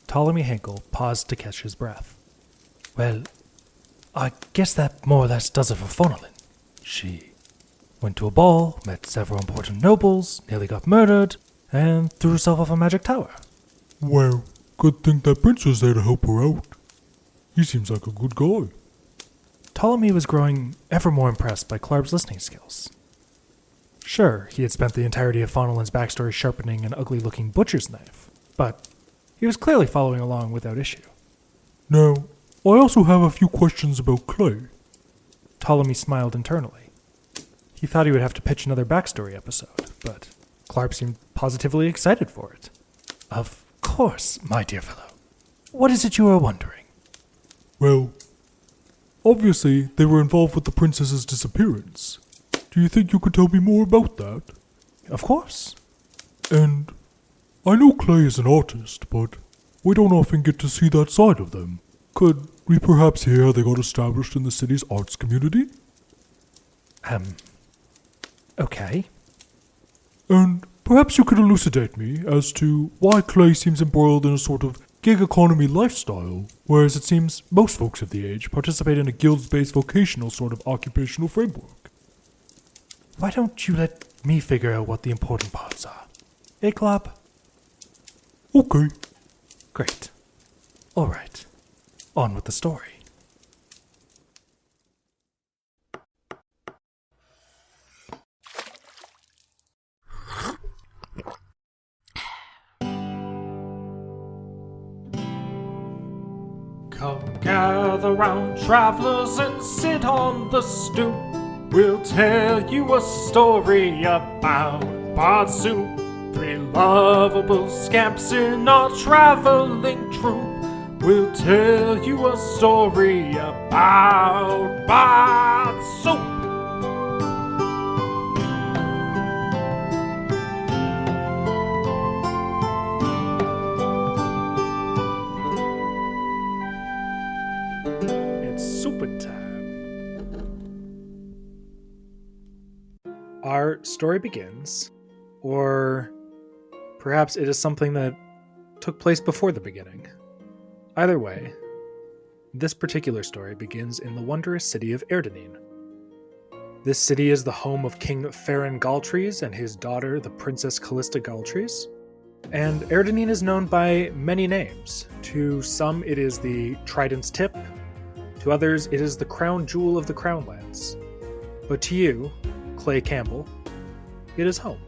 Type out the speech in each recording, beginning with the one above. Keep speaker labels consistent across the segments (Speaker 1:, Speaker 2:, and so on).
Speaker 1: Ptolemy Hinkle paused to catch his breath. Well, I guess that more or less does it for Faunalyn. She went to a ball, met several important nobles, nearly got murdered, and threw herself off a magic tower.
Speaker 2: Well, good thing that prince was there to help her out. He seems like a good guy.
Speaker 1: Ptolemy was growing ever more impressed by Clark's listening skills. Sure, he had spent the entirety of Faunalyn's backstory sharpening an ugly-looking butcher's knife, but he was clearly following along without issue.
Speaker 2: Now, I also have a few questions about Clay.
Speaker 1: Ptolemy smiled internally. He thought he would have to pitch another backstory episode, but Clark seemed positively excited for it. Of course, my dear fellow. What is it you are wondering?
Speaker 2: Well, obviously they were involved with the princess's disappearance. Do you think you could tell me more about that?
Speaker 1: Of course.
Speaker 2: And I know Clay is an artist, but we don't often get to see that side of them. Could we perhaps hear how they got established in the city's arts community?
Speaker 1: Okay.
Speaker 2: And perhaps you could elucidate me as to why Clay seems embroiled in a sort of gig economy lifestyle, whereas it seems most folks of the age participate in a guilds-based vocational sort of occupational framework.
Speaker 1: Why don't you let me figure out what the important parts are? Eh, Club?
Speaker 2: Okay.
Speaker 1: Great. All right. On with the story.
Speaker 3: Come gather round, travelers, and sit on the stoop. We'll tell you a story about Pod Soup. Three lovable scamps in our traveling troupe. We'll tell you a story about Pod Soup.
Speaker 1: It's super time. Our story begins, or perhaps it is something that took place before the beginning. Either way, this particular story begins in the wondrous city of Erdenine. This city is the home of King Farron Galtries and his daughter, the Princess Callista Galtries. And Erdenine is known by many names. To some, it is the Trident's Tip. To others, it is the crown jewel of the Crownlands. But to you, Clay Campbell, it is home.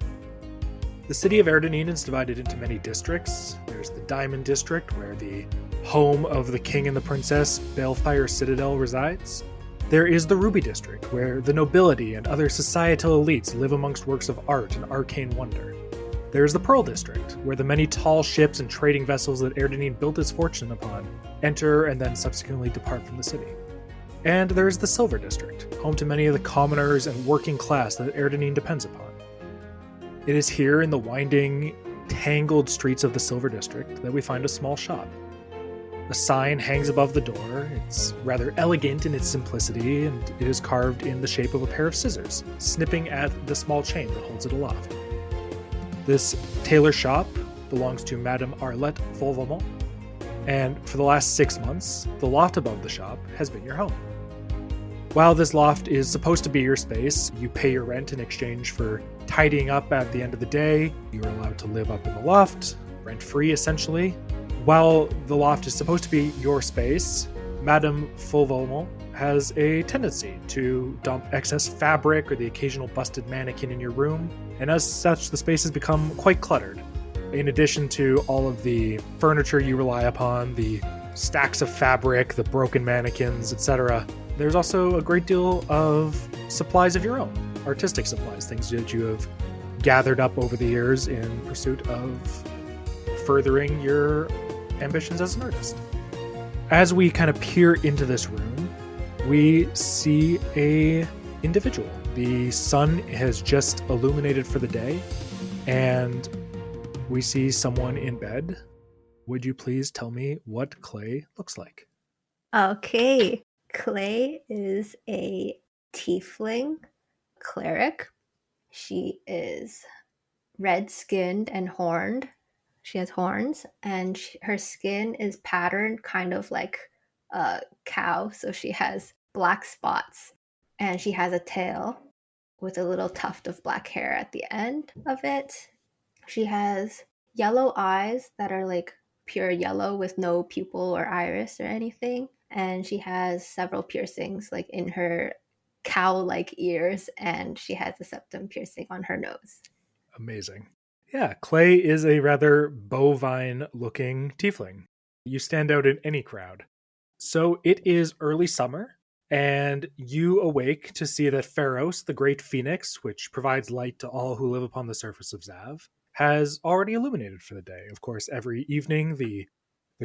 Speaker 1: The city of Erdenine is divided into many districts. There's the Diamond District, where the home of the king and the princess, Balefire Citadel, resides. There is the Ruby District, where the nobility and other societal elites live amongst works of art and arcane wonder. There is the Pearl District, where the many tall ships and trading vessels that Erdenine built its fortune upon enter and then subsequently depart from the city. And there is the Silver District, home to many of the commoners and working class that Erdenine depends upon. It is here in the winding, tangled streets of the Silver District that we find a small shop. A sign hangs above the door. It's rather elegant in its simplicity, and it is carved in the shape of a pair of scissors, snipping at the small chain that holds it aloft. This tailor shop belongs to Madame Arlette Volvamont, and for the last 6 months, the loft above the shop has been your home. While this loft is supposed to be your space, you pay your rent in exchange for tidying up at the end of the day. You are allowed to live up in the loft, rent-free essentially. While the loft is supposed to be your space, Madame Volvamont has a tendency to dump excess fabric or the occasional busted mannequin in your room, and as such, the space has become quite cluttered. In addition to all of the furniture you rely upon, the stacks of fabric, the broken mannequins, etc., there's also a great deal of supplies of your own, artistic supplies, things that you have gathered up over the years in pursuit of furthering your ambitions as an artist. As we kind of peer into this room, we see a individual. The sun has just illuminated for the day, and we see someone in bed. Would you please tell me what Clay looks like?
Speaker 4: Okay. Clay is a tiefling cleric. She is red-skinned and horned, She has horns, and her skin is patterned kind of like a cow. So she has black spots, and she has a tail with a little tuft of black hair at the end of it. She has yellow eyes that are like pure yellow with no pupil or iris or anything. And she has several piercings like in her cow-like ears, and she has a septum piercing on her nose.
Speaker 1: Amazing. Yeah, Clay is a rather bovine-looking tiefling. You stand out in any crowd. So it is early summer, and you awake to see that Pharos, the great phoenix, which provides light to all who live upon the surface of Zav, has already illuminated for the day. Of course, every evening the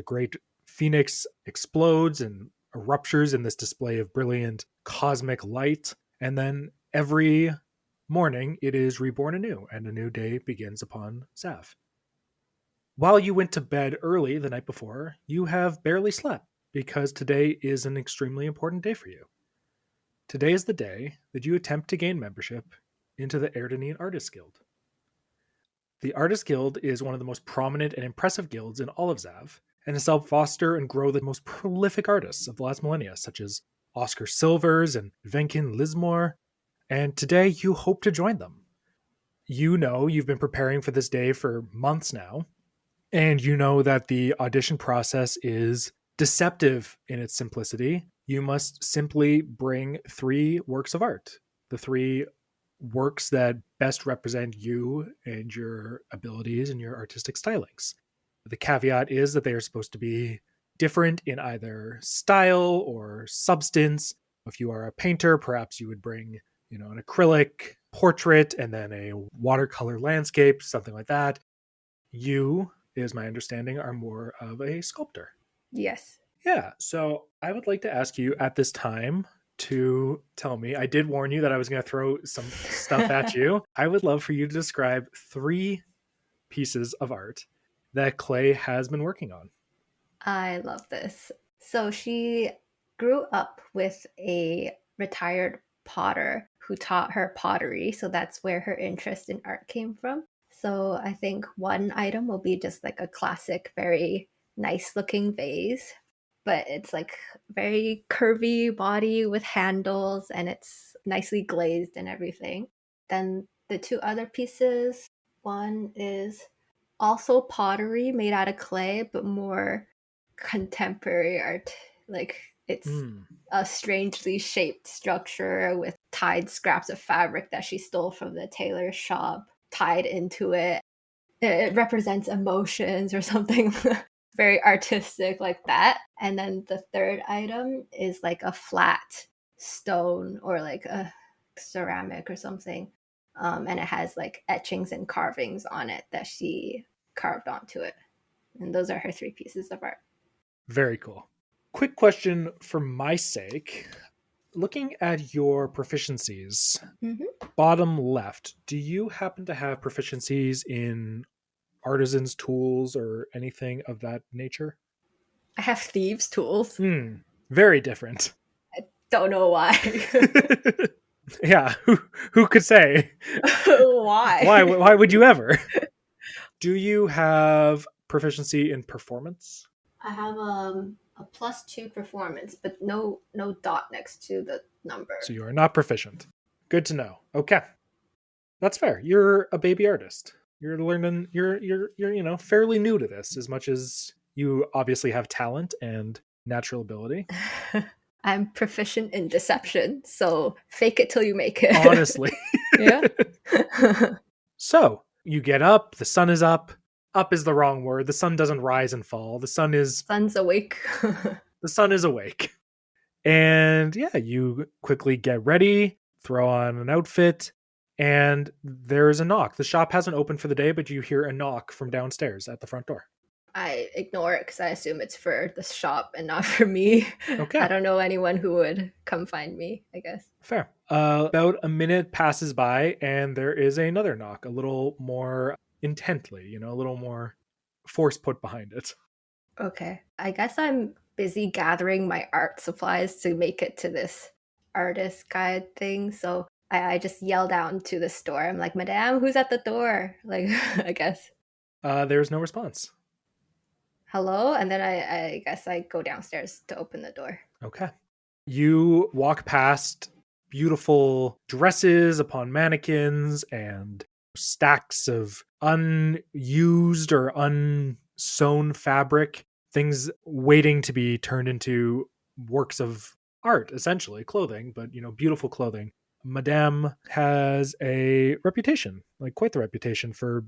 Speaker 1: great phoenix explodes and ruptures in this display of brilliant cosmic light, and then every morning it is reborn anew, and a new day begins upon Zav. While you went to bed early the night before, you have barely slept, because today is an extremely important day for you. Today is the day that you attempt to gain membership into the Erdenine Artists Guild. The Artists Guild is one of the most prominent and impressive guilds in all of Zav, and has helped foster and grow the most prolific artists of the last millennia, such as Oscar Silvers and Venkin Lismore, and today you hope to join them. You know you've been preparing for this day for months now, and you know that the audition process is deceptive in its simplicity. You must simply bring 3 works of art, the 3 works that best represent you and your abilities and your artistic stylings. The caveat is that they are supposed to be different in either style or substance. If you are a painter, perhaps you would bring, an acrylic portrait and then a watercolor landscape, something like that. You, is my understanding, are more of a sculptor.
Speaker 4: Yes.
Speaker 1: Yeah, so I would like to ask you at this time to tell me, I did warn you that I was going to throw some stuff at you. I would love for you to describe 3 pieces of art that Clay has been working on.
Speaker 4: I love this. So she grew up with a retired potter who taught her pottery. So that's where her interest in art came from. So I think one item will be just like a classic, very nice looking vase, but it's like very curvy body with handles, and it's nicely glazed and everything. Then the 2 other pieces, one is also pottery made out of clay, but more contemporary art. Like it's a strangely shaped structure with tied scraps of fabric that she stole from the tailor's shop tied into it. It represents emotions or something very artistic like that. And then the 3rd item is like a flat stone or like a ceramic or something. And it has like etchings and carvings on it that she carved onto it. And those are her 3 pieces of art.
Speaker 1: Very cool. Quick question for my sake. Looking at your proficiencies, bottom left, do you happen to have proficiencies in artisans' tools or anything of that nature?
Speaker 4: I have thieves' tools.
Speaker 1: Very different.
Speaker 4: I don't know why.
Speaker 1: Yeah, who could say?
Speaker 4: Why?
Speaker 1: Why would you ever? Do you have proficiency in performance?
Speaker 4: I have a +2 performance, but no dot next to the number.
Speaker 1: So you are not proficient. Good to know. Okay. That's fair. You're a baby artist. You're learning, you're fairly new to this, as much as you obviously have talent and natural ability.
Speaker 4: I'm proficient in deception, so fake it till you make it.
Speaker 1: Honestly.
Speaker 4: Yeah.
Speaker 1: So you get up, the sun is up. Up is the wrong word. The sun doesn't rise and fall.
Speaker 4: Sun's awake.
Speaker 1: The sun is awake. And yeah, you quickly get ready, throw on an outfit, and there's a knock. The shop hasn't opened for the day, but you hear a knock from downstairs at the front door.
Speaker 4: I ignore it because I assume it's for the shop and not for me.
Speaker 1: Okay.
Speaker 4: I don't know anyone who would come find me, I guess.
Speaker 1: Fair. About a minute passes by, and there is another knock, a little more intently, a little more force put behind it.
Speaker 4: Okay. I guess I'm busy gathering my art supplies to make it to this artist guide thing. So I just yell down to the store. I'm like, Madame, who's at the door? Like, I guess.
Speaker 1: There's no response.
Speaker 4: Hello? And then I guess I go downstairs to open the door.
Speaker 1: Okay. You walk past beautiful dresses upon mannequins and stacks of unused or unsewn fabric, things waiting to be turned into works of art, essentially, clothing, but, beautiful clothing. Madame has a reputation, like quite the reputation, for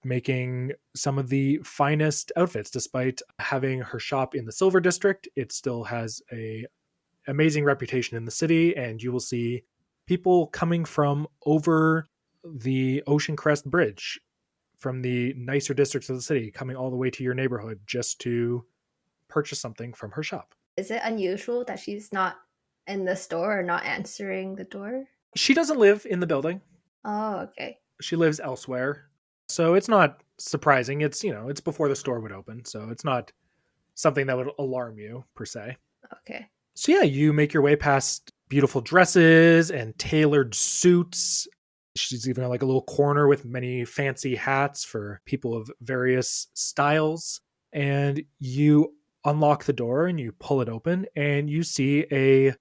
Speaker 1: making some of the finest outfits. Despite having her shop in the Silver District, it still has a amazing reputation in the city, and you will see people coming from over the Ocean Crest Bridge from the nicer districts of the city, coming all the way to your neighborhood just to purchase something from her shop.
Speaker 4: Is it unusual that she's not in the store or not answering the door?
Speaker 1: She doesn't live in the building.
Speaker 4: Oh, okay.
Speaker 1: She lives elsewhere. So it's not surprising. It's, it's before the store would open. So it's not something that would alarm you per se.
Speaker 4: Okay.
Speaker 1: So yeah, you make your way past beautiful dresses and tailored suits. She's even like a little corner with many fancy hats for people of various styles. And you unlock the door and you pull it open and you see a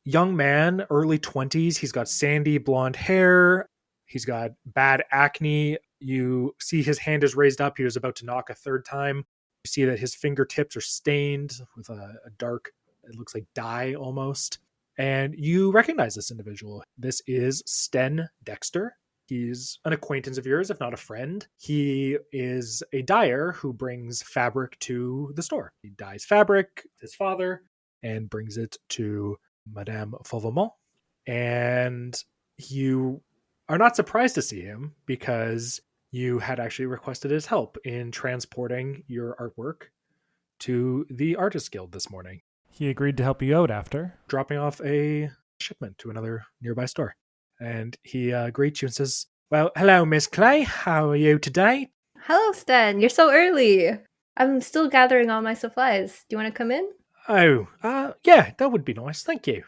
Speaker 1: young man, early 20s. He's got sandy blonde hair. He's got bad acne. You see his hand is raised up. He was about to knock a third time. You see that his fingertips are stained with a dark, it looks like dye almost. And you recognize this individual. This is Sten Dexter. He's an acquaintance of yours, if not a friend. He is a dyer who brings fabric to the store. He dyes fabric with his father and brings it to Madame Fauvemont. And you are not surprised to see him because you had actually requested his help in transporting your artwork to the Artists Guild this morning.
Speaker 3: He agreed to help you out after
Speaker 1: dropping off a shipment to another nearby store. And he greets you and says, "Well, hello, Miss Clay. How are you today?"
Speaker 4: Hello, Stan. You're so early. I'm still gathering all my supplies. Do you want to come in?
Speaker 1: Oh, yeah, that would be nice. Thank you.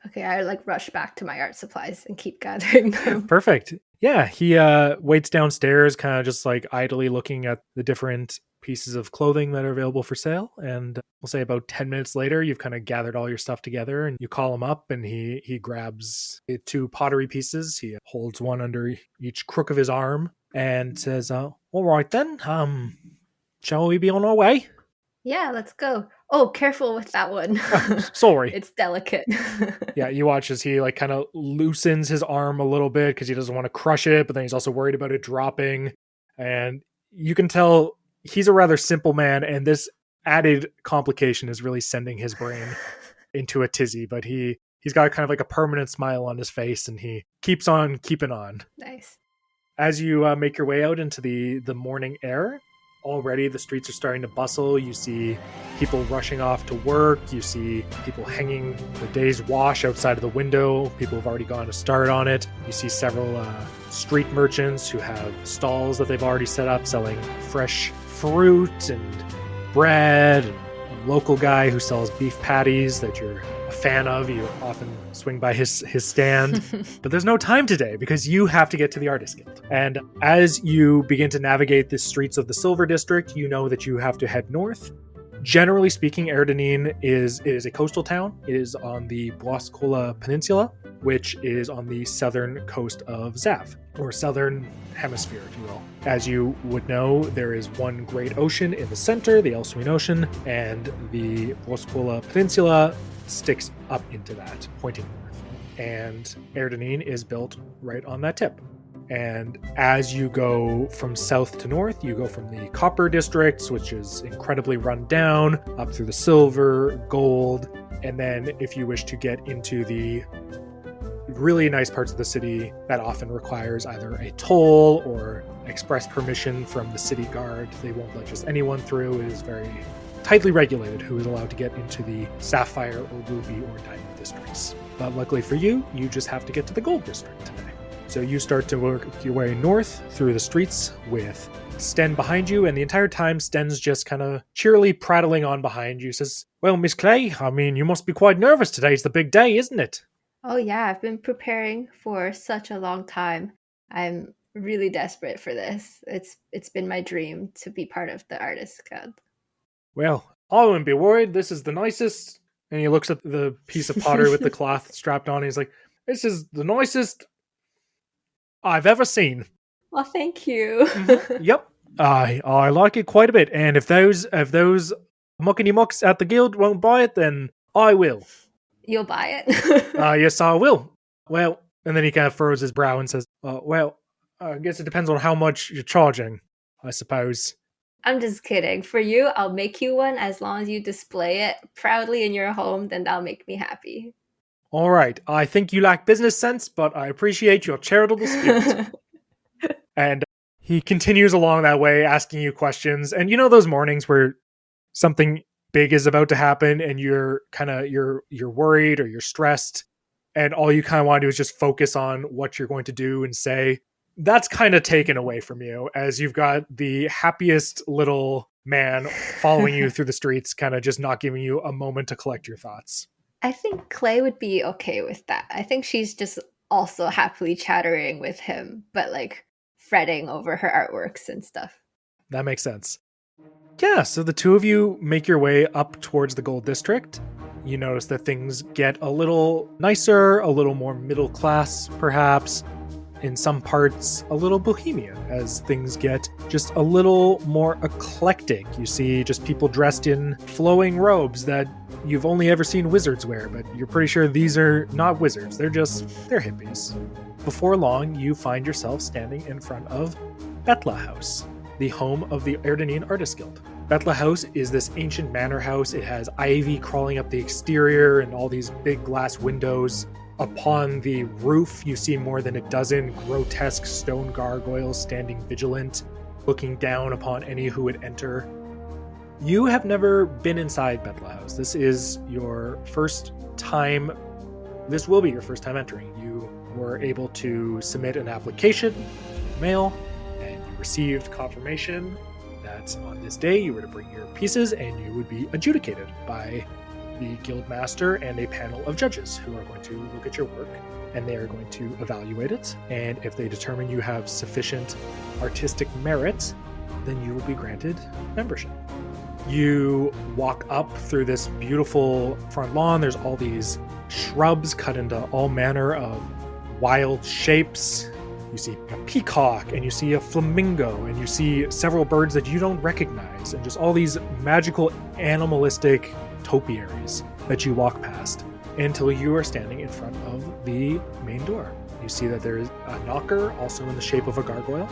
Speaker 4: Okay, I rush back to my art supplies and keep gathering them.
Speaker 1: Perfect. Yeah, he waits downstairs, kind of just like idly looking at the different pieces of clothing that are available for sale. And we'll say about 10 minutes later, you've kind of gathered all your stuff together and you call him up and he grabs 2 pottery pieces. He holds one under each crook of his arm and says, all right then, shall we be on our way?
Speaker 4: Yeah, let's go. Oh, careful with that one.
Speaker 1: Sorry.
Speaker 4: It's delicate.
Speaker 1: Yeah, you watch as he like kind of loosens his arm a little bit because he doesn't want to crush it, but then he's also worried about it dropping. And you can tell he's a rather simple man, and this added complication is really sending his brain into a tizzy, but he's got kind of like a permanent smile on his face, and he keeps on keeping on.
Speaker 4: Nice.
Speaker 1: As you make your way out into the morning air, already the streets are starting to bustle. You see people rushing off to work. You see people hanging the day's wash outside of the window. People have already gone to start on it. You see several street merchants who have stalls that they've already set up selling fresh fruit and bread, and a local guy who sells beef patties that you're a fan of. You often swing by his stand. But there's no time today because you have to get to the Artist Guild. And as you begin to navigate the streets of the Silver District, you know that you have to head north. Generally speaking, Erdenine is a coastal town. It is on the Boiscola Peninsula, which is on the southern coast of Zav, or southern hemisphere, if you will. As you would know, there is one great ocean in the center, the Elsewine Ocean, and the Boiscola Peninsula sticks up into that, pointing north. And Erdenine is built right on that tip. And as you go from south to north, you go from the copper districts, which is incredibly run down, up through the silver, gold, and then if you wish to get into the really nice parts of the city, that often requires either a toll or express permission from the city guard. They won't let just anyone through. It is very tightly regulated who is allowed to get into the sapphire or ruby or diamond districts. But luckily for you, you just have to get to the gold district today. So you start to work your way north through the streets with Sten behind you, and the entire time Sten's just kind of cheerily prattling on behind you. Says, "Well, Miss Clay, I mean, you must be quite nervous. Today's the big day, isn't it?"
Speaker 4: Oh yeah, I've been preparing for such a long time. I'm really desperate for this. It's been my dream to be part of the Artists Guild.
Speaker 1: Well, I wouldn't be worried. This is the nicest. And he looks at the piece of pottery with the cloth strapped on. And he's like, this is the nicest I've ever seen.
Speaker 4: Well, thank you.
Speaker 1: Yep. I like it quite a bit. And if those muckety mucks at the guild won't buy it, then I will.
Speaker 4: You'll buy it?
Speaker 1: Yes, I will. Well, and then he kind of furrows his brow and says, well, I guess it depends on how much you're charging, I suppose.
Speaker 4: I'm just kidding. For you, I'll make you one as long as you display it proudly in your home, then that'll make me happy.
Speaker 1: All right. I think you lack business sense, but I appreciate your charitable spirit. And he continues along that way, asking you questions. And you know those mornings where something big is about to happen and you're worried or you're stressed and all you kind of want to do is just focus on what you're going to do and say. That's kind of taken away from you as you've got the happiest little man following you through the streets, kind of just not giving you a moment to collect your thoughts.
Speaker 4: I think Clay would be okay with that. I think she's just also happily chattering with him, but like fretting over her artworks and stuff.
Speaker 1: That makes sense. Yeah, so the two of you make your way up towards the Gold District. You notice that things get a little nicer, a little more middle class, perhaps. In some parts, a little bohemian, as things get just a little more eclectic. You see just people dressed in flowing robes that you've only ever seen wizards wear, but you're pretty sure these are not wizards. They're hippies. Before long, you find yourself standing in front of Betla House, the home of the Erdenine Artists Guild. Betla House is this ancient manor house. It has ivy crawling up the exterior and all these big glass windows. Upon the roof, you see more than a dozen grotesque stone gargoyles standing vigilant, looking down upon any who would enter. You have never been inside Betla House. This is your first time. This will be your first time entering. You were able to submit an application, mail, and you received confirmation that on this day you were to bring your pieces and you would be adjudicated by the guild master and a panel of judges who are going to look at your work and they are going to evaluate it. And if they determine you have sufficient artistic merit, then you will be granted membership. You walk up through this beautiful front lawn. There's all these shrubs cut into all manner of wild shapes. You see a peacock and you see a flamingo and you see several birds that you don't recognize and just all these magical animalistic topiaries that you walk past until you are standing in front of the main door. You see that there is a knocker, also in the shape of a gargoyle,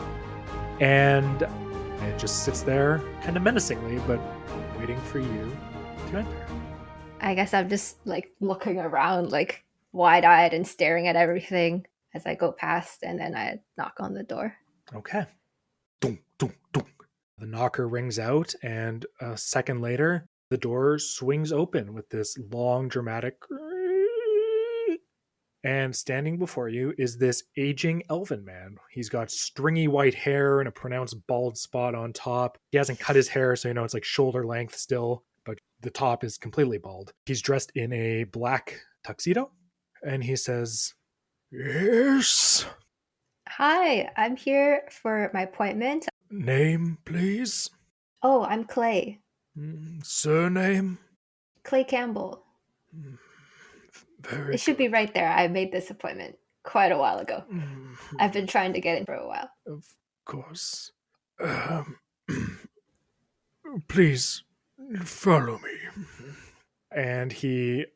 Speaker 1: and it just sits there kind of menacingly, but waiting for you to enter.
Speaker 4: I guess I'm just like looking around, like wide-eyed and staring at everything as I go past, and then I knock on the door.
Speaker 1: Okay. Dunk, dunk, dunk. The knocker rings out, and a second later, the door swings open with this long, dramatic... And standing before you is this aging elven man. He's got stringy white hair and a pronounced bald spot on top. He hasn't cut his hair, so it's like shoulder length still, but the top is completely bald. He's dressed in a black tuxedo, and he says, "Yes."
Speaker 4: Hi, I'm here for my appointment.
Speaker 2: Name, please.
Speaker 4: Oh, I'm Clay.
Speaker 2: Surname?
Speaker 4: Clay Campbell.
Speaker 2: Very
Speaker 4: It should be right there. I made this appointment quite a while ago. I've been trying to get in for a while.
Speaker 2: Of course. Please, follow me.
Speaker 1: And he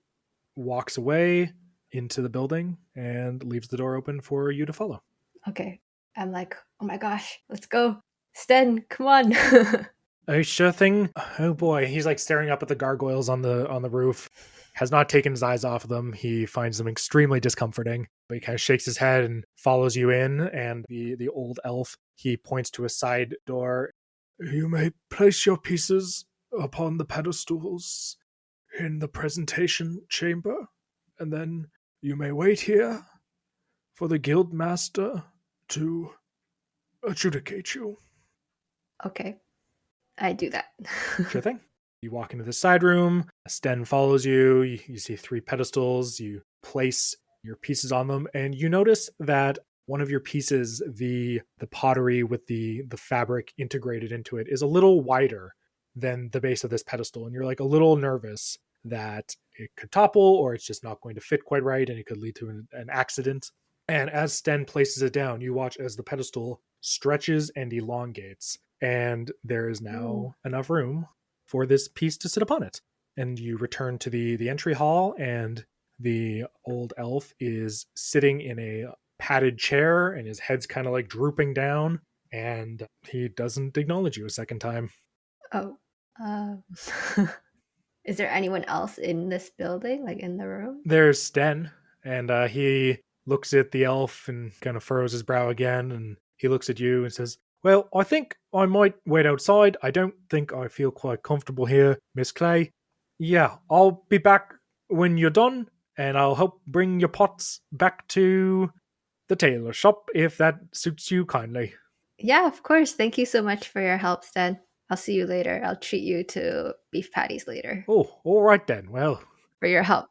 Speaker 1: walks away into the building and leaves the door open for you to follow.
Speaker 4: Okay. I'm like, oh my gosh, let's go. Sten, come on.
Speaker 1: Are you sure thing? Oh boy. He's like staring up at the gargoyles on the roof. Has not taken his eyes off of them. He finds them extremely discomforting, but he kind of shakes his head and follows you in. And the old elf, he points to a side door.
Speaker 2: You may place your pieces upon the pedestals in the presentation chamber, and then you may wait here for the guild master to adjudicate you.
Speaker 4: Okay. I do that.
Speaker 1: Sure thing. You walk into the side room. Sten follows you. You see 3 pedestals. You place your pieces on them, and you notice that one of your pieces, the pottery with the fabric integrated into it, is a little wider than the base of this pedestal, and you're like a little nervous that it could topple or it's just not going to fit quite right and it could lead to an accident. And as Sten places it down, you watch as the pedestal stretches and elongates, and there is now enough room for this piece to sit upon it. And you return to the entry hall, and the old elf is sitting in a padded chair and his head's kind of like drooping down, and he doesn't acknowledge you a second time.
Speaker 4: Oh. Is there anyone else in this building, like in the room?
Speaker 1: There's Sten, and he looks at the elf and kind of furrows his brow again, and he looks at you and says, "Well, I think I might wait outside. I don't think I feel quite comfortable here, Miss Clay. Yeah, I'll be back when you're done, and I'll help bring your pots back to the tailor shop if that suits you kindly."
Speaker 4: Yeah, of course. Thank you so much for your help, Stan. I'll see you later. I'll treat you to beef patties later.
Speaker 1: Oh, all right then. Well,
Speaker 4: for your help.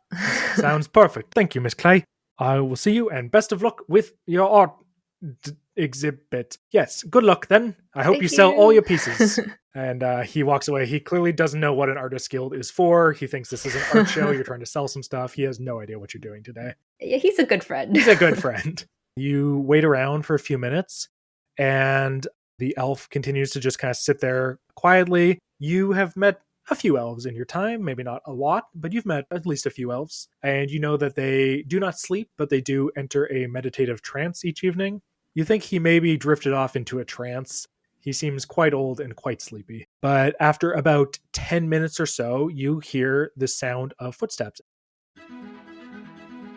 Speaker 1: Sounds perfect. Thank you, Miss Clay. I will see you, and best of luck with your art exhibit. Yes, good luck then. I hope you sell all your pieces. And he walks away. He clearly doesn't know what an artist guild is for. He thinks this is an art show. You're trying to sell some stuff. He has no idea what you're doing today.
Speaker 4: Yeah, he's a good friend.
Speaker 1: He's a good friend. You wait around for a few minutes, and the elf continues to just kind of sit there quietly. You have met a few elves in your time, maybe not a lot, but you've met at least a few elves. And you know that they do not sleep, but they do enter a meditative trance each evening. You think he maybe drifted off into a trance. He seems quite old and quite sleepy. But after about 10 minutes or so, you hear the sound of footsteps.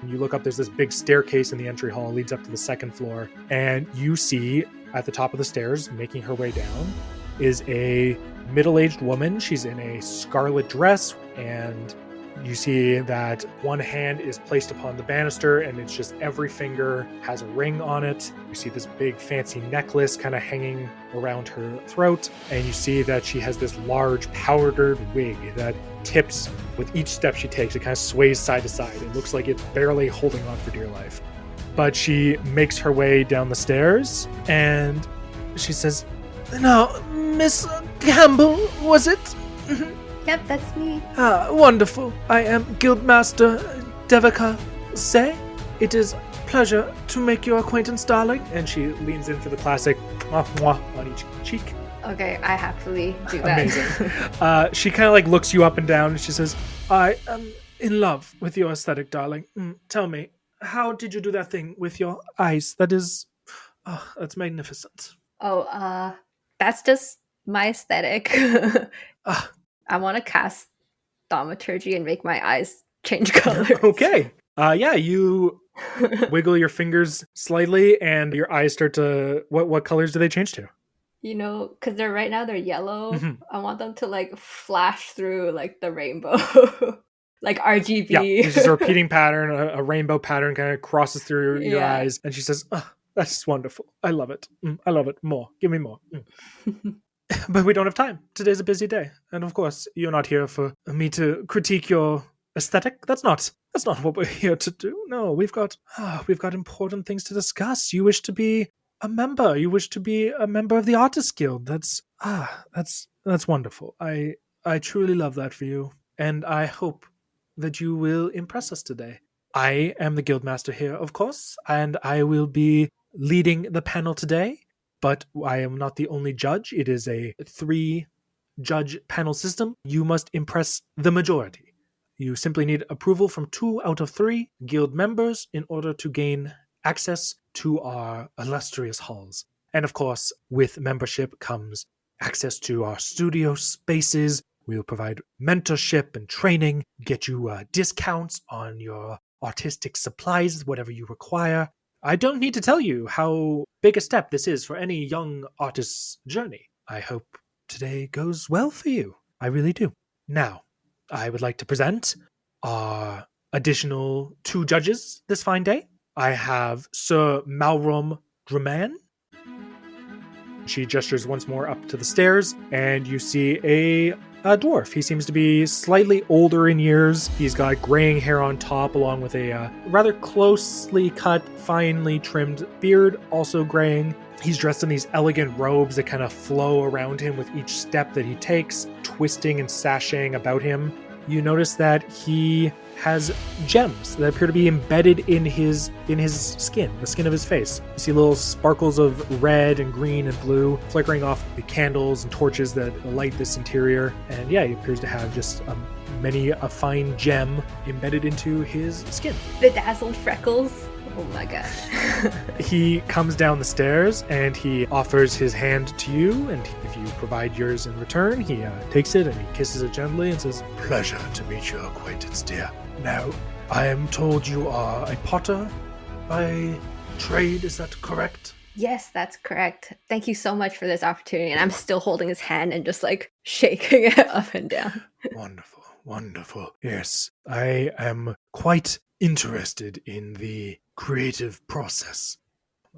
Speaker 1: You look up, there's this big staircase in the entry hall, leads up to the second floor, and you see at the top of the stairs, making her way down, is a middle-aged woman. She's in a scarlet dress, and you see that one hand is placed upon the banister, and it's just every finger has a ring on it. You see this big fancy necklace kind of hanging around her throat, and you see that she has this large powdered wig that tips with each step she takes. It kind of sways side to side. It looks like it's barely holding on for dear life. But she makes her way down the stairs, and she says, "Now, Miss Campbell, was it?"
Speaker 4: Yep, that's me.
Speaker 1: Ah, wonderful. I am Guildmaster Devika Say. It is a pleasure to make your acquaintance, darling. And she leans in for the classic mwah, mwah on each cheek.
Speaker 4: Okay, I happily do that.
Speaker 1: Amazing. She kind of like looks you up and down, and she says, "I am in love with your aesthetic, darling. Tell me, how did you do that thing with your eyes? That is, that's magnificent."
Speaker 4: Oh, that's just my aesthetic. I want to cast thaumaturgy and make my eyes change colors.
Speaker 1: Okay. Yeah, you wiggle your fingers slightly, and your eyes start to. What colors do they change to?
Speaker 4: You know, because right now they're yellow. Mm-hmm. I want them to like flash through like the rainbow, like RGB.
Speaker 1: Yeah, it's just a repeating pattern. A rainbow pattern kind of crosses through your eyes, and she says, "That's wonderful. I love it. I love it. More. Give me more." But we don't have time. Today's a busy day, and of course, you're not here for me to critique your aesthetic. That's not what we're here to do. No, we've got important things to discuss. You wish to be a member. You wish to be a member of the Artists Guild. That's wonderful. I truly love that for you, and I hope that you will impress us today. I am the Guildmaster here, of course, and I will be leading the panel today. But I am not the only judge. It is a 3-judge panel system. You must impress the majority. You simply need approval from 2 out of 3 guild members in order to gain access to our illustrious halls. And of course, with membership comes access to our studio spaces. We'll provide mentorship and training, get you discounts on your artistic supplies, whatever you require. I don't need to tell you how big a step this is for any young artist's journey. I hope today goes well for you. I really do. Now, I would like to present our additional 2 judges this fine day. I have Sir Malrom Draman. She gestures once more up to the stairs, and you see a a dwarf. He seems to be slightly older in years. He's got graying hair on top, along with a rather closely cut, finely trimmed beard, also graying. He's dressed in these elegant robes that kind of flow around him with each step that he takes, twisting and sashaying about him. You notice that he has gems that appear to be embedded in his skin, the skin of his face. You see little sparkles of red and green and blue flickering off the candles and torches that light this interior. And yeah, he appears to have just many a fine gem embedded into his skin.
Speaker 4: Bedazzled freckles. Oh my gosh.
Speaker 1: He comes down the stairs and he offers his hand to you, and if you provide yours in return, he takes it and he kisses it gently and says,
Speaker 2: Pleasure to meet your acquaintance, dear. Now, I am told you are a potter by trade, is that correct?
Speaker 4: Yes, that's correct. Thank you so much for this opportunity. And I'm still holding his hand and just like shaking it up and down.
Speaker 2: Wonderful, wonderful. Yes, I am quite interested in the creative process.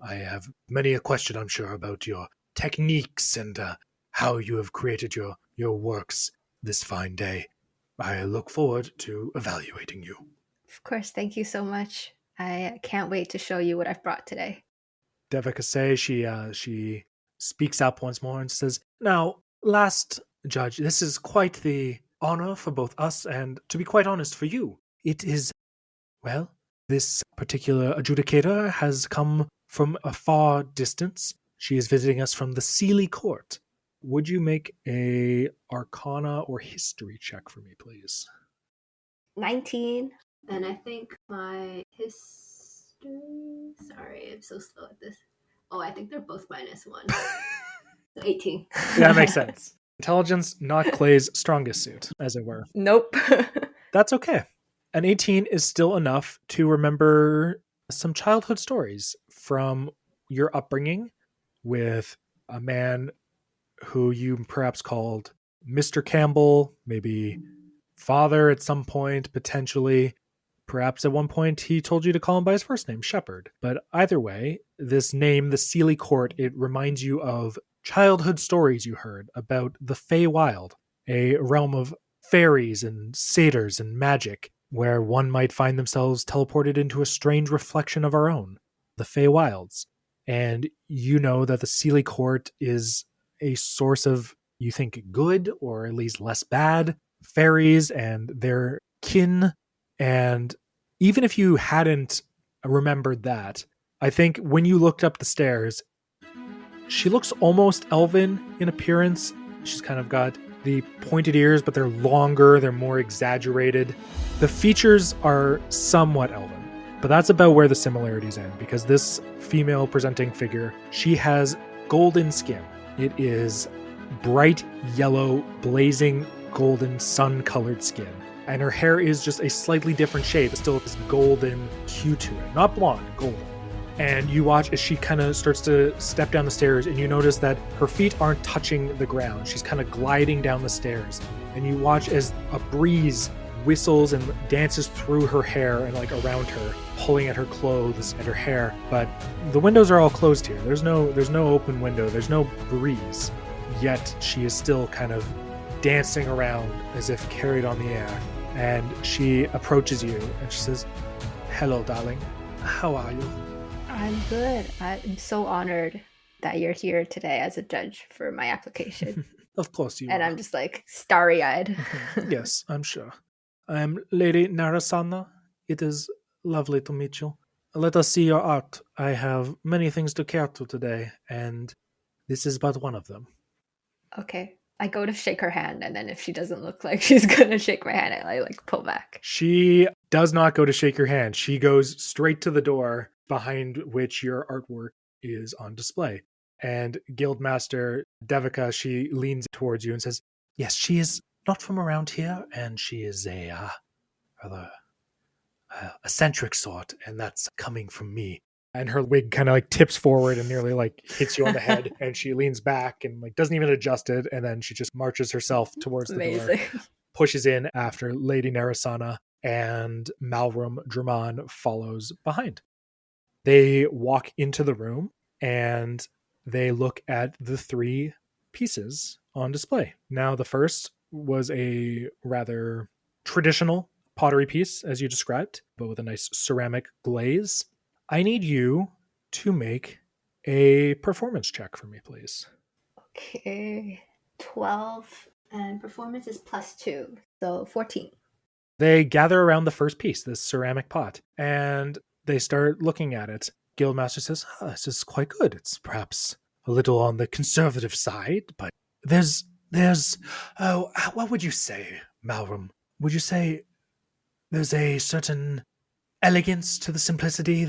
Speaker 2: I have many a question, I'm sure, about your techniques and how you have created your works this fine day. I look forward to evaluating you.
Speaker 4: Of course, thank you so much. I can't wait to show you what I've brought today.
Speaker 1: Devika say she speaks up once more and says, Now, last judge, this is quite the honor for both us and, to be quite honest, for you. It is, well, this particular adjudicator has come from a far distance. She is visiting us from the Sealy Court. Would you make a Arcana or History check for me, please?
Speaker 4: 19. And I think my history... Sorry, I'm so slow at this. Oh, I think they're both -1. So 18.
Speaker 1: Yeah, that makes sense. Intelligence, not Clay's strongest suit, as it were.
Speaker 4: Nope.
Speaker 1: That's okay. An 18 is still enough to remember some childhood stories from your upbringing with a man who you perhaps called Mr. Campbell, maybe father at some point, potentially. Perhaps at one point he told you to call him by his first name, Shepherd. But either way, this name, the Sealy Court, it reminds you of childhood stories you heard about the Feywild, a realm of fairies and satyrs and magic, where one might find themselves teleported into a strange reflection of our own, the Feywilds. And you know that the Sealy Court is a source of, you think, good, or at least less bad, fairies and their kin. And even if you hadn't remembered that, I think when you looked up the stairs, she looks almost elven in appearance. She's kind of got the pointed ears, but they're longer, they're more exaggerated. The features are somewhat elven, but that's about where the similarities end, because this female presenting figure, she has golden skin. It is bright yellow, blazing golden sun-colored skin. And her hair is just a slightly different shade, but still this golden hue to it. Not blonde, golden. And you watch as she kind of starts to step down the stairs, and you notice that her feet aren't touching the ground. She's kind of gliding down the stairs. And you watch as a breeze whistles and dances through her hair and like around her, pulling at her clothes and her hair. But the windows are all closed here. There's no open window. There's no breeze. Yet she is still kind of dancing around as if carried on the air. And she approaches you and she says, "Hello, darling. How are you?"
Speaker 4: I'm good. I'm so honored that you're here today as a judge for my application.
Speaker 1: Of course you
Speaker 4: And
Speaker 1: are.
Speaker 4: I'm just like starry-eyed.
Speaker 1: Yes, I'm sure. I am Lady Narasana. It is lovely to meet you. Let us see your art. I have many things to care to today, and this is but one of them.
Speaker 4: Okay. I go to shake her hand, and then if she doesn't look like she's gonna shake my hand, I like pull back.
Speaker 1: She does not go to shake your hand. She goes straight to the door behind which your artwork is on display. And Guildmaster Devika, she leans towards you and says, "Yes, she is not from around here, and she is a rather eccentric sort, and that's coming from me." And her wig kind of like tips forward and nearly like hits you on the head, and she leans back and like doesn't even adjust it, and then she just marches herself towards the door, pushes in after Lady Narasana, and Malrum Druman follows behind. They walk into the room and they look at the three pieces on display. Now, the first was a rather traditional pottery piece, as you described, but with a nice ceramic glaze. I need you to make a performance check for me, please.
Speaker 4: Okay. 12 and performance is +2, so 14.
Speaker 1: They gather around the first piece, this ceramic pot, and they start looking at it. Guildmaster says, this is quite good. It's perhaps a little on the conservative side, but there's, what would you say, Malram? Would you say there's a certain elegance to the simplicity?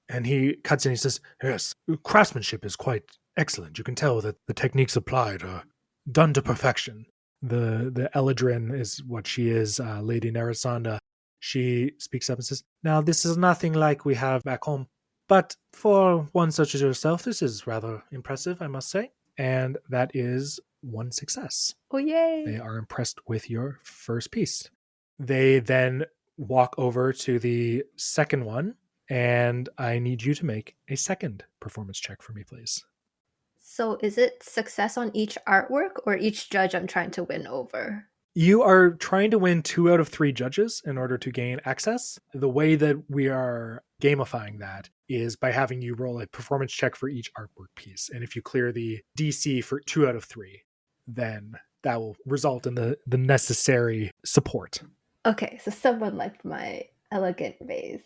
Speaker 1: And he cuts in, he says, yes, craftsmanship is quite excellent. You can tell that the techniques applied are done to perfection. The Eladrin is what she is, Lady Narasanda. She speaks up and says, now this is nothing like we have back home, but for one such as yourself, this is rather impressive, I must say. And that is one success.
Speaker 4: Oh, yay!
Speaker 1: They are impressed with your first piece. They then walk over to the second one, and I need you to make a second performance check for me, please.
Speaker 4: So is it success on each artwork or each judge I'm trying to win over?
Speaker 1: You are trying to win 2 out of 3 judges in order to gain access. The way that we are gamifying that is by having you roll a performance check for each artwork piece. And if you clear the DC for 2 out of 3, then that will result in the necessary support.
Speaker 4: Okay, so someone liked my elegant vase.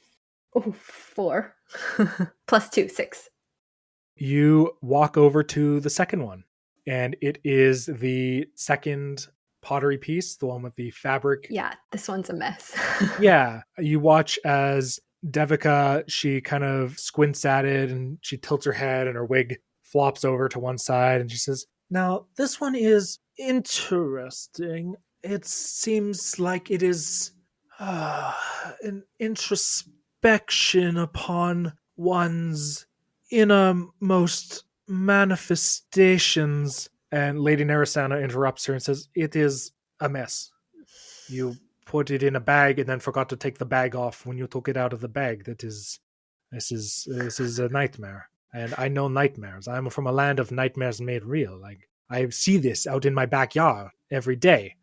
Speaker 4: Oh, 4. +2, 6.
Speaker 1: You walk over to the second one, and it is the second pottery piece, the one with the fabric.
Speaker 4: Yeah, this one's a mess.
Speaker 1: Yeah, you watch as Devika, she kind of squints at it and she tilts her head and her wig flops over to one side and she says, now, this one is interesting. It seems like it is an introspection upon one's innermost manifestations. And Lady Narasana interrupts her and says, it is a mess. You put it in a bag and then forgot to take the bag off when you took it out of the bag. This is a nightmare. And I know nightmares. I'm from a land of nightmares made real. Like, I see this out in my backyard every day.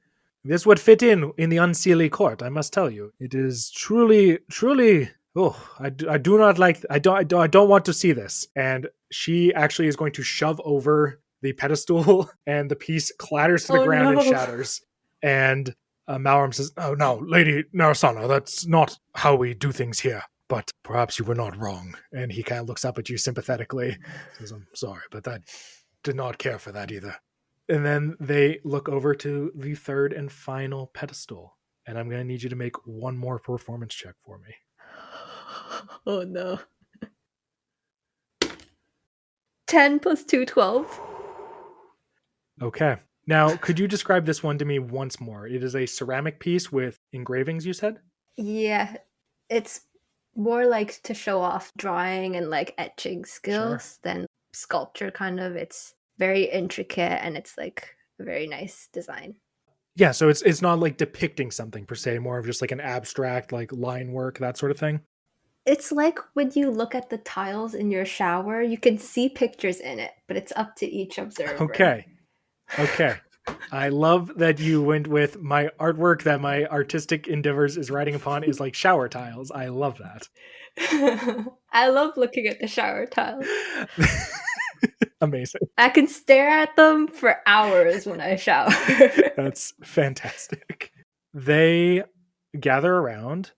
Speaker 1: This would fit in the unseelie court, I must tell you. It is truly, truly. Oh, I do not like. I don't want to see this. And she actually is going to shove over the pedestal, and the piece clatters to the ground and shatters. And Malram says, "Oh no, Lady Narasana, that's not how we do things here. But perhaps you were not wrong." And he kind of looks up at you sympathetically. Says, "I'm sorry, but I did not care for that either." And then they look over to the third and final pedestal. And I'm going to need you to make one more performance check for me.
Speaker 4: Oh no. 10 + 2, 12.
Speaker 1: Okay. Now, could you describe this one to me once more? It is a ceramic piece with engravings, you said?
Speaker 4: Yeah, it's more like to show off drawing and like etching skills than sculpture kind of. It's very intricate and it's like a very nice design.
Speaker 1: Yeah, so it's not like depicting something per se, more of just like an abstract like line work, that sort of thing.
Speaker 4: It's like when you look at the tiles in your shower, you can see pictures in it, but it's up to each observer.
Speaker 1: Okay. I love that you went with my artwork that my artistic endeavors is riding upon is like shower tiles. I love that.
Speaker 4: I love looking at the shower tiles.
Speaker 1: Amazing.
Speaker 4: I can stare at them for hours when I shower.
Speaker 1: That's fantastic. They gather around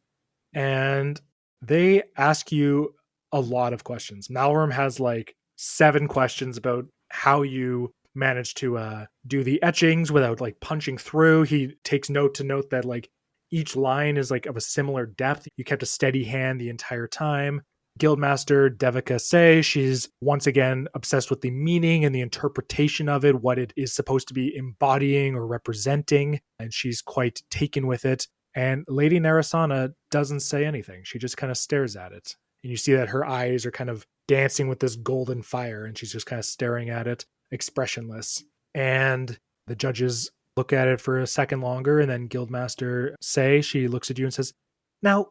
Speaker 1: and they ask you a lot of questions. Malram has like 7 questions about how you managed to do the etchings without like punching through. He takes note to note that like each line is like of a similar depth. You kept a steady hand the entire time. Guildmaster Devika Say, she's once again obsessed with the meaning and the interpretation of it, what it is supposed to be embodying or representing, and she's quite taken with it. And Lady Narasana doesn't say anything. She just kind of stares at it. And you see that her eyes are kind of dancing with this golden fire, and she's just kind of staring at it, expressionless. And the judges look at it for a second longer, and then Guildmaster Say, she looks at you and says, "Now,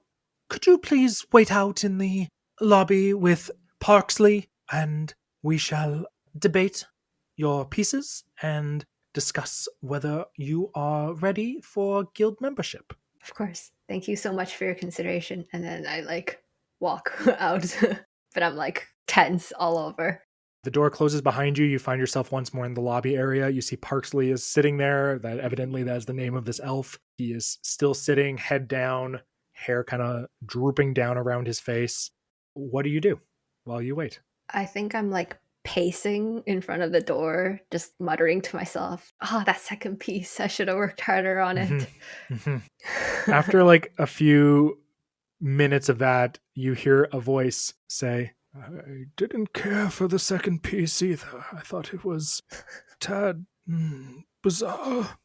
Speaker 1: could you please wait out in the lobby with Parksley, and we shall debate your pieces, and discuss whether you are ready for guild membership.
Speaker 4: Of course. Thank you so much for your consideration. And then I like walk out, but I'm like tense all over.
Speaker 1: The door closes behind you. You find yourself once more in the lobby area. You see Parksley is sitting there. That evidently that is the name of this elf. He is still sitting, head down, hair kind of drooping down around his face. What do you do while you wait?
Speaker 4: I think I'm like pacing in front of the door, just muttering to myself, oh, that second piece. I should have worked harder on it.
Speaker 1: After like a few minutes of that, you hear a voice say, I didn't care for the second piece either. I thought it was tad bizarre.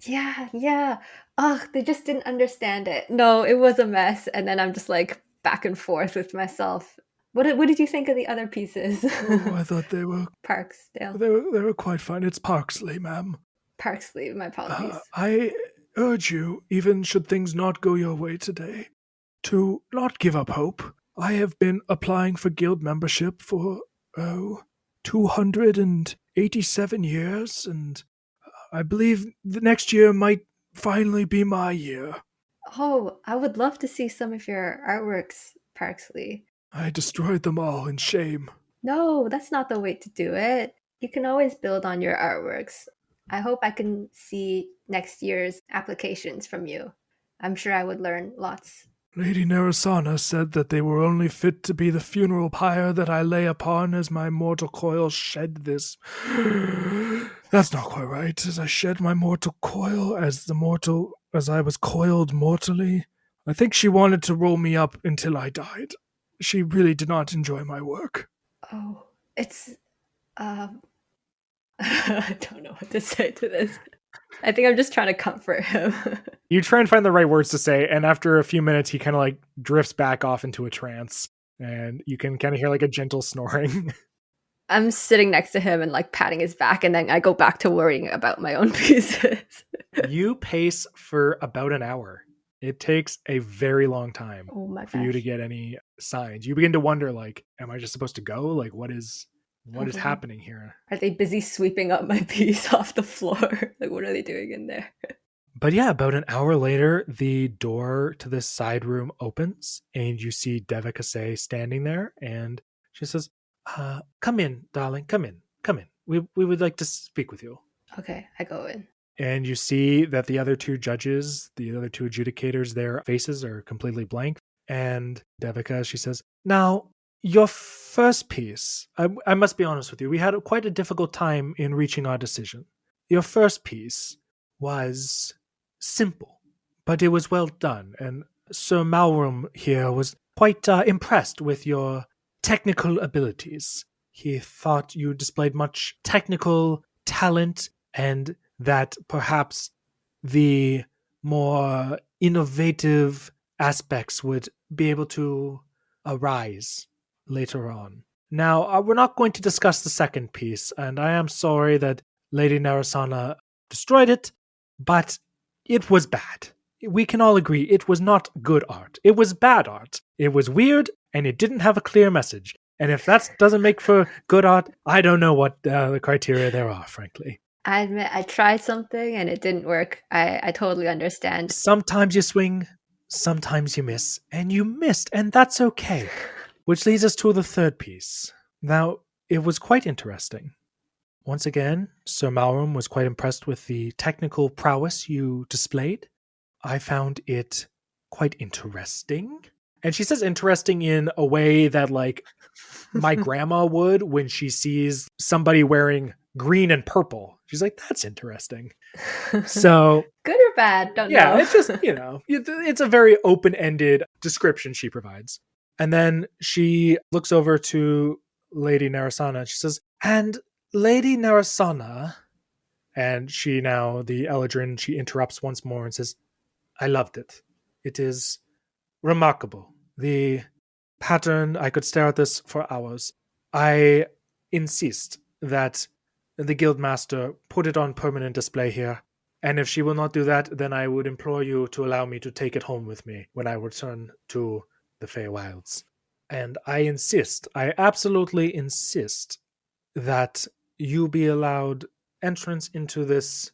Speaker 4: Yeah. Ugh, they just didn't understand it. No, it was a mess. And then I'm just like back and forth with myself. What did you think of the other pieces?
Speaker 2: Oh, I thought they were
Speaker 4: Parksdale.
Speaker 2: They were quite fine. It's Parksley, ma'am.
Speaker 4: Parksley, my apologies.
Speaker 2: I urge you, even should things not go your way today, to not give up hope. I have been applying for guild membership for 287 years, and I believe the next year might finally be my year.
Speaker 4: Oh, I would love to see some of your artworks, Parksley.
Speaker 2: I destroyed them all in shame.
Speaker 4: No, that's not the way to do it. You can always build on your artworks. I hope I can see next year's applications from you. I'm sure I would learn lots.
Speaker 2: Lady Narasana said that they were only fit to be the funeral pyre that I lay upon as my mortal coil shed this. That's not quite right. As I shed my mortal coil, as I was coiled mortally. I think she wanted to roll me up until I died. She really did not enjoy my work.
Speaker 4: Oh, it's... I don't know what to say to this. I think I'm just trying to comfort him.
Speaker 1: You try and find the right words to say, and after a few minutes, he kind of like drifts back off into a trance, and you can kind of hear like a gentle snoring.
Speaker 4: I'm sitting next to him and like patting his back, and then I go back to worrying about my own pieces.
Speaker 1: You pace for about an hour. It takes a very long time for you to get any signs. You begin to wonder, like, am I just supposed to go? Like, what is happening here?
Speaker 4: Are they busy sweeping up my piece off the floor? Like, what are they doing in there?
Speaker 1: But yeah, about an hour later, the door to this side room opens, and you see Devika standing there, and she says, come in, darling, come in. We would like to speak with you.
Speaker 4: Okay, I go in.
Speaker 1: And you see that the other two judges, the other two adjudicators, their faces are completely blank. And Devika, she says, now, your first piece, I must be honest with you, we had quite a difficult time in reaching our decision. Your first piece was simple, but it was well done. And Sir Malrum here was quite impressed with your technical abilities. He thought you displayed much technical talent, and that perhaps the more innovative aspects would be able to arise later on. Now, we're not going to discuss the second piece, and I am sorry that Lady Narasana destroyed it, but it was bad. We can all agree it was not good art. It was bad art. It was weird, and it didn't have a clear message. And if that doesn't make for good art, I don't know what the criteria there are, frankly.
Speaker 4: I admit I tried something and it didn't work. I totally understand.
Speaker 1: Sometimes you swing, sometimes you miss, and you missed, and that's okay. Which leads us to the third piece. Now, it was quite interesting. Once again, Sir Malrum was quite impressed with the technical prowess you displayed. I found it quite interesting. And she says interesting in a way that, like, my grandma would when she sees somebody wearing green and purple. She's like, that's interesting. So
Speaker 4: good or bad, don't know.
Speaker 1: Yeah, it's just, it's a very open-ended description she provides. And then she looks over to Lady Narasana and she says, and Lady Narasana, and she now, the Eladrin, she interrupts once more and says, I loved it. It is remarkable. The pattern, I could stare at this for hours. I insist that the Guildmaster put it on permanent display here. And if she will not do that, then I would implore you to allow me to take it home with me when I return to the Feywilds. And I absolutely insist that you be allowed entrance into this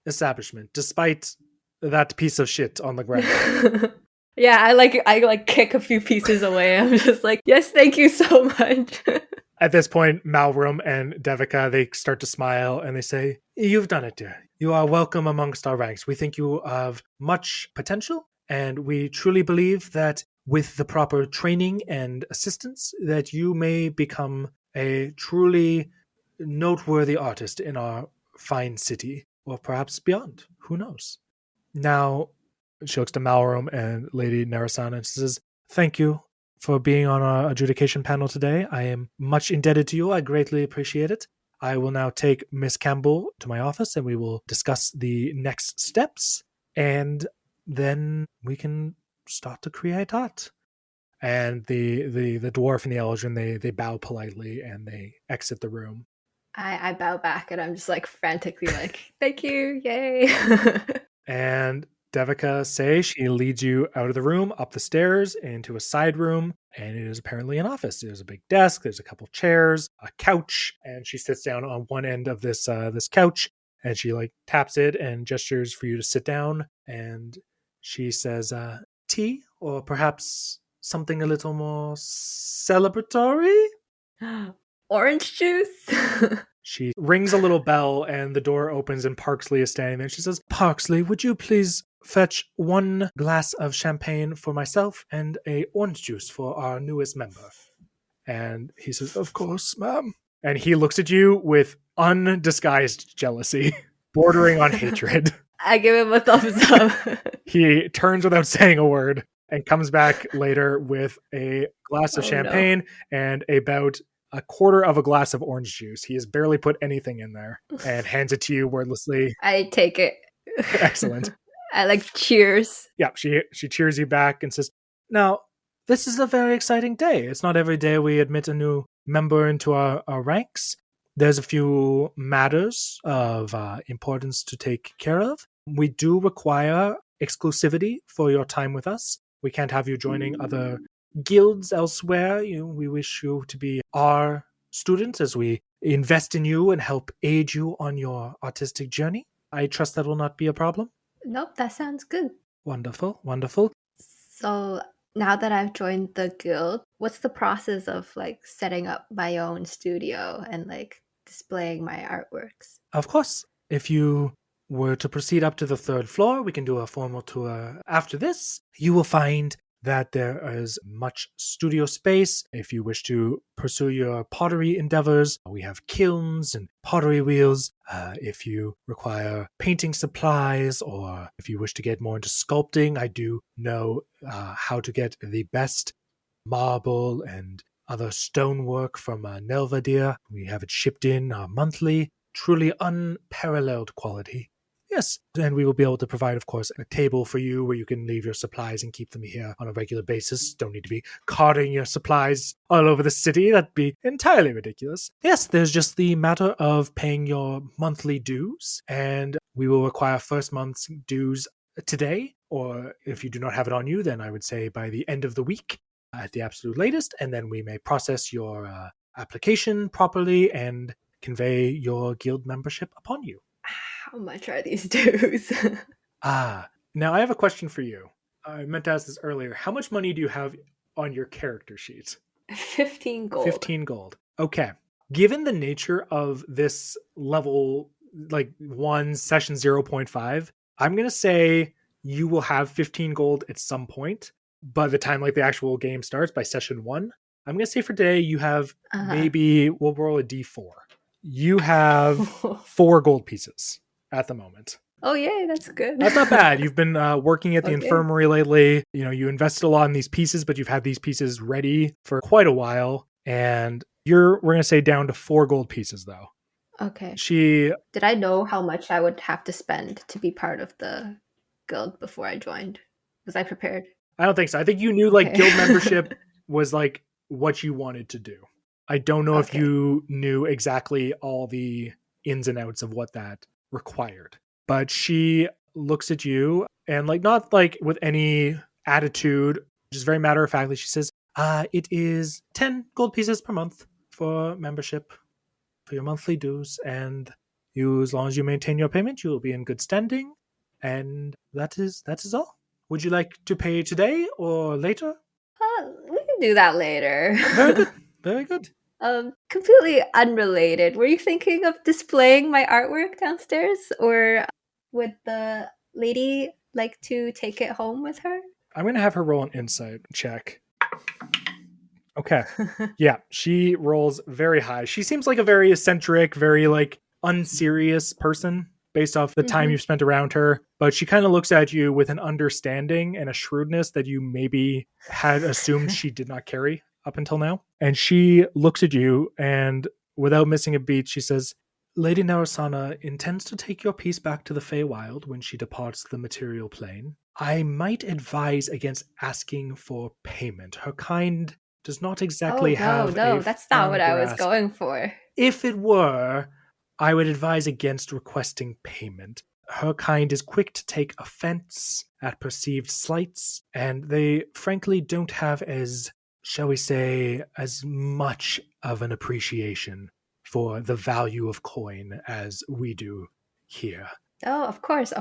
Speaker 1: establishment, despite that piece of shit on the ground.
Speaker 4: Yeah, I kick a few pieces away. I'm just like, yes, thank you so much.
Speaker 1: At this point, Malrum and Devika, they start to smile and they say, "You've done it, dear. You are welcome amongst our ranks. We think you have much potential, and we truly believe that with the proper training and assistance, that you may become a truly noteworthy artist in our fine city, or perhaps beyond. Who knows?" Now, she looks to Malrum and Lady Narasana and says, "Thank you for being on our adjudication panel today. I am much indebted to you. I greatly appreciate it. I will now take Miss Campbell to my office and we will discuss the next steps, and then we can start to create art." And the dwarf and the Eldrin, they bow politely and they exit the room.
Speaker 4: I bow back and I'm just like frantically like, thank you, yay.
Speaker 1: And Devika says she leads you out of the room, up the stairs, into a side room, and it is apparently an office. There's a big desk, there's a couple chairs, a couch, and she sits down on one end of this couch, and she like taps it and gestures for you to sit down, and she says, "Tea, or perhaps something a little more celebratory?"
Speaker 4: Orange juice.
Speaker 1: She rings a little bell and the door opens and Parksley is standing there. She says, "Parksley, would you please fetch 1 glass of champagne for myself and a orange juice for our newest member?" And he says, "Of course, ma'am." And he looks at you with undisguised jealousy, bordering on hatred.
Speaker 4: I give him a thumbs up.
Speaker 1: He turns without saying a word and comes back later with a glass of champagne and about a quarter of a glass of orange juice. He has barely put anything in there and hands it to you wordlessly.
Speaker 4: I take it.
Speaker 1: Excellent.
Speaker 4: I like cheers.
Speaker 1: Yeah, she cheers you back and says, "Now, this is a very exciting day. It's not every day we admit a new member into our ranks. There's a few matters of importance to take care of. We do require exclusivity for your time with us. We can't have you joining other guilds elsewhere. We wish you to be our students as we invest in you and help aid you on your artistic journey. I trust that will not be a problem."
Speaker 4: Nope, that sounds good.
Speaker 1: Wonderful, wonderful.
Speaker 4: So now that I've joined the guild, what's the process of like setting up my own studio and like displaying my artworks?
Speaker 1: Of course, if you were to proceed up to the 3rd floor, we can do a formal tour after this. You will find that there is much studio space. If you wish to pursue your pottery endeavors, we have kilns and pottery wheels. If you require painting supplies, or if you wish to get more into sculpting, I do know how to get the best marble and other stonework from Nelvadir. We have it shipped in monthly. Truly unparalleled quality. Yes, and we will be able to provide, of course, a table for you where you can leave your supplies and keep them here on a regular basis. Don't need to be carting your supplies all over the city. That'd be entirely ridiculous. Yes, there's just the matter of paying your monthly dues, and we will require first month's dues today, or if you do not have it on you, then I would say by the end of the week at the absolute latest, and then we may process your application properly and convey your guild membership upon you.
Speaker 4: How much are these dues?
Speaker 1: Now I have a question for you. I meant to ask this earlier. How much money do you have on your character sheet?
Speaker 4: 15 gold.
Speaker 1: 15 gold. Okay. Given the nature of this level, like 1 session 0.5, I'm going to say you will have 15 gold at some point. By the time like the actual game starts, by session 1, I'm going to say for today you have maybe, we'll roll a d4. You have 4 gold pieces at the moment.
Speaker 4: Oh, yay, that's good.
Speaker 1: That's not bad. You've been working at the infirmary lately. You invested a lot in these pieces, but you've had these pieces ready for quite a while. And we're going to say down to 4 gold pieces, though.
Speaker 4: Okay.
Speaker 1: Did
Speaker 4: I know how much I would have to spend to be part of the guild before I joined? Was I prepared?
Speaker 1: I don't think so. I think you knew like guild membership was like what you wanted to do. I don't know if you knew exactly all the ins and outs of what that required. But she looks at you and like not like with any attitude, just very matter of factly, she says, it is 10 gold pieces per month for membership, for your monthly dues. And As long as you maintain your payment, you will be in good standing. And that is all. Would you like to pay today or later?
Speaker 4: We can do that later.
Speaker 1: Very good. Very good.
Speaker 4: Completely unrelated. Were you thinking of displaying my artwork downstairs, or would the lady like to take it home with her?
Speaker 1: I'm going to have her roll an insight check. Okay. Yeah, she rolls very high. She seems like a very eccentric, very like unserious person based off the time you've spent around her. But she kind of looks at you with an understanding and a shrewdness that you maybe had assumed she did not carry up until now. And she looks at you and without missing a beat, she says, Lady Narasana intends to take your piece back to the Feywild when she departs the material plane. I might advise against asking for payment. Her kind does not exactly have
Speaker 4: no, that's not what I was going for.
Speaker 1: If it were, I would advise against requesting payment. Her kind is quick to take offense at perceived slights, and they frankly don't have as, shall we say, as much of an appreciation for the value of coin as we do here.
Speaker 4: Oh, of course.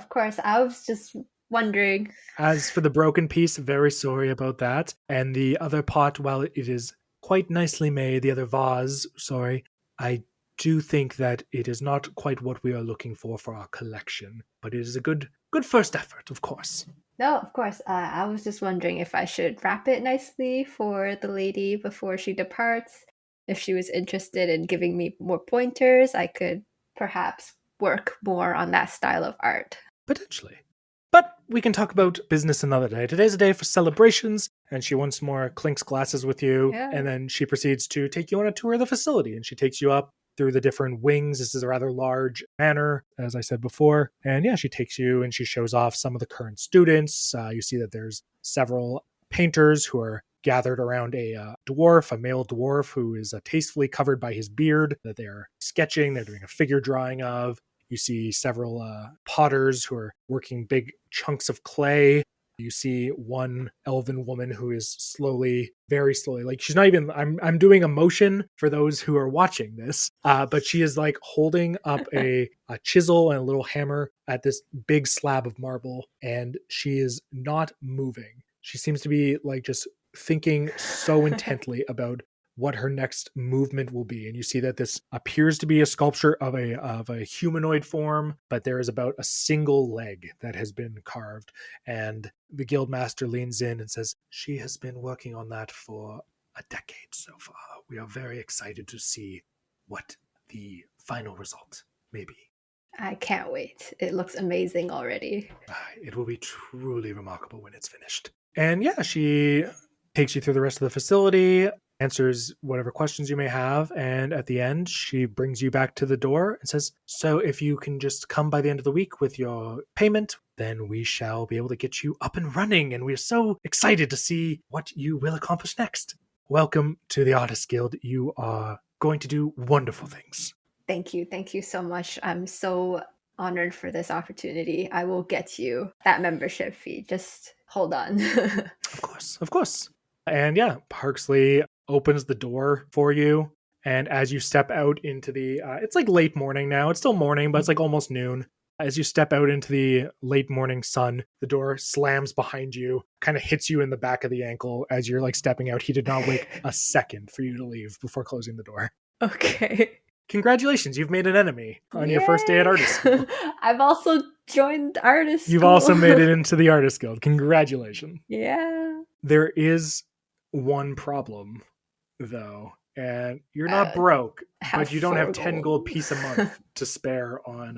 Speaker 4: I was just wondering.
Speaker 1: As for the broken piece, very sorry about that. And the other pot, while it is quite nicely made, the other vase, sorry, I do think that it is not quite what we are looking for our collection. But it is a good first effort, of course.
Speaker 4: No, of course. I was just wondering if I should wrap it nicely for the lady before she departs. If she was interested in giving me more pointers, I could perhaps work more on that style of art.
Speaker 1: Potentially. But we can talk about business another day. Today's a day for celebrations, and she once more clinks glasses with you, and then she proceeds to take you on a tour of the facility, and she takes you up through the different wings. This is a rather large manor, as I said before. And yeah, she takes you and she shows off some of the current students. You see that there's several painters who are gathered around a dwarf, a male dwarf who is tastefully covered by his beard that they're sketching. They're doing a figure drawing of. You see several potters who are working big chunks of clay. You see one elven woman who is slowly, very slowly, like she's not even, I'm doing a motion for those who are watching this, but she is like holding up a chisel and a little hammer at this big slab of marble, and she is not moving. She seems to be like just thinking so intently about what her next movement will be. And you see that this appears to be a sculpture of a humanoid form, but there is about a single leg that has been carved. And the guildmaster leans in and says, she has been working on that for a decade so far. We are very excited to see what the final result may be.
Speaker 4: I can't wait. It looks amazing already.
Speaker 1: It will be truly remarkable when it's finished. And yeah, she takes you through the rest of the facility, answers whatever questions you may have, and at the end, she brings you back to the door and says, so if you can just come by the end of the week with your payment, then we shall be able to get you up and running, and we're so excited to see what you will accomplish next. Welcome to the Artist Guild. You are going to do wonderful things.
Speaker 4: Thank you so much. I'm so honored for this opportunity. I will get you that membership fee. Just hold on.
Speaker 1: Of course. And yeah, Parksley opens the door for you. And as you step out into the, it's like late morning now. It's still morning, but it's like almost noon. As you step out into the late morning sun, the door slams behind you, kind of hits you in the back of the ankle as you're like stepping out. He did not wait a second for you to leave before closing the door.
Speaker 4: Okay.
Speaker 1: Congratulations, you've made an enemy on your first day at Artist Guild.
Speaker 4: I've also joined Artist Guild.
Speaker 1: You've also made it into the Artist Guild. Congratulations.
Speaker 4: Yeah.
Speaker 1: There is one problem, though, and you're not broke, but you don't have 10 gold piece a month to spare on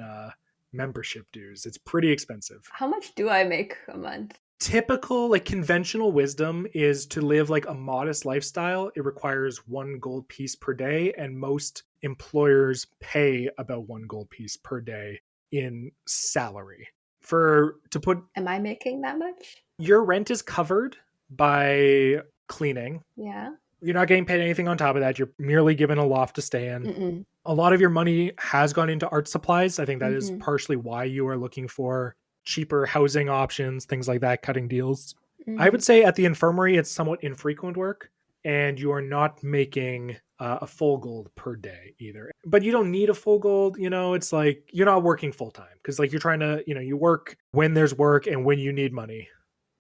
Speaker 1: membership dues. It's pretty expensive.
Speaker 4: How much do I make a month?
Speaker 1: Typical, like conventional wisdom is to live like a modest lifestyle. It requires 1 gold piece per day, and most employers pay about 1 gold piece per day in salary.
Speaker 4: Am I making that much?
Speaker 1: Your rent is covered by cleaning.
Speaker 4: Yeah.
Speaker 1: You're not getting paid anything on top of that. You're merely given a loft to stay in.
Speaker 4: Mm-mm.
Speaker 1: A lot of your money has gone into art supplies. I think that is partially why you are looking for cheaper housing options, things like that, cutting deals. I would say at the infirmary, it's somewhat infrequent work, and you are not making a full gold per day either. But you don't need a full gold. It's like you're not working full time because like you're trying to, you work when there's work and when you need money.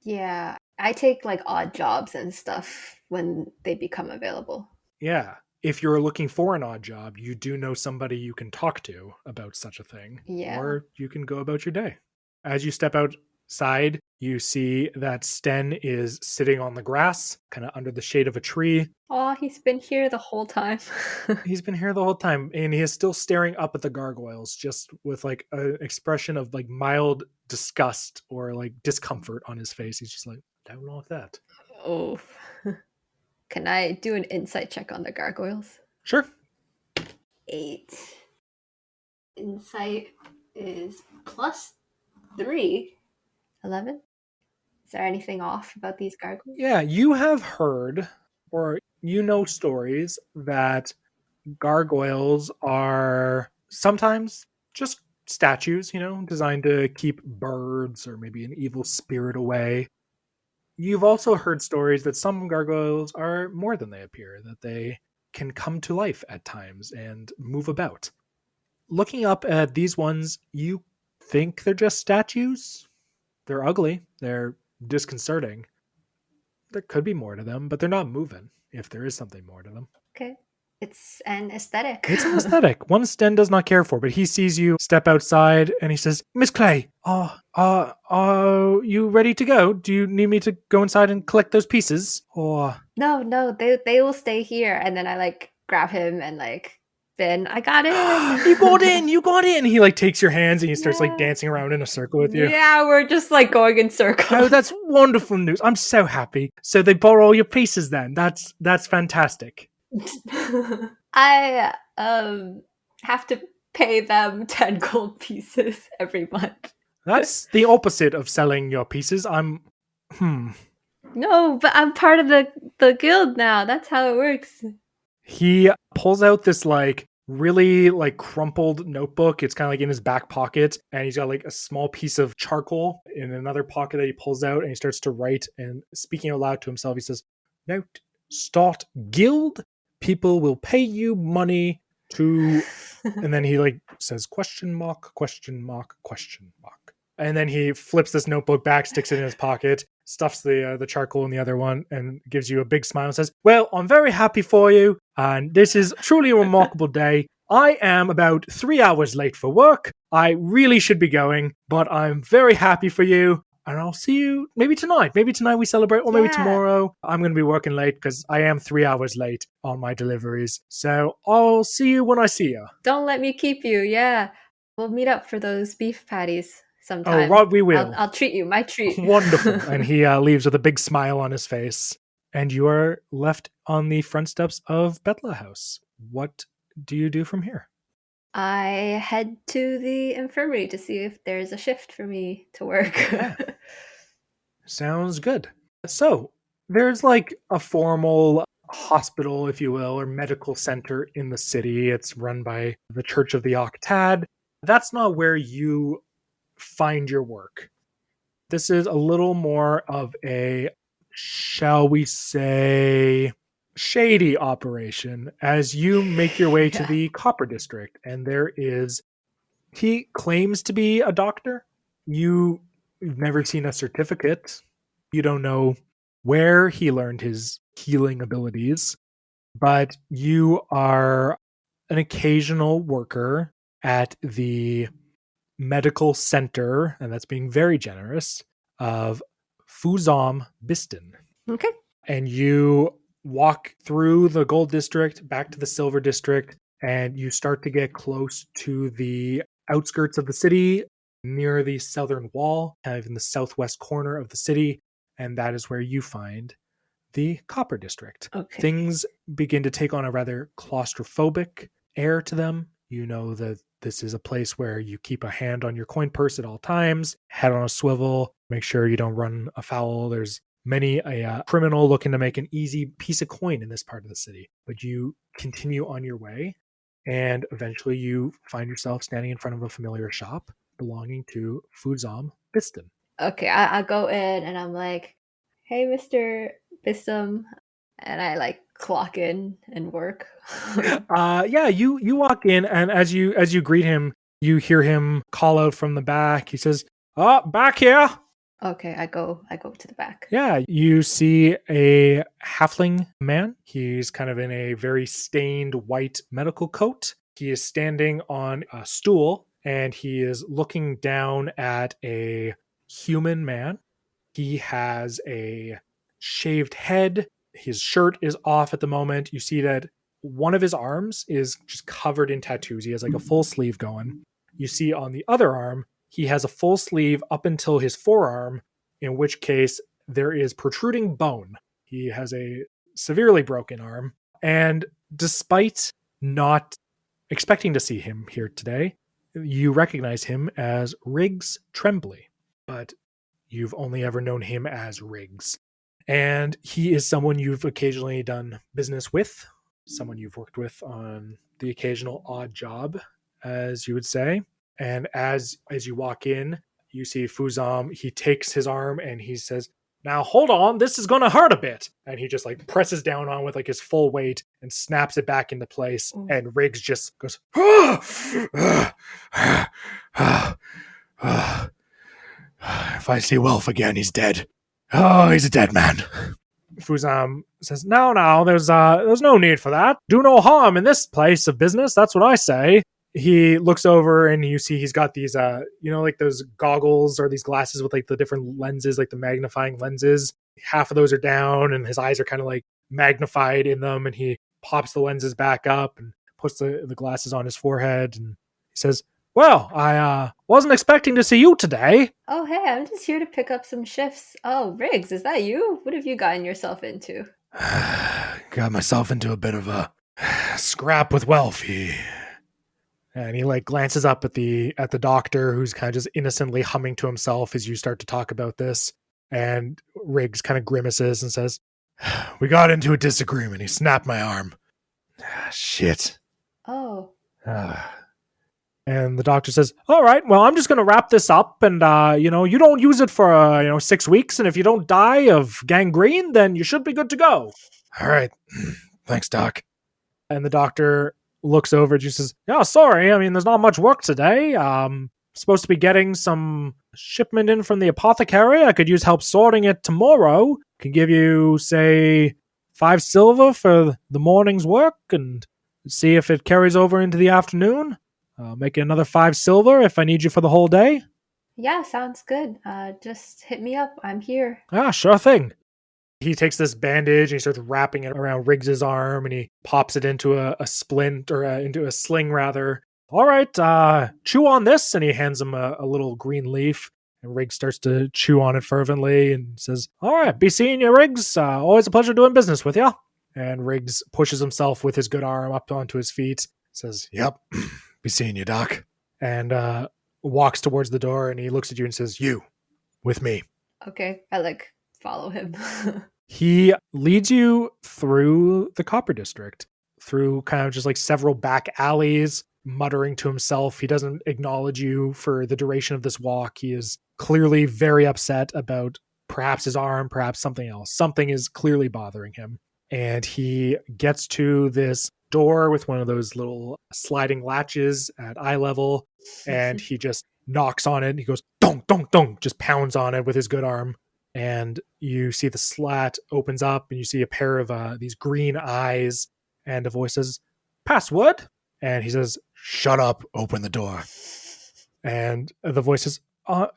Speaker 4: Yeah, I take like odd jobs and stuff when they become available.
Speaker 1: Yeah. If you're looking for an odd job, you do know somebody you can talk to about such a thing,
Speaker 4: Yeah.
Speaker 1: or you can go about your day. As you step outside, you see that Sten is sitting on the grass, kind of under the shade of a tree.
Speaker 4: Oh, he's been here the whole time.
Speaker 1: He's been here the whole time, and he is still staring up at the gargoyles, just with like an expression of like mild disgust or like discomfort on his face. He's just like, I don't know that.
Speaker 4: Oh. Can I do an insight check on the gargoyles?
Speaker 1: Sure.
Speaker 4: 8. Insight is +3. 11. Is there anything off about these gargoyles?
Speaker 1: Yeah, you have heard or stories that gargoyles are sometimes just statues, designed to keep birds or maybe an evil spirit away. You've also heard stories that some gargoyles are more than they appear, that they can come to life at times and move about. Looking up at these ones, you think they're just statues. They're ugly. They're disconcerting. There could be more to them, but they're not moving if there is something more to them.
Speaker 4: Okay. It's an aesthetic.
Speaker 1: It's an aesthetic. One Sten does not care for, but he sees you step outside and he says, Miss Clay, are you ready to go? Do you need me to go inside and collect those pieces? Or
Speaker 4: No, they will stay here. And then I like grab him and like, Ben, I got in.
Speaker 1: you got in. He like takes your hands and he starts like dancing around in a circle with you.
Speaker 4: Yeah, we're just like going in circles.
Speaker 1: Oh, that's wonderful news. I'm so happy. So they borrow all your pieces then. That's fantastic.
Speaker 4: I have to pay them 10 gold pieces every month.
Speaker 1: That's the opposite of selling your pieces.
Speaker 4: No, but I'm part of the guild now. That's how it works.
Speaker 1: He pulls out this like really like crumpled notebook. It's kind of like in his back pocket, and he's got like a small piece of charcoal in another pocket that he pulls out, and he starts to write. And speaking out loud to himself, he says, "Note, start guild. People will pay you money to," and then he like says question mark. And then he flips this notebook back, sticks it in his pocket, stuffs the charcoal in the other one, and gives you a big smile and says, "Well, I'm very happy for you, and this is truly a remarkable day. I am about 3 hours late for work. I really should be going, but I'm very happy for you, and I'll see you maybe tonight. Maybe tonight we celebrate, or maybe tomorrow. I'm going to be working late because I am 3 hours late on my deliveries. So I'll see you when I see you."
Speaker 4: Don't let me keep you. Yeah, we'll meet up for those beef patties sometime.
Speaker 1: Oh, Rod, we will.
Speaker 4: I'll treat you. My treat.
Speaker 1: Wonderful. And he leaves with a big smile on his face. And you are left on the front steps of Betla House. What do you do from here?
Speaker 4: I head to the infirmary to see if there's a shift for me to work.
Speaker 1: Yeah. Sounds good. So there's like a formal hospital, if you will, or medical center in the city. It's run by the Church of the Octad. That's not where you find your work. This is a little more of a, shall we say, shady operation as you make your way to the Copper District. And he claims to be a doctor. You've never seen a certificate. You don't know where he learned his healing abilities, but you are an occasional worker at the medical center, and that's being very generous, of Fuzam Biston.
Speaker 4: Okay.
Speaker 1: And you walk through the Gold District back to the Silver District, and you start to get close to the outskirts of the city, near the southern wall, kind of in the southwest corner of the city, and that is where you find the Copper District.
Speaker 4: Okay.
Speaker 1: Things begin to take on a rather claustrophobic air to them. You know that this is a place where you keep a hand on your coin purse at all times, head on a swivel, make sure you don't run afoul. There's many a criminal looking to make an easy piece of coin in this part of the city. But you continue on your way, and eventually you find yourself standing in front of a familiar shop belonging to Fuzam Biston.
Speaker 4: Okay, I'll go in and I'm like, "Hey, Mr. Bissum, And I like clock in and work.
Speaker 1: Yeah, you walk in, and as you greet him, you hear him call out from the back. He says, "Oh, back here."
Speaker 4: Okay, I go to the back.
Speaker 1: Yeah, you see a halfling man. He's kind of in a very stained white medical coat. He is standing on a stool and he is looking down at a human man. He has a shaved head. His shirt is off at the moment. You see that one of his arms is just covered in tattoos. He has like a full sleeve going. You see on the other arm, he has a full sleeve up until his forearm, in which case there is protruding bone. He has a severely broken arm. And despite not expecting to see him here today, you recognize him as Riggs Tremblay. But you've only ever known him as Riggs. And he is someone you've occasionally done business with, someone you've worked with on the occasional odd job, as you would say. And as you walk in, you see Fuzam. He takes his arm and he says, "Now hold on, this is going to hurt a bit." And he just like presses down on with like his full weight and snaps it back into place. And Riggs just goes,
Speaker 2: If I see Welf again, he's dead. Oh, he's a dead man.
Speaker 1: Fuzam says, No, there's no need for that. Do no harm in this place of business. That's what I say. He looks over and you see he's got these, like those goggles or these glasses with like the different lenses, like the magnifying lenses. Half of those are down and his eyes are kind of like magnified in them. And he pops the lenses back up and puts the glasses on his forehead. And he says, "Well, I wasn't expecting to see you today."
Speaker 4: Oh, hey, I'm just here to pick up some shifts. Oh, Riggs, is that you? What have you gotten yourself into?
Speaker 2: Got myself into a bit of a scrap with Welfie.
Speaker 1: And he like glances up at the doctor, who's kind of just innocently humming to himself as you start to talk about this. And Riggs kind of grimaces and says,
Speaker 2: "We got into a disagreement. He snapped my arm. Shit."
Speaker 4: Oh.
Speaker 1: And the doctor says, "All right, well, I'm just going to wrap this up. And, you don't use it for, 6 weeks. And if you don't die of gangrene, then you should be good to go."
Speaker 2: "All right. Thanks, Doc."
Speaker 1: And the doctor looks over at you and says, "Yeah, sorry. I mean, there's not much work today. Supposed to be getting some shipment in from the apothecary. I could use help sorting it tomorrow. Could give you, say, 5 silver for the morning's work and see if it carries over into the afternoon. Make it another 5 silver if I need you for the whole day."
Speaker 4: Yeah, sounds good. Just hit me up. I'm here.
Speaker 1: "Ah, sure thing." He takes this bandage and he starts wrapping it around Riggs's arm and he pops it into a splint or into a sling rather. "All right, chew on this." And he hands him a little green leaf. And Riggs starts to chew on it fervently and says, "All right, be seeing you, Riggs. Always a pleasure doing business with you." And Riggs pushes himself with his good arm up onto his feet, says,
Speaker 2: "Yep, be seeing you, Doc."
Speaker 1: And walks towards the door and he looks at you and says, "You, with me."
Speaker 4: Okay, I follow him.
Speaker 1: He leads you through the Copper District, through kind of just like several back alleys, muttering to himself. He doesn't acknowledge you for the duration of this walk. He is clearly very upset about perhaps his arm, perhaps something else. Something is clearly bothering him. And he gets to this door with one of those little sliding latches at eye level, and he just knocks on it. And he goes, "Dong, dong, dong," just pounds on it with his good arm. And you see the slat opens up and you see a pair of these green eyes, and a voice says, "Password?" And he says,
Speaker 2: "Shut up, open the door."
Speaker 1: And the voice says,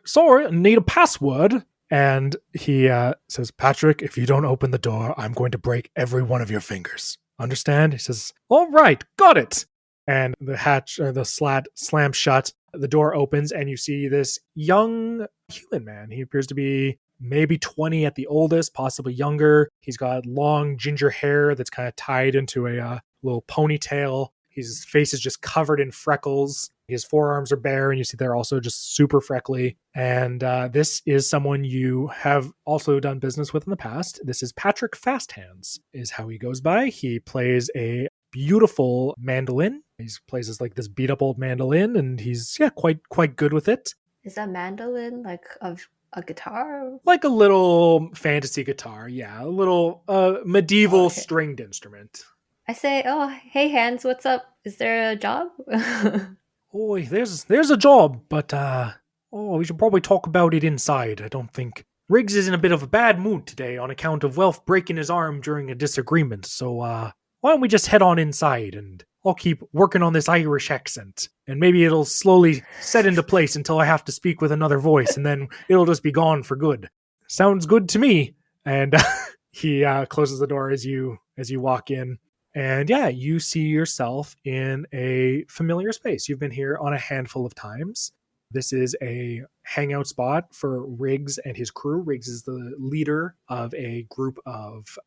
Speaker 1: "Sorry, I need a password." And he says,
Speaker 2: "Patrick, if you don't open the door, I'm going to break every one of your fingers. Understand?"
Speaker 1: He says, "All right, got it." And the hatch or the slat slams shut. The door opens and you see this young human man. He appears to be maybe 20 at the oldest, possibly younger. He's got long ginger hair that's kind of tied into a little ponytail. His face is just covered in freckles. His forearms are bare, and you see they're also just super freckly. And this is someone you have also done business with in the past. This is Patrick Fasthands, is how he goes by. He plays a beautiful mandolin. He plays this beat up old mandolin, and he's quite good with it.
Speaker 4: Is a mandolin of A guitar?
Speaker 1: Like a little fantasy guitar, yeah. A little medieval
Speaker 4: Okay.
Speaker 1: stringed instrument.
Speaker 4: I say, oh, hey, Hans, what's up? Is there a job?
Speaker 1: Oh, there's a job, but we should probably talk about it inside. I don't think Riggs is in a bit of a bad mood today on account of Welf breaking his arm during a disagreement. So why don't we just head on inside and I'll keep working on this Irish accent, and maybe it'll slowly set into place until I have to speak with another voice, and then it'll just be gone for good. Sounds good to me. And he closes the door as you walk in. And yeah, you see yourself in a familiar space. You've been here on a handful of times. This is a hangout spot for Riggs and his crew. Riggs is the leader of a group of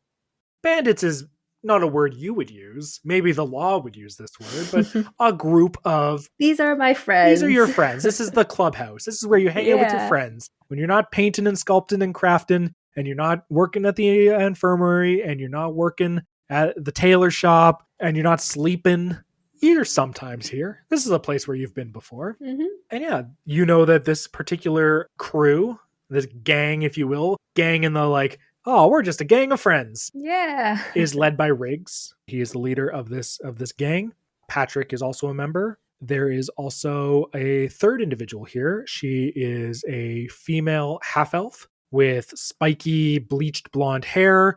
Speaker 1: bandits is not a word you would use. Maybe the law would use this word, but a group of...
Speaker 4: These are my friends.
Speaker 1: These are your friends. This is the clubhouse. This is where you hang out with your friends. When you're not painting and sculpting and crafting, and you're not working at the infirmary, and you're not working at the tailor shop, and you're not sleeping, you're sometimes here. This is a place where you've been before.
Speaker 4: Mm-hmm.
Speaker 1: And yeah, you know that this particular crew, this gang, if you will, gang in the like, oh, we're just a gang of friends.
Speaker 4: Yeah.
Speaker 1: Is led by Riggs. He is the leader of this gang. Patrick is also a member. There is also a third individual here. She is a female half-elf with spiky bleached blonde hair.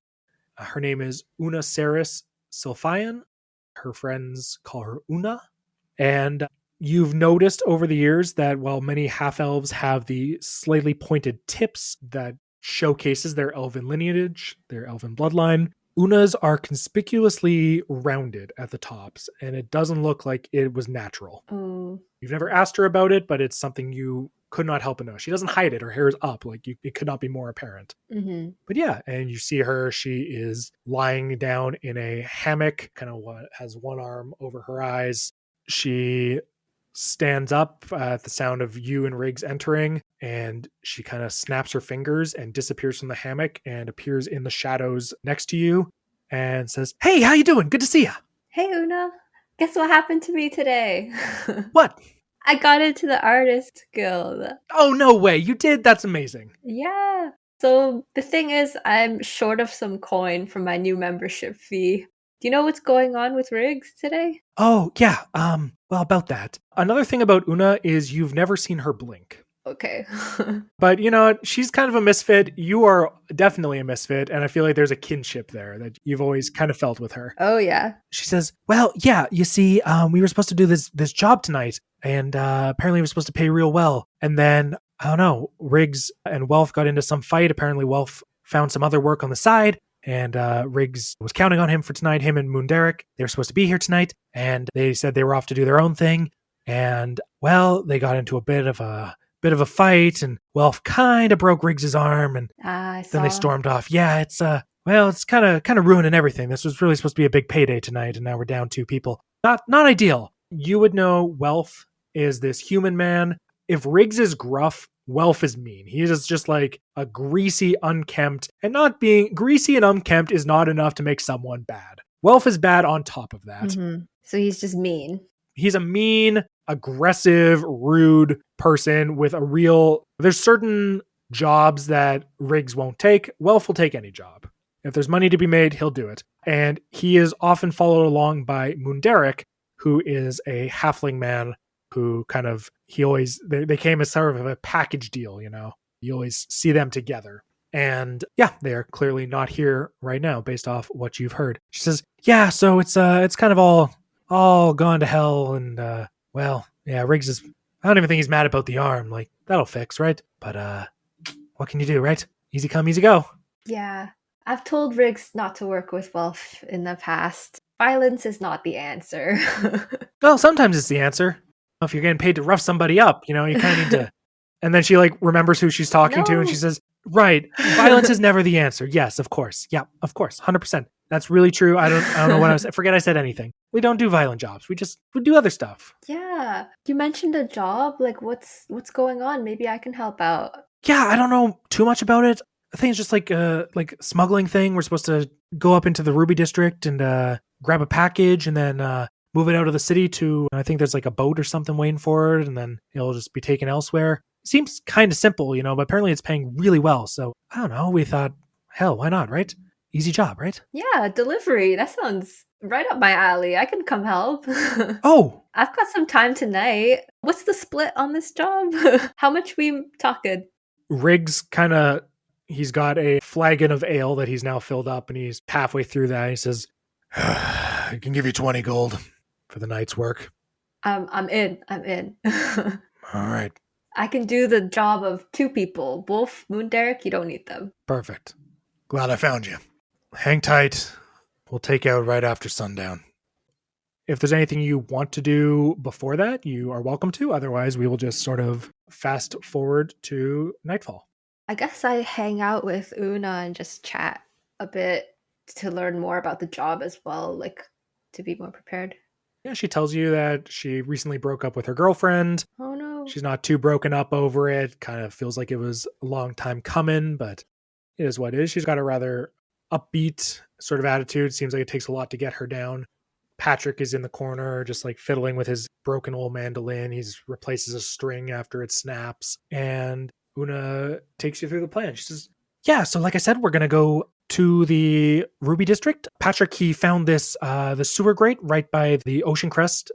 Speaker 1: Her name is Una Saris Silphian. Her friends call her Una. And you've noticed over the years that while many half-elves have the slightly pointed tips that showcases their elven lineage, their elven bloodline, Una's are conspicuously rounded at the tops, and it doesn't look like it was natural.
Speaker 4: Oh.
Speaker 1: You've never asked her about it, but it's something you could not help but know. She doesn't hide it. Her hair is up. It could not be more apparent.
Speaker 4: Mm-hmm.
Speaker 1: But yeah, and you see her. She is lying down in a hammock, kind of has one arm over her eyes. She stands up at the sound of you and Riggs entering, and she kind of snaps her fingers and disappears from the hammock and appears in the shadows next to you and says, "Hey, how you doing? Good to see ya."
Speaker 4: Hey, Una. Guess what happened to me today?
Speaker 1: What?
Speaker 4: I got into the Artist Guild.
Speaker 1: Oh, no way. You did? That's amazing.
Speaker 4: Yeah. So the thing is, I'm short of some coin from my new membership fee. Do you know what's going on with Riggs today?
Speaker 1: Oh, yeah. Well, about that. Another thing about Una is you've never seen her blink.
Speaker 4: Okay.
Speaker 1: But you know, she's kind of a misfit. You are definitely a misfit, and I feel like there's a kinship there that you've always kind of felt with her.
Speaker 4: Oh, yeah.
Speaker 1: She says, "Well, yeah, you see, we were supposed to do this job tonight, and apparently it was supposed to pay real well. And then, I don't know, Riggs and Welf got into some fight. Apparently Welf found some other work on the side, and Riggs was counting on him for tonight, him and Moonderek. They were supposed to be here tonight, and they said they were off to do their own thing. And, well, they got into a bit of a fight, and Welf kind of broke Riggs's arm, and then they stormed off. Yeah, it's kind of ruining everything. This was really supposed to be a big payday tonight, and now we're down 2 people. Not ideal. You would know Welf is this human man. If Riggs is gruff, Welf is mean. He is just like a greasy, unkempt, and not being greasy and unkempt is not enough to make someone bad. Welf is bad on top of that.
Speaker 4: Mm-hmm. So he's just mean.
Speaker 1: He's a mean, aggressive, rude person with there's certain jobs that Riggs won't take. Welf will take any job. If there's money to be made, he'll do it. And he is often followed along by Moonderek, who is a halfling man who they came as sort of a package deal, you know. You always see them together. And yeah, they are clearly not here right now based off what you've heard. She says, "Yeah, so it's kind of all gone to hell, and yeah, Riggs is, I don't even think he's mad about the arm. Like, that'll fix, right? But what can you do, right? Easy come, easy go."
Speaker 4: Yeah. I've told Riggs not to work with Welf in the past. Violence is not the answer.
Speaker 1: Well, sometimes it's the answer. If you're getting paid to rough somebody up, you know, you kind of need to. And then she remembers who she's talking to, and she says, "Right, violence is never the answer. Yes, of course. Yeah, of course, 100%. That's really true. I don't know what I forget I said anything. We don't do violent jobs. We do other stuff."
Speaker 4: Yeah. You mentioned a job. Like, what's going on? Maybe I can help out.
Speaker 1: Yeah, I don't know too much about it. I think it's just like smuggling thing. We're supposed to go up into the Ruby District and grab a package and then move it out of the city to, I think there's like a boat or something waiting for it, and then it'll just be taken elsewhere. Seems kind of simple, but apparently it's paying really well. So I don't know. We thought, hell, why not, right? Easy job, right?
Speaker 4: Yeah, delivery. That sounds right up my alley. I can come help.
Speaker 1: Oh,
Speaker 4: I've got some time tonight. What's the split on this job? How much we talking?
Speaker 1: Riggs he's got a flagon of ale that he's now filled up, and he's halfway through that. He says, I can give you 20 gold for the night's work.
Speaker 4: I'm in.
Speaker 1: All right.
Speaker 4: I can do the job of 2 people. Wolf, Moonderek, you don't need them.
Speaker 1: Perfect. Glad I found you. Hang tight. We'll take out right after sundown. If there's anything you want to do before that, you are welcome to. Otherwise, we will just sort of fast forward to nightfall.
Speaker 4: I guess I hang out with Una and just chat a bit to learn more about the job as well, like to be more prepared.
Speaker 1: Yeah, she tells you that she recently broke up with her girlfriend.
Speaker 4: Oh no.
Speaker 1: She's not too broken up over it. Kind of feels like it was a long time coming, but it is what it is. She's got a rather upbeat sort of attitude. Seems like it takes a lot to get her down. Patrick is in the corner, just like fiddling with his broken old mandolin. He replaces a string after it snaps. And Una takes you through the plan. She says, yeah, so like I said, we're going to go to the Ruby District. Patrick, he found this, the sewer grate right by the ocean crest.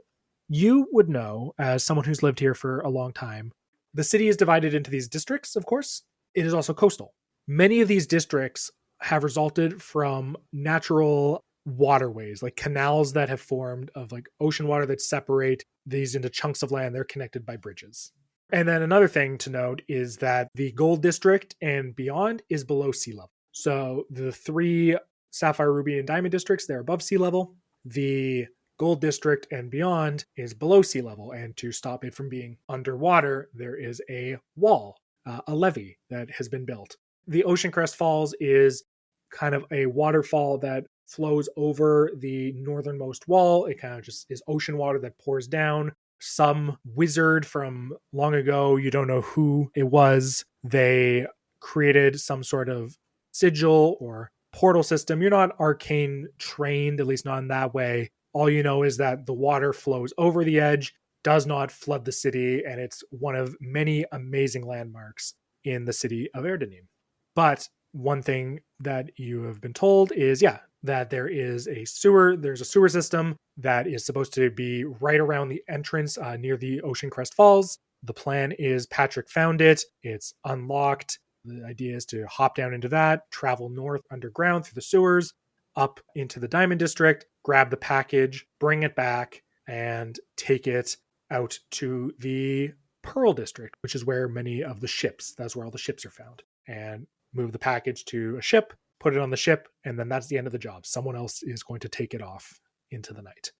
Speaker 1: You would know, as someone who's lived here for a long time, the city is divided into these districts, of course. It is also coastal. Many of these districts have resulted from natural waterways, like canals that have formed of like ocean water that separate these into chunks of land. They're connected by bridges. And then another thing to note is that the Gold District and beyond is below sea level. So the 3 Sapphire, Ruby, and Diamond districts, they're above sea level. The Gold District and beyond is below sea level. And to stop it from being underwater, there is a wall, a levee that has been built. The Ocean Crest Falls is kind of a waterfall that flows over the northernmost wall. It kind of just is ocean water that pours down. Some wizard from long ago, you don't know who it was, they created some sort of sigil or portal system. You're not arcane trained, at least not in that way. All you know is that the water flows over the edge, does not flood the city, and it's one of many amazing landmarks in the city of Erdenim. But one thing that you have been told is, that there's a sewer system that is supposed to be right around the entrance near the Ocean Crest Falls. The plan is Patrick found it. It's unlocked. The idea is to hop down into that, travel north underground through the sewers, up into the Diamond District, grab the package, bring it back, and take it out to the Pearl District, which is where that's where all the ships are found. And move the package to a ship, put it on the ship, and then that's the end of the job. Someone else is going to take it off into the night.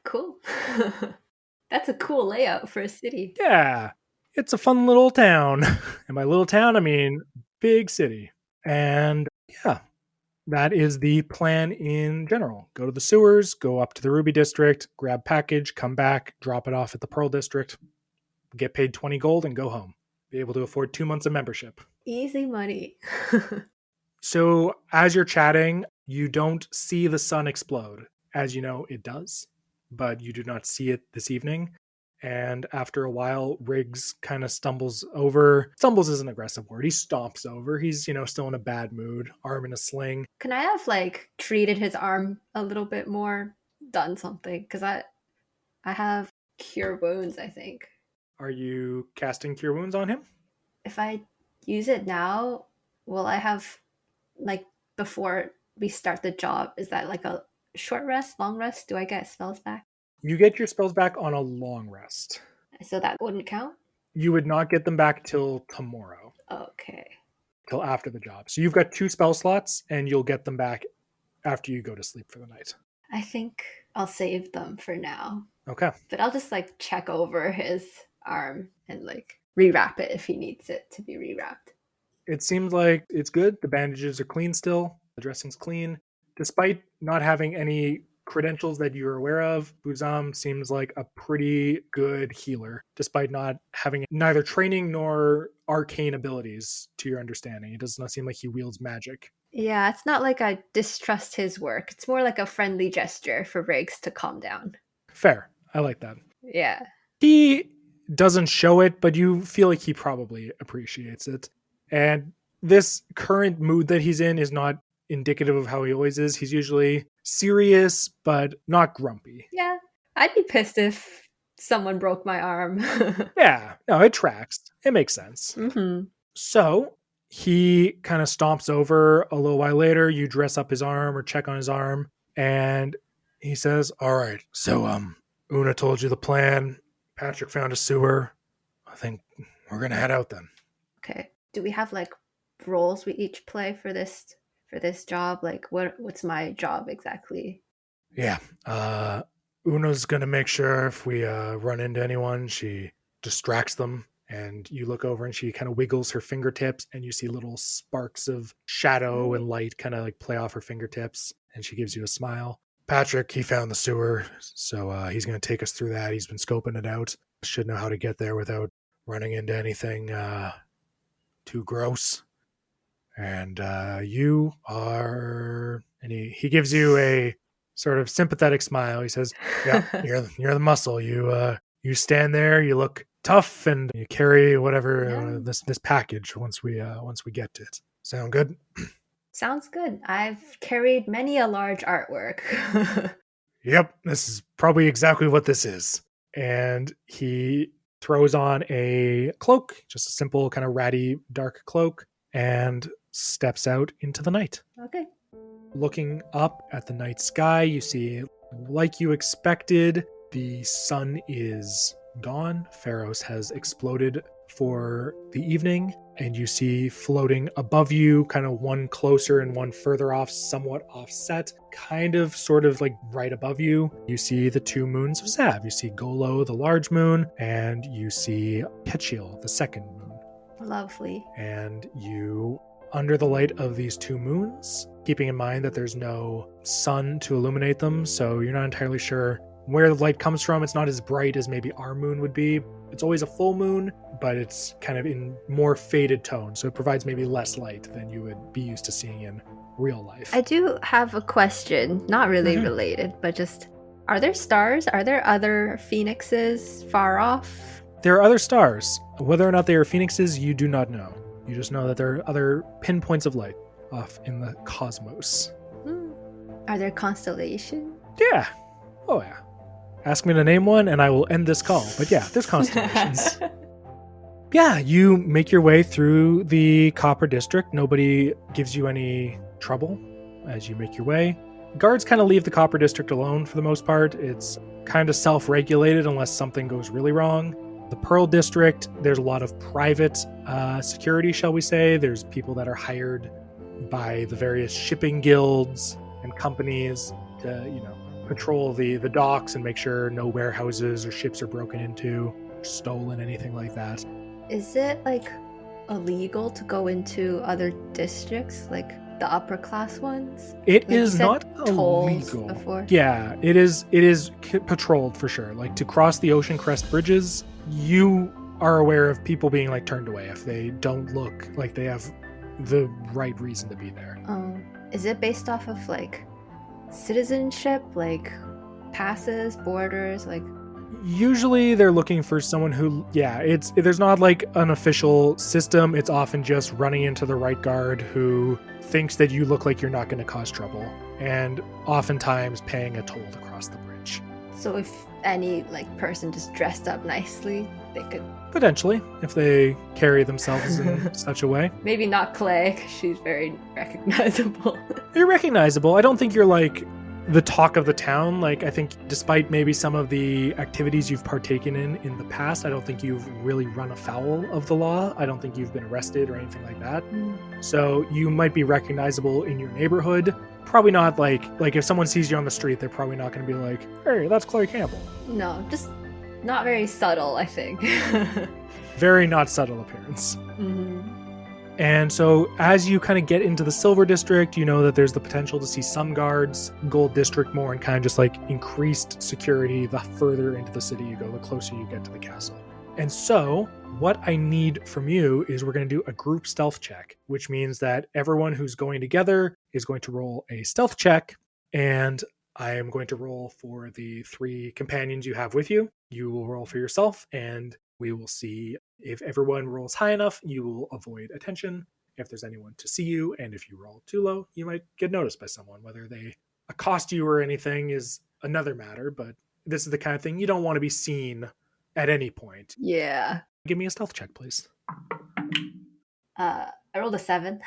Speaker 4: Cool. That's a cool layout for a city.
Speaker 1: Yeah, it's a fun little town. And by little town, I mean big city. And yeah, that is the plan in general. Go to the sewers, go up to the Ruby District, grab package, come back, drop it off at the Pearl District, get paid 20 gold, and go home. Be able to afford 2 months of membership.
Speaker 4: Easy money.
Speaker 1: So as you're chatting, you don't see the sun explode. As you know, it does, but you do not see it this evening. And after a while, Riggs kind of stumbles is an aggressive word. He stomps over. He's, still in a bad mood, arm in a sling.
Speaker 4: Can I have treated his arm a little bit more, done something? Because I have cure wounds, I think.
Speaker 1: Are you casting cure wounds on him?
Speaker 4: If I use it now, will I have, before we start the job, is that a short rest, long rest? Do I get spells back?
Speaker 1: You get your spells back on a long rest.
Speaker 4: So that wouldn't count?
Speaker 1: You would not get them back till tomorrow.
Speaker 4: Okay.
Speaker 1: Till after the job. So you've got 2 spell slots, and you'll get them back after you go to sleep for the night.
Speaker 4: I think I'll save them for now.
Speaker 1: Okay.
Speaker 4: But I'll just check over his arm and rewrap it if he needs it to be rewrapped.
Speaker 1: It seems like it's good. The bandages are clean still. The dressing's clean. Despite not having any credentials that you're aware of, Buzam seems like a pretty good healer, despite not having neither training nor arcane abilities to your understanding. It does not seem like he wields magic.
Speaker 4: Yeah, it's not like I distrust his work. It's more like a friendly gesture for Riggs to calm down.
Speaker 1: Fair. I like that.
Speaker 4: Yeah.
Speaker 1: He doesn't show it, but you feel like he probably appreciates it. And this current mood that he's in is not indicative of how he always is. He's usually serious, but not grumpy.
Speaker 4: Yeah, I'd be pissed if someone broke my arm.
Speaker 1: Yeah, no, it tracks. It makes sense.
Speaker 4: Mm-hmm.
Speaker 1: So he kind of stomps over a little while later. You dress up his arm or check on his arm, and he says, all right, so Una told you the plan. Patrick found a sewer. I think we're going to head out then.
Speaker 4: Okay. Do we have like roles we each play for this job? Like what's my job exactly?
Speaker 1: Yeah. Una's going to make sure if we run into anyone, she distracts them. And you look over and she kind of wiggles her fingertips and you see little sparks of shadow and light kind of like play off her fingertips. And she gives you a smile. Patrick, he found the sewer. So he's going to take us through that. He's been scoping it out. Should know how to get there without running into anything too gross. And you are... And he gives you a sort of sympathetic smile. He says, yeah, you're the muscle. You stand there, you look tough, and you carry whatever this package once we get to it. Sound good?
Speaker 4: Sounds good. I've carried many a large artwork.
Speaker 1: Yep, this is probably exactly what this is. And he throws on a cloak, just a simple kind of ratty dark cloak, and steps out into the night.
Speaker 4: Okay.
Speaker 1: Looking up at the night sky, you see, like you expected, the sun is gone. Pharos has exploded for the evening, and you see floating above you, kind of one closer and one further off, somewhat offset, kind of sort of like right above you. You see the two moons of Zav. You see Golo, the large moon, and you see Ketchiel, the second moon.
Speaker 4: Lovely.
Speaker 1: And you, under the light of these two moons, keeping in mind that there's no sun to illuminate them, so you're not entirely sure where the light comes from. It's not as bright as maybe our moon would be. It's always a full moon, but it's kind of in more faded tone, so it provides maybe less light than you would be used to seeing in real life.
Speaker 4: I do have a question, not really related, but just, are there stars? Are there other phoenixes far off?
Speaker 1: There are other stars. Whether or not they are phoenixes, you do not know. You just know that there are other pinpoints of light off in the cosmos.
Speaker 4: Are there constellations?
Speaker 1: Yeah. Oh, yeah. Ask me to name one and I will end this call. But yeah, there's constellations. Yeah, you make your way through the Copper District. Nobody gives you any trouble as you make your way. Guards kind of leave the Copper District alone for the most part. It's kind of self-regulated unless something goes really wrong. The Pearl District, there's a lot of private security, shall we say. There's people that are hired by the various shipping guilds and companies to, patrol the docks and make sure no warehouses or ships are broken into, or stolen, anything like that.
Speaker 4: Is it like illegal to go into other districts, like the upper class ones?
Speaker 1: It
Speaker 4: like
Speaker 1: is not illegal.
Speaker 4: Before?
Speaker 1: Yeah, it is patrolled for sure. Like to cross the Ocean Crest bridges, you are aware of people being like turned away if they don't look like they have the right reason to be there.
Speaker 4: Is it based off of like citizenship, like passes, borders, like?
Speaker 1: Usually they're looking for someone who, there's not like an official system. It's often just running into the right guard who thinks that you look like you're not going to cause trouble, and oftentimes paying a toll to cross the bridge.
Speaker 4: So if any person just dressed up nicely, they could...
Speaker 1: Potentially, if they carry themselves in such a way.
Speaker 4: Maybe not Clay, because she's very recognizable.
Speaker 1: You're recognizable. I don't think you're like the talk of the town. Like, I think despite maybe some of the activities you've partaken in the past, I don't think you've really run afoul of the law. I don't think you've been arrested or anything like that. So you might be recognizable in your neighborhood. Probably not like if someone sees you on the street, they're probably not going to be like, hey, that's Clay Campbell.
Speaker 4: No, just not very subtle, I think.
Speaker 1: Very not subtle appearance.
Speaker 4: Mm-hmm.
Speaker 1: And so as you kind of get into the Silver District, you know that there's the potential to see some guards, Gold District more, and kind of just like increased security the further into the city you go, the closer you get to the castle. And so what I need from you is we're going to do a group stealth check, which means that everyone who's going together is going to roll a stealth check, and I am going to roll for the 3 companions you have with you. You will roll for yourself, and We will see if everyone rolls high enough, you will avoid attention. If there's anyone to see you, and if you roll too low, you might get noticed by someone. Whether they accost you or anything is another matter, but this is the kind of thing you don't want to be seen at any point.
Speaker 4: Yeah.
Speaker 1: Give me a stealth check, please.
Speaker 4: I rolled a 7.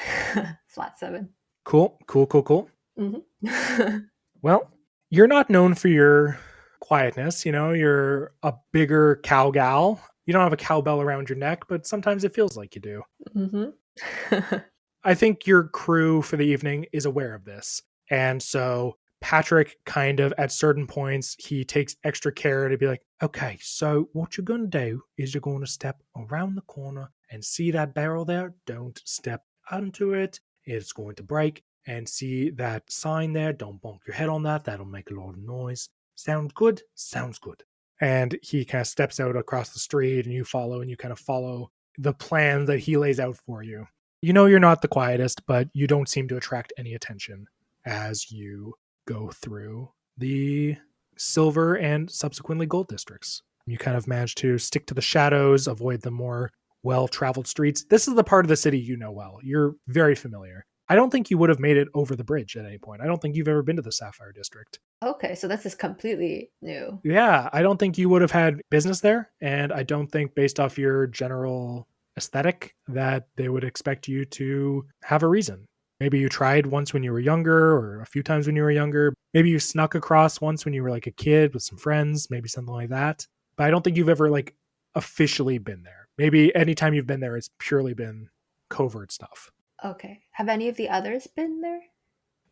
Speaker 4: Flat 7.
Speaker 1: Cool.
Speaker 4: Mm-hmm.
Speaker 1: Well, you're not known for your quietness. You're a bigger cow gal. You don't have a cowbell around your neck, but sometimes it feels like you do.
Speaker 4: Mm-hmm.
Speaker 1: I think your crew for the evening is aware of this. And so Patrick kind of at certain points, he takes extra care to be like, okay, so what you're going to do is you're going to step around the corner and see that barrel there. Don't step onto it. It's going to break. And see that sign there. Don't bonk your head on that. That'll make a lot of noise. Sound good? Sounds good. And he kind of steps out across the street and you follow, and you kind of follow the plan that he lays out for you. You're not the quietest, but you don't seem to attract any attention as you go through the silver and subsequently gold districts. You kind of manage to stick to the shadows, avoid the more well-traveled streets. This is the part of the city you know well. You're very familiar. I don't think you would have made it over the bridge at any point. I don't think you've ever been to the Sapphire District.
Speaker 4: Okay, so this is completely new.
Speaker 1: Yeah, I don't think you would have had business there. And I don't think, based off your general aesthetic, that they would expect you to have a reason. Maybe you tried once when you were younger, or a few times when you were younger. Maybe you snuck across once when you were like a kid with some friends, maybe something like that. But I don't think you've ever like officially been there. Maybe anytime you've been there, it's purely been covert stuff.
Speaker 4: Okay. Have any of the others been there?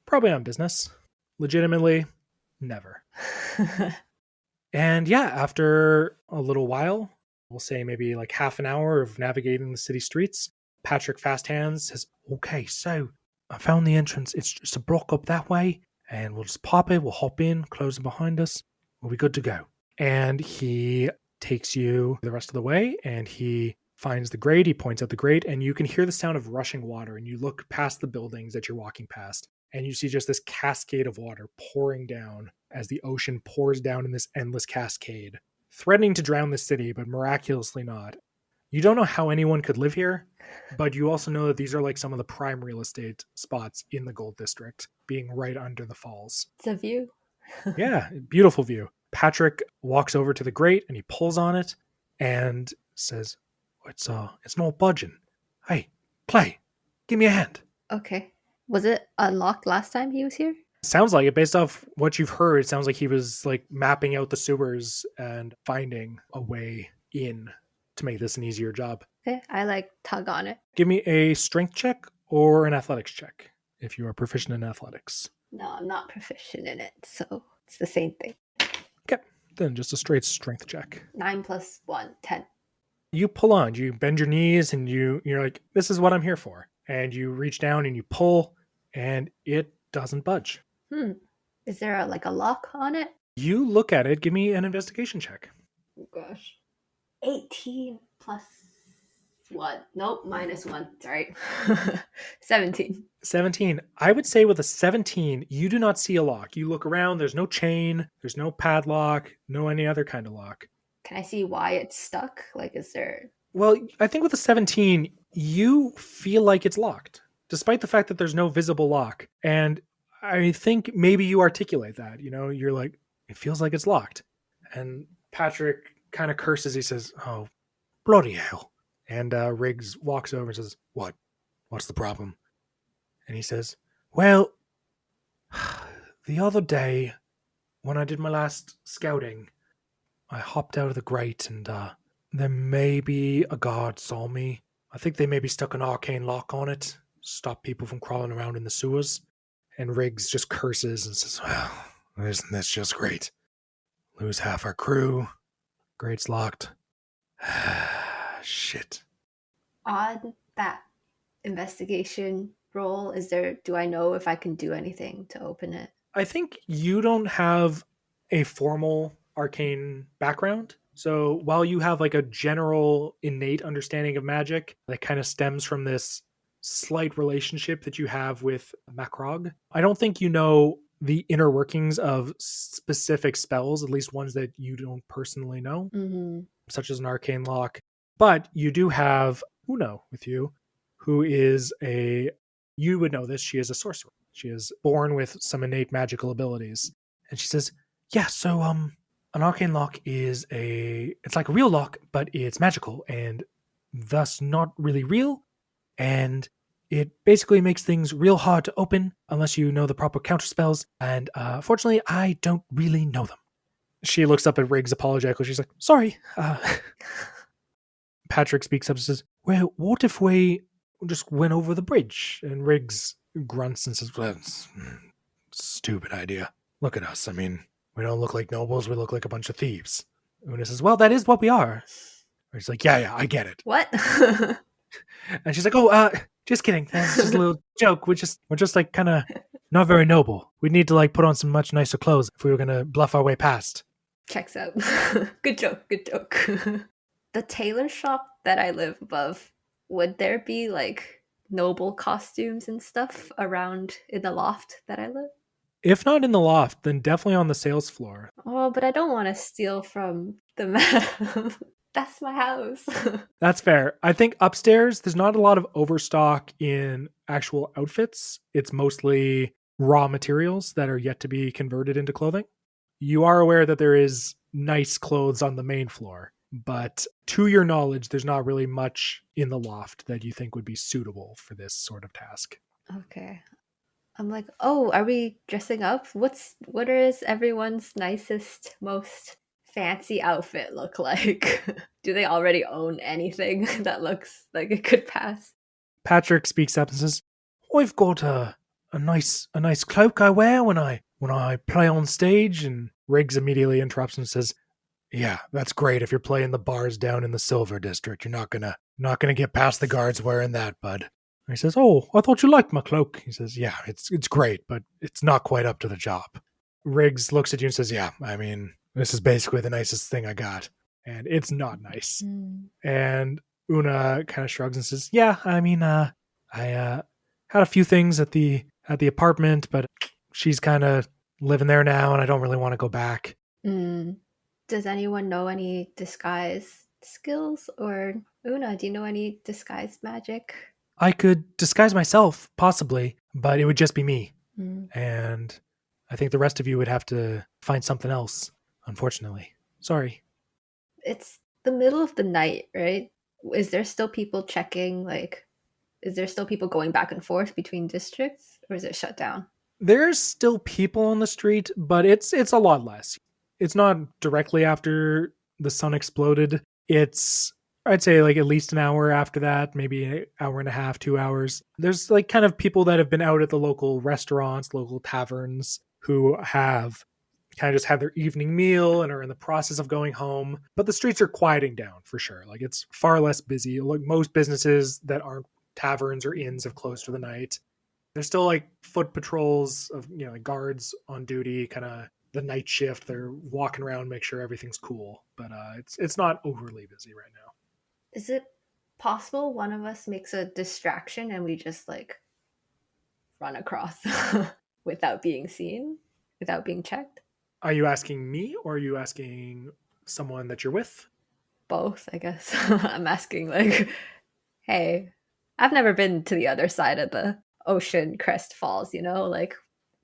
Speaker 1: Probably on business. Legitimately, never. And yeah, after a little while, we'll say maybe like half an hour of navigating the city streets, Patrick Fast Hands says, okay, so I found the entrance. It's just a block up that way, and we'll just pop it. We'll hop in, close it behind us. We'll be good to go. And he takes you the rest of the way, and he finds the grate. He points out the grate, and you can hear the sound of rushing water. And you look past the buildings that you're walking past, and you see just this cascade of water pouring down as the ocean pours down in this endless cascade, threatening to drown the city, but miraculously not. You don't know how anyone could live here, but you also know that these are like some of the prime real estate spots in the Gold District, being right under the falls.
Speaker 4: It's a view.
Speaker 1: Yeah, beautiful view. Patrick walks over to the grate and he pulls on it and says, it's not budging. Hey, play. Give me a hand.
Speaker 4: Okay. Was it unlocked last time he was here?
Speaker 1: Sounds like it. Based off what you've heard, it sounds like he was like mapping out the sewers and finding a way in to make this an easier job.
Speaker 4: Okay, I like tug on it.
Speaker 1: Give me a strength check or an athletics check if you are proficient in athletics.
Speaker 4: No, I'm not proficient in it, so it's the same thing.
Speaker 1: Okay, then just a straight strength check.
Speaker 4: 9 + 1, 10.
Speaker 1: You pull on, you bend your knees, and you're like, this is what I'm here for. And you reach down and you pull, and it doesn't budge.
Speaker 4: Is there a lock on it?
Speaker 1: You look at it. Give me an investigation check.
Speaker 4: Oh gosh. 18 + 1. Nope, -1. Sorry. 17.
Speaker 1: 17. I would say with a 17, you do not see a lock. You look around, there's no chain, there's no padlock, no any other kind of lock.
Speaker 4: Can I see why it's stuck? Is there...
Speaker 1: Well, I think with a 17, you feel like it's locked, despite the fact that there's no visible lock. And I think maybe you articulate that. You're like, it feels like it's locked. And Patrick kind of curses. He says, oh, bloody hell. And Riggs walks over and says, what? What's the problem? And he says, well, the other day when I did my last scouting, I hopped out of the grate and there maybe a guard saw me. I think they maybe stuck an arcane lock on it, stop people from crawling around in the sewers. And Riggs just curses and says, well, isn't this just great? Lose half our crew. Grate's locked. Shit.
Speaker 4: On that investigation roll, do I know if I can do anything to open it?
Speaker 1: I think you don't have a formal arcane background. So while you have a general innate understanding of magic that kind of stems from this slight relationship that you have with Macrog, I don't think you know the inner workings of specific spells, at least ones that you don't personally know, such as an arcane lock. But you do have Una with you, who is you would know this, she is a sorcerer. She is born with some innate magical abilities. And she says, yeah, so an arcane lock it's like a real lock, but it's magical and thus not really real. And it basically makes things real hard to open unless you know the proper counter spells. And fortunately, I don't really know them. She looks up at Riggs apologetically. She's like, sorry. Patrick speaks up and says, well, what if we just went over the bridge? And Riggs grunts and says, well, stupid idea. Look at us. I mean, we don't look like nobles. We look like a bunch of thieves. Una says, well, that is what we are. He's like, yeah, I get it.
Speaker 4: What?
Speaker 1: And she's like, oh, just kidding. That's just a little joke. We're just like kind of not very noble. We'd need to like put on some much nicer clothes if we were going to bluff our way past.
Speaker 4: Checks out. Good joke. The tailor shop that I live above, would there be like noble costumes and stuff around in the loft that I live?
Speaker 1: If not in the loft, then definitely on the sales floor.
Speaker 4: Oh, but I don't want to steal from the madam. That's my house.
Speaker 1: That's fair. I think upstairs, there's not a lot of overstock in actual outfits. It's mostly raw materials that are yet to be converted into clothing. You are aware that there is nice clothes on the main floor, but to your knowledge, there's not really much in the loft that you think would be suitable for this sort of task.
Speaker 4: Okay. I'm like, oh, are we dressing up? What is everyone's nicest, most fancy outfit look like? Do they already own anything that looks like it could pass?
Speaker 1: Patrick speaks up and says, I've got a nice cloak I wear when I play on stage. And Riggs immediately interrupts and says, yeah, that's great if you're playing the bars down in the Silver District. You're not gonna get past the guards wearing that, bud. And he says, oh, I thought you liked my cloak. He says, yeah, it's great, but it's not quite up to the job. Riggs looks at you and says, yeah, I mean, this is basically the nicest thing I got. And it's not nice. And Una kind of shrugs and says, yeah, I mean, I had a few things at the apartment, but she's kind of living there now, and I don't really want to go back.
Speaker 4: Does anyone know any disguise skills? Or Una, do you know any disguise magic?
Speaker 1: I could disguise myself, possibly, but it would just be me. And I think the rest of you would have to find something else, unfortunately. Sorry.
Speaker 4: It's the middle of the night, right? Is there still people checking, like, is there still people going back and forth between districts, or is it shut down?
Speaker 1: There's still people on the street, but it's a lot less. It's not directly after the sun exploded. It's, I'd say, like at least an hour after that, maybe an hour and a half, 2 hours. There's like kind of people that have been out at the local restaurants, local taverns, who have kind of just had their evening meal and are in the process of going home. But the streets are quieting down for sure. Like it's far less busy. Like most businesses that aren't taverns or inns have closed for the night. There's still like foot patrols of, like guards on duty, kind of the night shift. They're walking around, make sure everything's cool. But it's not overly busy right now.
Speaker 4: Is it possible one of us makes a distraction and we just like run across without being seen, without being checked?
Speaker 1: Are you asking me, or are you asking someone that you're with?
Speaker 4: Both, I guess. I'm asking like, hey, I've never been to the other side of the ocean crest falls, like,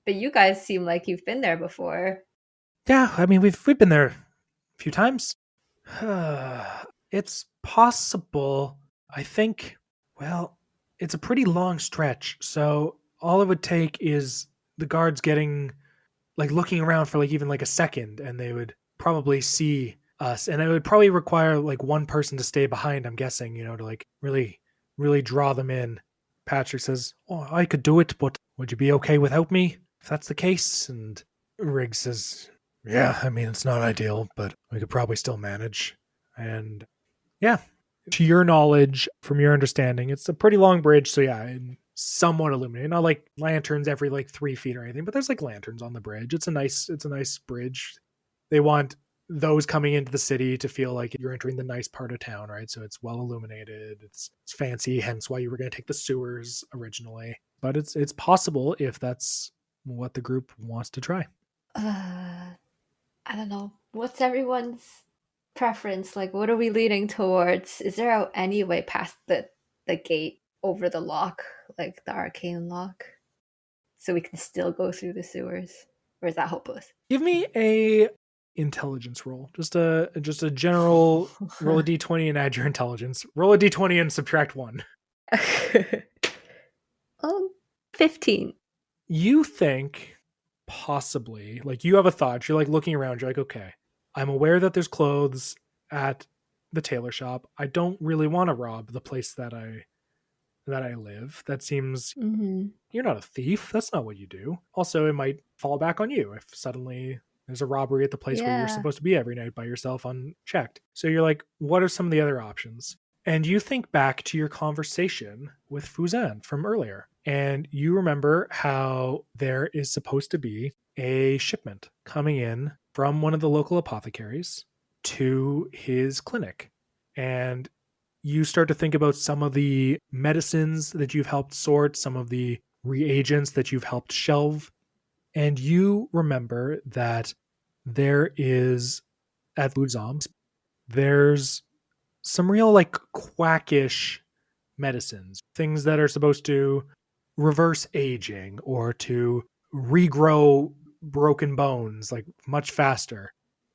Speaker 4: but you guys seem like you've been there before.
Speaker 1: Yeah, I mean, we've been there a few times. It's possible. I think, well, it's a pretty long stretch, so all it would take is the guards getting, like, looking around for, like, even, like, a second, and they would probably see us, and it would probably require, like, one person to stay behind, I'm guessing, to, like, really, really draw them in. Patrick says, oh, I could do it, but would you be okay without me, if that's the case? And Riggs says, yeah, I mean, it's not ideal, but we could probably still manage. And yeah, to your knowledge, from your understanding, it's a pretty long bridge. So yeah, and somewhat illuminated. Not like lanterns every like 3 feet or anything, but there's like lanterns on the bridge. It's a nice bridge. They want those coming into the city to feel like you're entering the nice part of town, right? So it's well illuminated. It's fancy, hence why you were going to take the sewers originally. But it's possible if that's what the group wants to try.
Speaker 4: I don't know. What's everyone's preference? Like, what are we leaning towards? Is there any way past the gate over the lock, like the arcane lock, so we can still go through the sewers? Or is that hopeless?
Speaker 1: Give me a intelligence roll. Just a general roll a d20 and add your intelligence. Roll a d20 and subtract 1.
Speaker 4: 15.
Speaker 1: You think possibly, like you have a thought, you're like looking around, you're like, okay, I'm aware that there's clothes at the tailor shop. I don't really want to rob the place that I live. That seems You're not a thief. That's not what you do. Also, it might fall back on you if suddenly there's a robbery at the place where you're supposed to be every night by yourself unchecked. So you're like, what are some of the other options? And you think back to your conversation with Fuzan from earlier. And you remember how there is supposed to be a shipment coming in from one of the local apothecaries to his clinic. And you start to think about some of the medicines that you've helped sort, some of the reagents that you've helped shelve. And you remember that there is, at Fuzam's, there's some real like quackish medicines, things that are supposed to reverse aging or to regrow broken bones like much faster.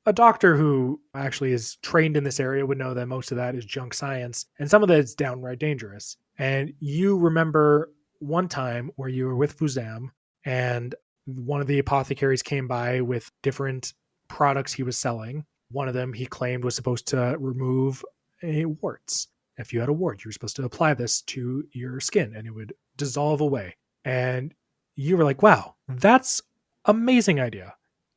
Speaker 1: A doctor who actually is trained in this area would know that most of that is junk science and some of that is downright dangerous. And you remember one time where you were with Fuzam and one of the apothecaries came by with different products he was selling. One of them he claimed was supposed to remove warts. If you had a wart, you were supposed to apply this to your skin and it would dissolve away. And you were like, wow, that's amazing idea.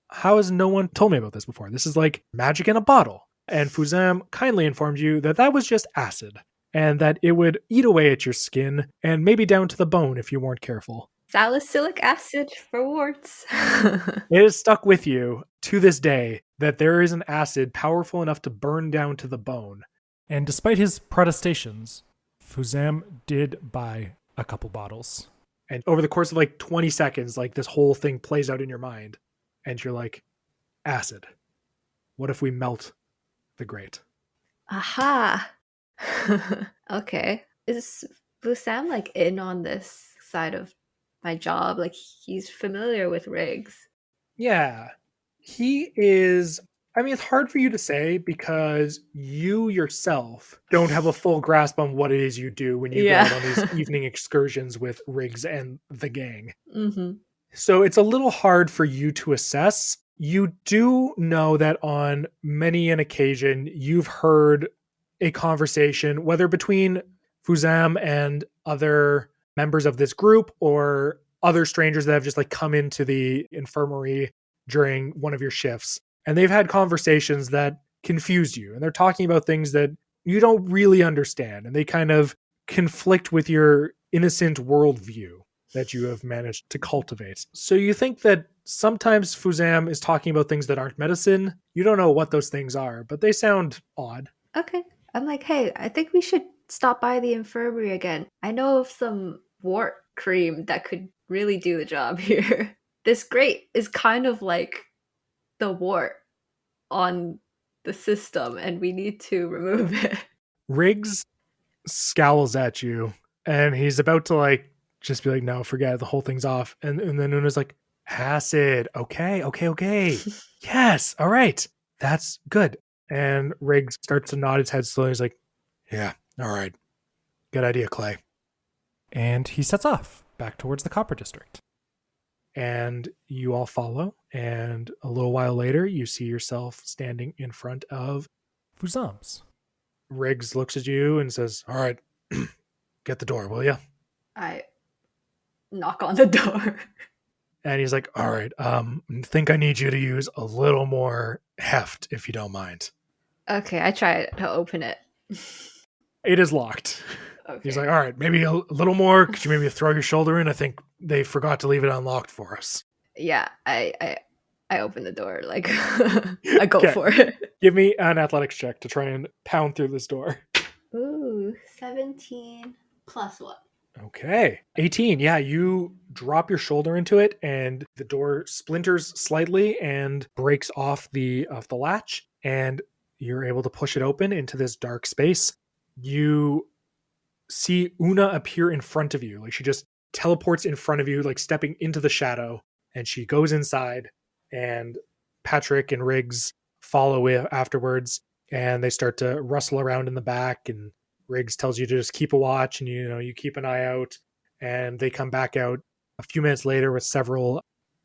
Speaker 1: How has no one told me about this before? This is like magic in a bottle. And Fuzam kindly informed you that that was just acid and that it would eat away at your skin and maybe down to the bone if you weren't careful.
Speaker 4: Salicylic acid for warts.
Speaker 1: It has stuck with you to this day that there is an acid powerful enough to burn down to the bone.
Speaker 2: And despite his protestations, Fuzam did buy a couple bottles.
Speaker 1: And over the course of like 20 seconds, like this whole thing plays out in your mind. And you're like, acid. What if we melt the grate?
Speaker 4: Aha. Okay. Is Fuzam like in on this side of my job? Like he's familiar with rigs.
Speaker 1: Yeah. He is. I mean, it's hard for you to say because you yourself don't have a full grasp on what it is you do when you go out on these evening excursions with Riggs and the gang.
Speaker 4: Mm-hmm.
Speaker 1: So it's a little hard for you to assess. You do know that on many an occasion, you've heard a conversation, whether between Fuzam and other members of this group or other strangers that have just like come into the infirmary during one of your shifts. And they've had conversations that confused you. And they're talking about things that you don't really understand. And they kind of conflict with your innocent worldview that you have managed to cultivate. So you think that sometimes Fuzam is talking about things that aren't medicine. You don't know what those things are, but they sound odd.
Speaker 4: Okay. I'm like, hey, I think we should stop by the infirmary again. I know of some wart cream that could really do the job here. This grate is kind of like the wart on the system, and we need to remove it.
Speaker 1: Riggs scowls at you, and he's about to like just be like, no, forget it, the whole thing's off. And then Una's like, acid. Okay. Yes. All right. That's good. And Riggs starts to nod his head slowly. He's like, yeah. All right. Good idea, Clay.
Speaker 2: And he sets off back towards the Copper District.
Speaker 1: And you all follow. And a little while later, you see yourself standing in front of
Speaker 2: Fuzam's.
Speaker 1: Riggs looks at you and says, all right, get the door, will you?
Speaker 4: I knock on the door.
Speaker 1: And he's like, all right, think I need you to use a little more heft, if you don't mind.
Speaker 4: Okay, I try to open it.
Speaker 1: It is locked.
Speaker 4: Okay.
Speaker 1: He's like, all right, maybe a little more. Could you maybe throw your shoulder in? I think they forgot to leave it unlocked for us.
Speaker 4: Yeah, I open the door. Like, I go for it.
Speaker 1: Give me an athletics check to try and pound through this door.
Speaker 4: Ooh, 17 plus 1.
Speaker 1: Okay. 18. Yeah, you drop your shoulder into it and the door splinters slightly and breaks off the latch, and you're able to push it open into this dark space. You see Una appear in front of you. Like, she just teleports in front of you, like stepping into the shadow, and she goes inside, and Patrick and Riggs follow afterwards, and they start to rustle around in the back, and Riggs tells you to just keep a watch, and you keep an eye out, and they come back out a few minutes later with several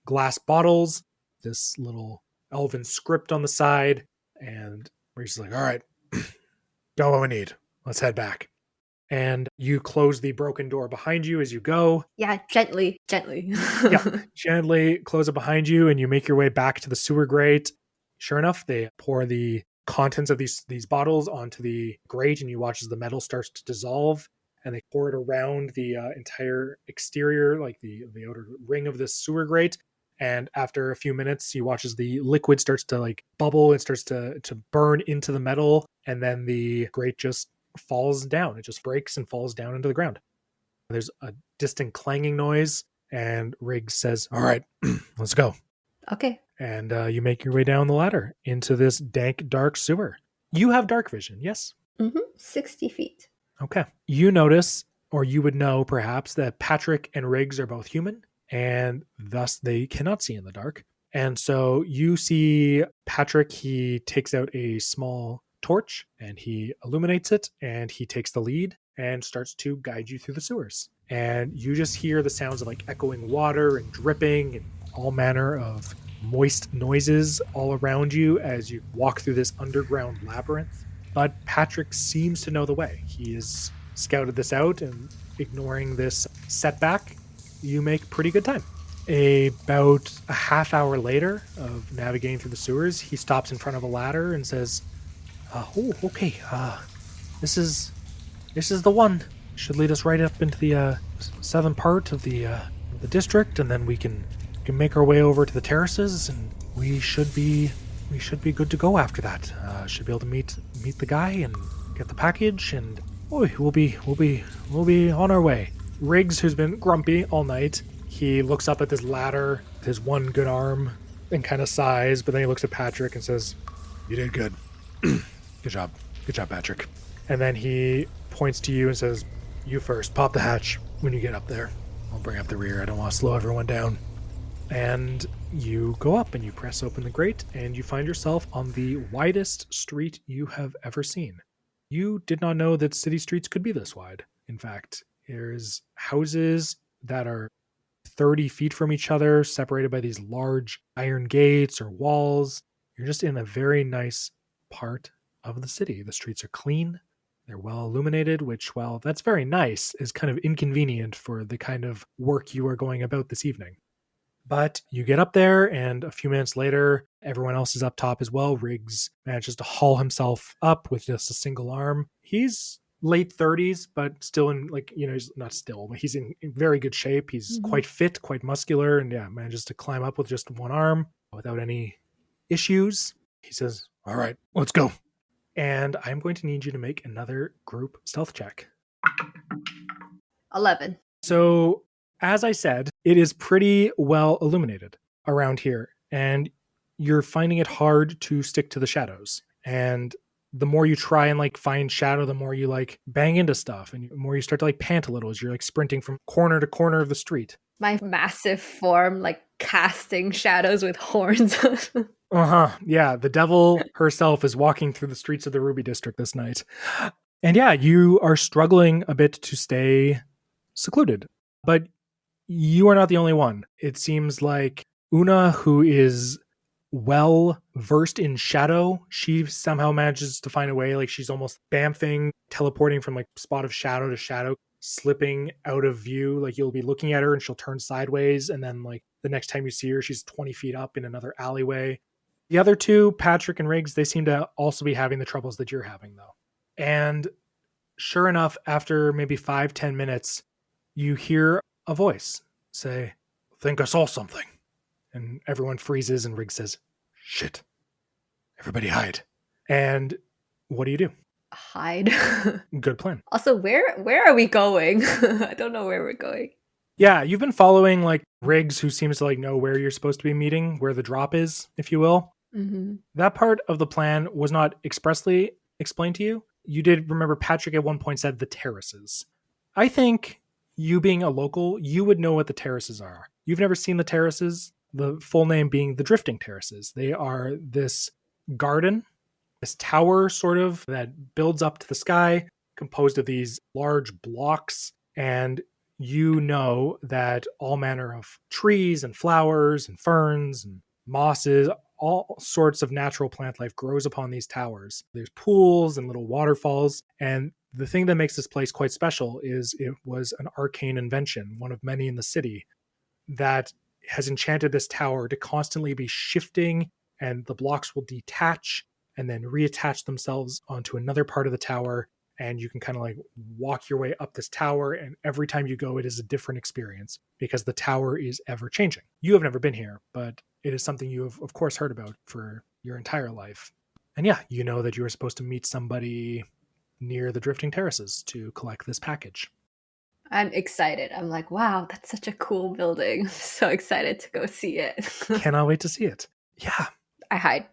Speaker 1: glass bottles, this little elven script on the side, and Riggs is like, all right, got what we need. Let's head back. And you close the broken door behind you as you go.
Speaker 4: Yeah, gently.
Speaker 1: Yeah, gently close it behind you, and you make your way back to the sewer grate. Sure enough, they pour the contents of these bottles onto the grate, and you watch as the metal starts to dissolve, and they pour it around the entire exterior, like the outer ring of this sewer grate. And after a few minutes, you watch as the liquid starts to like bubble, it starts to burn into the metal, and then the grate just falls down. It just breaks and falls down into the ground. There's a distant clanging noise, and Riggs says, all right, let's go.
Speaker 4: Okay.
Speaker 1: And you make your way down the ladder into this dank, dark sewer. You have dark vision, yes?
Speaker 4: 60 feet.
Speaker 1: Okay. You notice, or you would know perhaps, that Patrick and Riggs are both human, and thus they cannot see in the dark. And so you see Patrick, he takes out a small torch and he illuminates it, and he takes the lead and starts to guide you through the sewers. And you just hear the sounds of like echoing water and dripping and all manner of moist noises all around you as you walk through this underground labyrinth. But Patrick seems to know the way. He has scouted this out, and ignoring this setback, you make pretty good time. About a half hour later of navigating through the sewers, he stops in front of a ladder and says, okay. This is the one. Should lead us right up into the southern part of the district, and then we can make our way over to the terraces, and we should be good to go after that. Should be able to meet the guy and get the package, and we'll be on our way. Riggs, who's been grumpy all night, he looks up at this ladder, his one good arm, and kind of sighs, but then he looks at Patrick and says, "You did good." Good job, Patrick. And then he points to you and says, "You first. Pop the hatch when you get up there. I'll bring up the rear. I don't want to slow everyone down." And you go up and you press open the grate, and you find yourself on the widest street you have ever seen. You did not know that city streets could be this wide. In fact, there's houses that are 30 feet from each other, separated by these large iron gates or walls. You're just in a very nice part of the city. The streets are clean. They're well illuminated, which, while that's very nice, is kind of inconvenient for the kind of work you are going about this evening. But you get up there, and a few minutes later, everyone else is up top as well. Riggs manages to haul himself up with just a single arm. He's late 30s, but still in, like, he's not still, but he's in very good shape. He's quite fit, quite muscular, and manages to climb up with just one arm without any issues. He says, "All right, let's go." And I'm going to need you to make another group stealth check.
Speaker 4: 11.
Speaker 1: So, as I said, it is pretty well illuminated around here, and you're finding it hard to stick to the shadows. And the more you try and find shadow, the more you bang into stuff, and the more you start to pant a little as you're sprinting from corner to corner of the street.
Speaker 4: My massive form casting shadows with horns.
Speaker 1: Yeah, the devil herself is walking through the streets of the Ruby District this night. And you are struggling a bit to stay secluded. But you are not the only one. It seems like Una, who is well versed in shadow, she somehow manages to find a way. She's almost bamfing, teleporting from spot of shadow to shadow, slipping out of view. You'll be looking at her and she'll turn sideways, and then the next time you see her, she's 20 feet up in another alleyway. The other two, Patrick and Riggs, they seem to also be having the troubles that you're having, though. And sure enough, after maybe 5-10 minutes, you hear a voice say, "Think I saw something." And everyone freezes, and Riggs says, "Shit. Everybody hide." And what do you do?
Speaker 4: hide.
Speaker 1: Good plan.
Speaker 4: Also, where are we going? I don't know where we're going.
Speaker 1: Yeah, you've been following like Riggs, who seems to like know where you're supposed to be meeting, where the drop is, if you will.
Speaker 4: Mm-hmm.
Speaker 1: That part of the plan was not expressly explained to you. You did remember Patrick at one point said the terraces. I think you being a local, you would know what the terraces are. You've never seen the terraces, the full name being the Drifting Terraces. They are this garden, this tower sort of that builds up to the sky, composed of these large blocks. And you know that all manner of trees and flowers and ferns and mosses, all sorts of natural plant life grows upon these towers. There's pools and little waterfalls. And the thing that makes this place quite special is it was an arcane invention, one of many in the city, that has enchanted this tower to constantly be shifting, and the blocks will detach and then reattach themselves onto another part of the tower. And you can kind of like walk your way up this tower, and every time you go, it is a different experience because the tower is ever changing. You have never been here, but it is something you have, of course, heard about for your entire life. And yeah, you know that you were supposed to meet somebody near the Drifting Terraces to collect this package.
Speaker 4: I'm excited. I'm like, wow, that's such a cool building. I'm so excited to go see it.
Speaker 1: Cannot wait to see it. Yeah.
Speaker 4: I hide.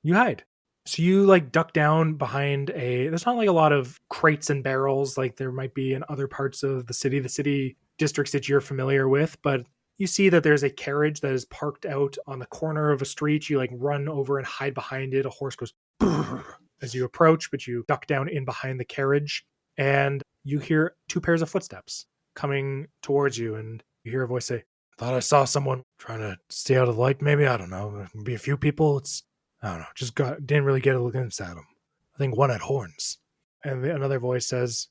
Speaker 1: You hide. So you like duck down behind there's not like a lot of crates and barrels like there might be in other parts of the city districts that you're familiar with, but you see that there's a carriage that is parked out on the corner of a street. You like run over and hide behind it. A horse goes as you approach, but you duck down in behind the carriage, and you hear two pairs of footsteps coming towards you, and you hear a voice say, "Thought I saw someone trying to stay out of the light, maybe. I don't know. Maybe a few people. I don't know. Didn't really get a glimpse at them. I think one had horns." And another voice says,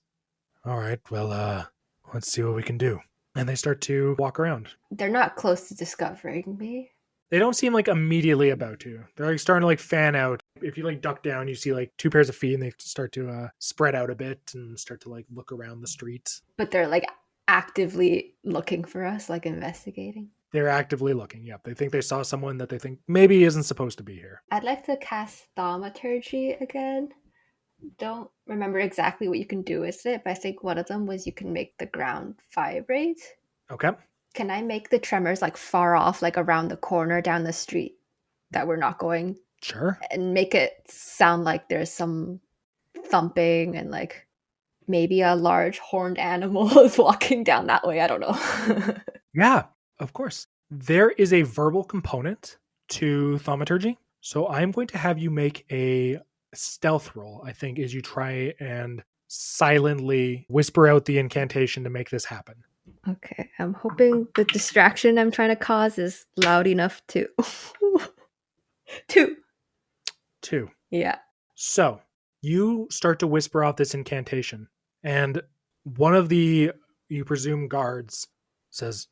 Speaker 1: "All right, well, let's see what we can do." And they start to walk around.
Speaker 4: They're not close to discovering me.
Speaker 1: They don't seem like immediately about to. They're like starting to like fan out. If you like duck down, you see like two pairs of feet, and they start to spread out a bit and start to like look around the street.
Speaker 4: But they're like actively looking for us, like investigating.
Speaker 1: They're actively looking. Yep. They think they saw someone that they think maybe isn't supposed to be here.
Speaker 4: I'd like to cast Thaumaturgy again. Don't remember exactly what you can do with it, but I think one of them was you can make the ground vibrate.
Speaker 1: Okay.
Speaker 4: Can I make the tremors like far off, like around the corner down the street that we're not going?
Speaker 1: Sure.
Speaker 4: And make it sound like there's some thumping and like maybe a large horned animal is walking down that way. I don't know.
Speaker 1: Yeah, of course. There is a verbal component to Thaumaturgy. So I'm going to have you make a stealth roll, I think, as you try and silently whisper out the incantation to make this happen.
Speaker 4: Okay, I'm hoping the distraction I'm trying to cause is loud enough too. 2. Yeah.
Speaker 1: So you start to whisper out this incantation, and one of the, you presume, guards says,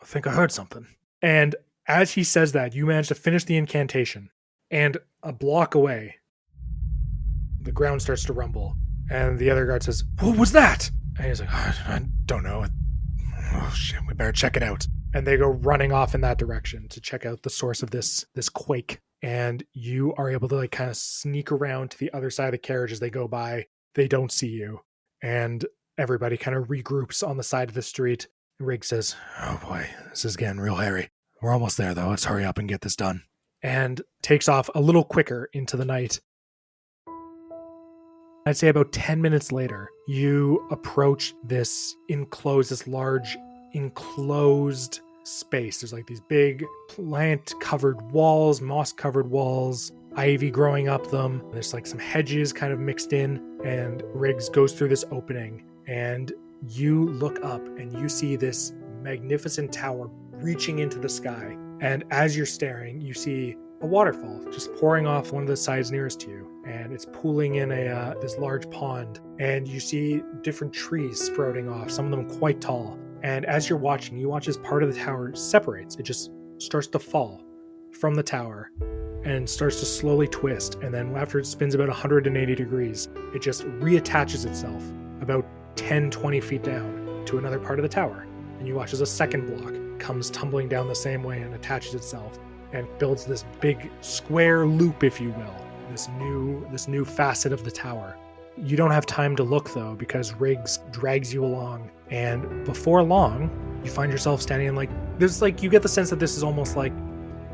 Speaker 1: "I think I heard something." And as he says that, you manage to finish the incantation, and a block away, the ground starts to rumble, and the other guard says, "What was that?" And he's like, "I don't know. Oh shit, we better check it out." And they go running off in that direction to check out the source of this quake. And you are able to like kind of sneak around to the other side of the carriage as they go by. They don't see you. And everybody kind of regroups on the side of the street. And Riggs says, "Oh boy, this is getting real hairy. We're almost there though. Let's hurry up and get this done." And takes off a little quicker into the night. I'd say about 10 minutes later, you approach this large enclosed space. There's like these big plant-covered walls, moss-covered walls, ivy growing up them. There's like some hedges kind of mixed in, and Riggs goes through this opening, and you look up and you see this magnificent tower reaching into the sky. And as you're staring, you see a waterfall just pouring off one of the sides nearest to you, and it's pooling in this large pond, and you see different trees sprouting off, some of them quite tall. And as you're watching, you watch as part of the tower separates. It just starts to fall from the tower and starts to slowly twist, and then after it spins about 180 degrees, it just reattaches itself about 10-20 feet down to another part of the tower. And you watch as a second block comes tumbling down the same way and attaches itself and builds this big square loop, if you will, this new facet of the tower. You don't have time to look though, because Riggs drags you along, and before long, you find yourself standing in you get the sense that this is almost like,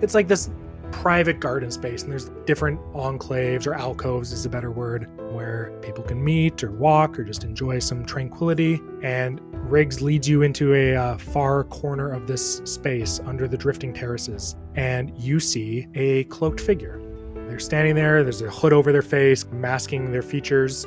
Speaker 1: it's like this private garden space, and there's different enclaves, or alcoves is a better word, where people can meet or walk or just enjoy some tranquility. And Riggs leads you into a far corner of this space under the drifting terraces, and you see a cloaked figure. They're standing there. There's a hood over their face, masking their features.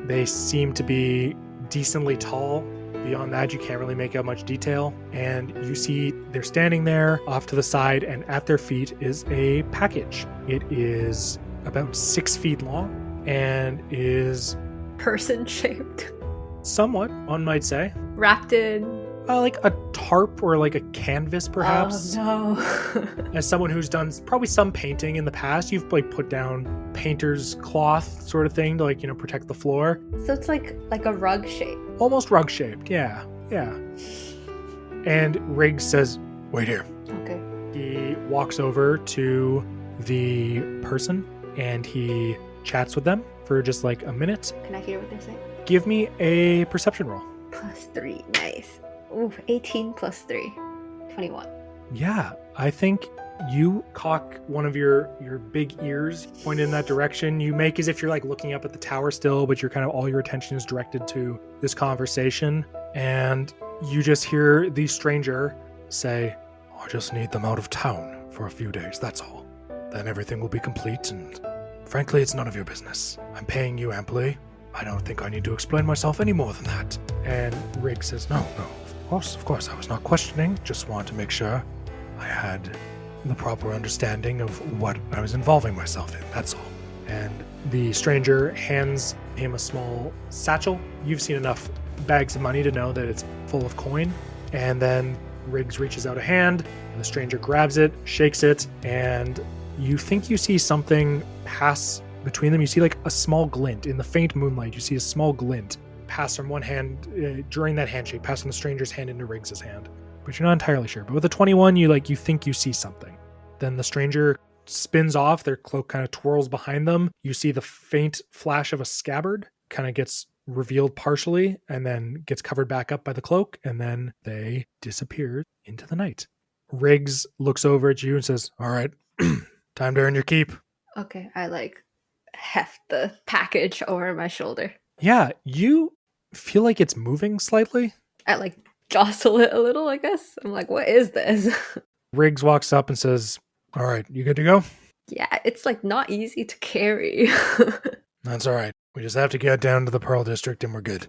Speaker 1: They seem to be decently tall. Beyond that, you can't really make out much detail. And you see they're standing there off to the side, and at their feet is a package. It is about 6 feet long and is
Speaker 4: Person-shaped.
Speaker 1: somewhat, one might say,
Speaker 4: Wrapped in...
Speaker 1: like a tarp or like a canvas, perhaps.
Speaker 4: Oh, no.
Speaker 1: As someone who's done probably some painting in the past, you've put down painter's cloth sort of thing to protect the floor.
Speaker 4: So it's like a rug shape.
Speaker 1: Almost rug shaped, yeah. And Riggs says, "Wait here."
Speaker 4: Okay.
Speaker 1: He walks over to the person and he chats with them for just like a minute.
Speaker 4: Can I hear what they're saying?
Speaker 1: Give me a perception roll.
Speaker 4: +3, nice. Ooh, 18 + 3, 21.
Speaker 1: Yeah, I think you cock one of your big ears, point in that direction. You make as if you're looking up at the tower still, but you're kind of all your attention is directed to this conversation. And you just hear the stranger say, "I just need them out of town for a few days, that's all. Then everything will be complete, and frankly, it's none of your business. I'm paying you amply. I don't think I need to explain myself any more than that." And Riggs says, No, of course, I was not questioning. Just wanted to make sure I had the proper understanding of what I was involving myself in, that's all. And the stranger hands him a small satchel. You've seen enough bags of money to know that it's full of coin. And then Riggs reaches out a hand, and the stranger grabs it, shakes it, and you think you see something pass between them. You see a small glint. In the faint moonlight, you see a small glint pass from one hand, during that handshake, pass from the stranger's hand into Riggs's hand. But you're not entirely sure. But with a 21, you think you see something. Then the stranger spins off, their cloak kind of twirls behind them. You see the faint flash of a scabbard kind of gets revealed partially and then gets covered back up by the cloak, and then they disappear into the night. Riggs looks over at you and says, "All right, time to earn your keep."
Speaker 4: Okay, I heft the package over my shoulder.
Speaker 1: Yeah, you feel like it's moving slightly.
Speaker 4: I jostle it a little, I guess. I'm like, what is this?
Speaker 1: Riggs walks up and says, "All right, you good to go?"
Speaker 4: Yeah, it's not easy to carry.
Speaker 1: That's all right. We just have to get down to the Pearl District and we're good.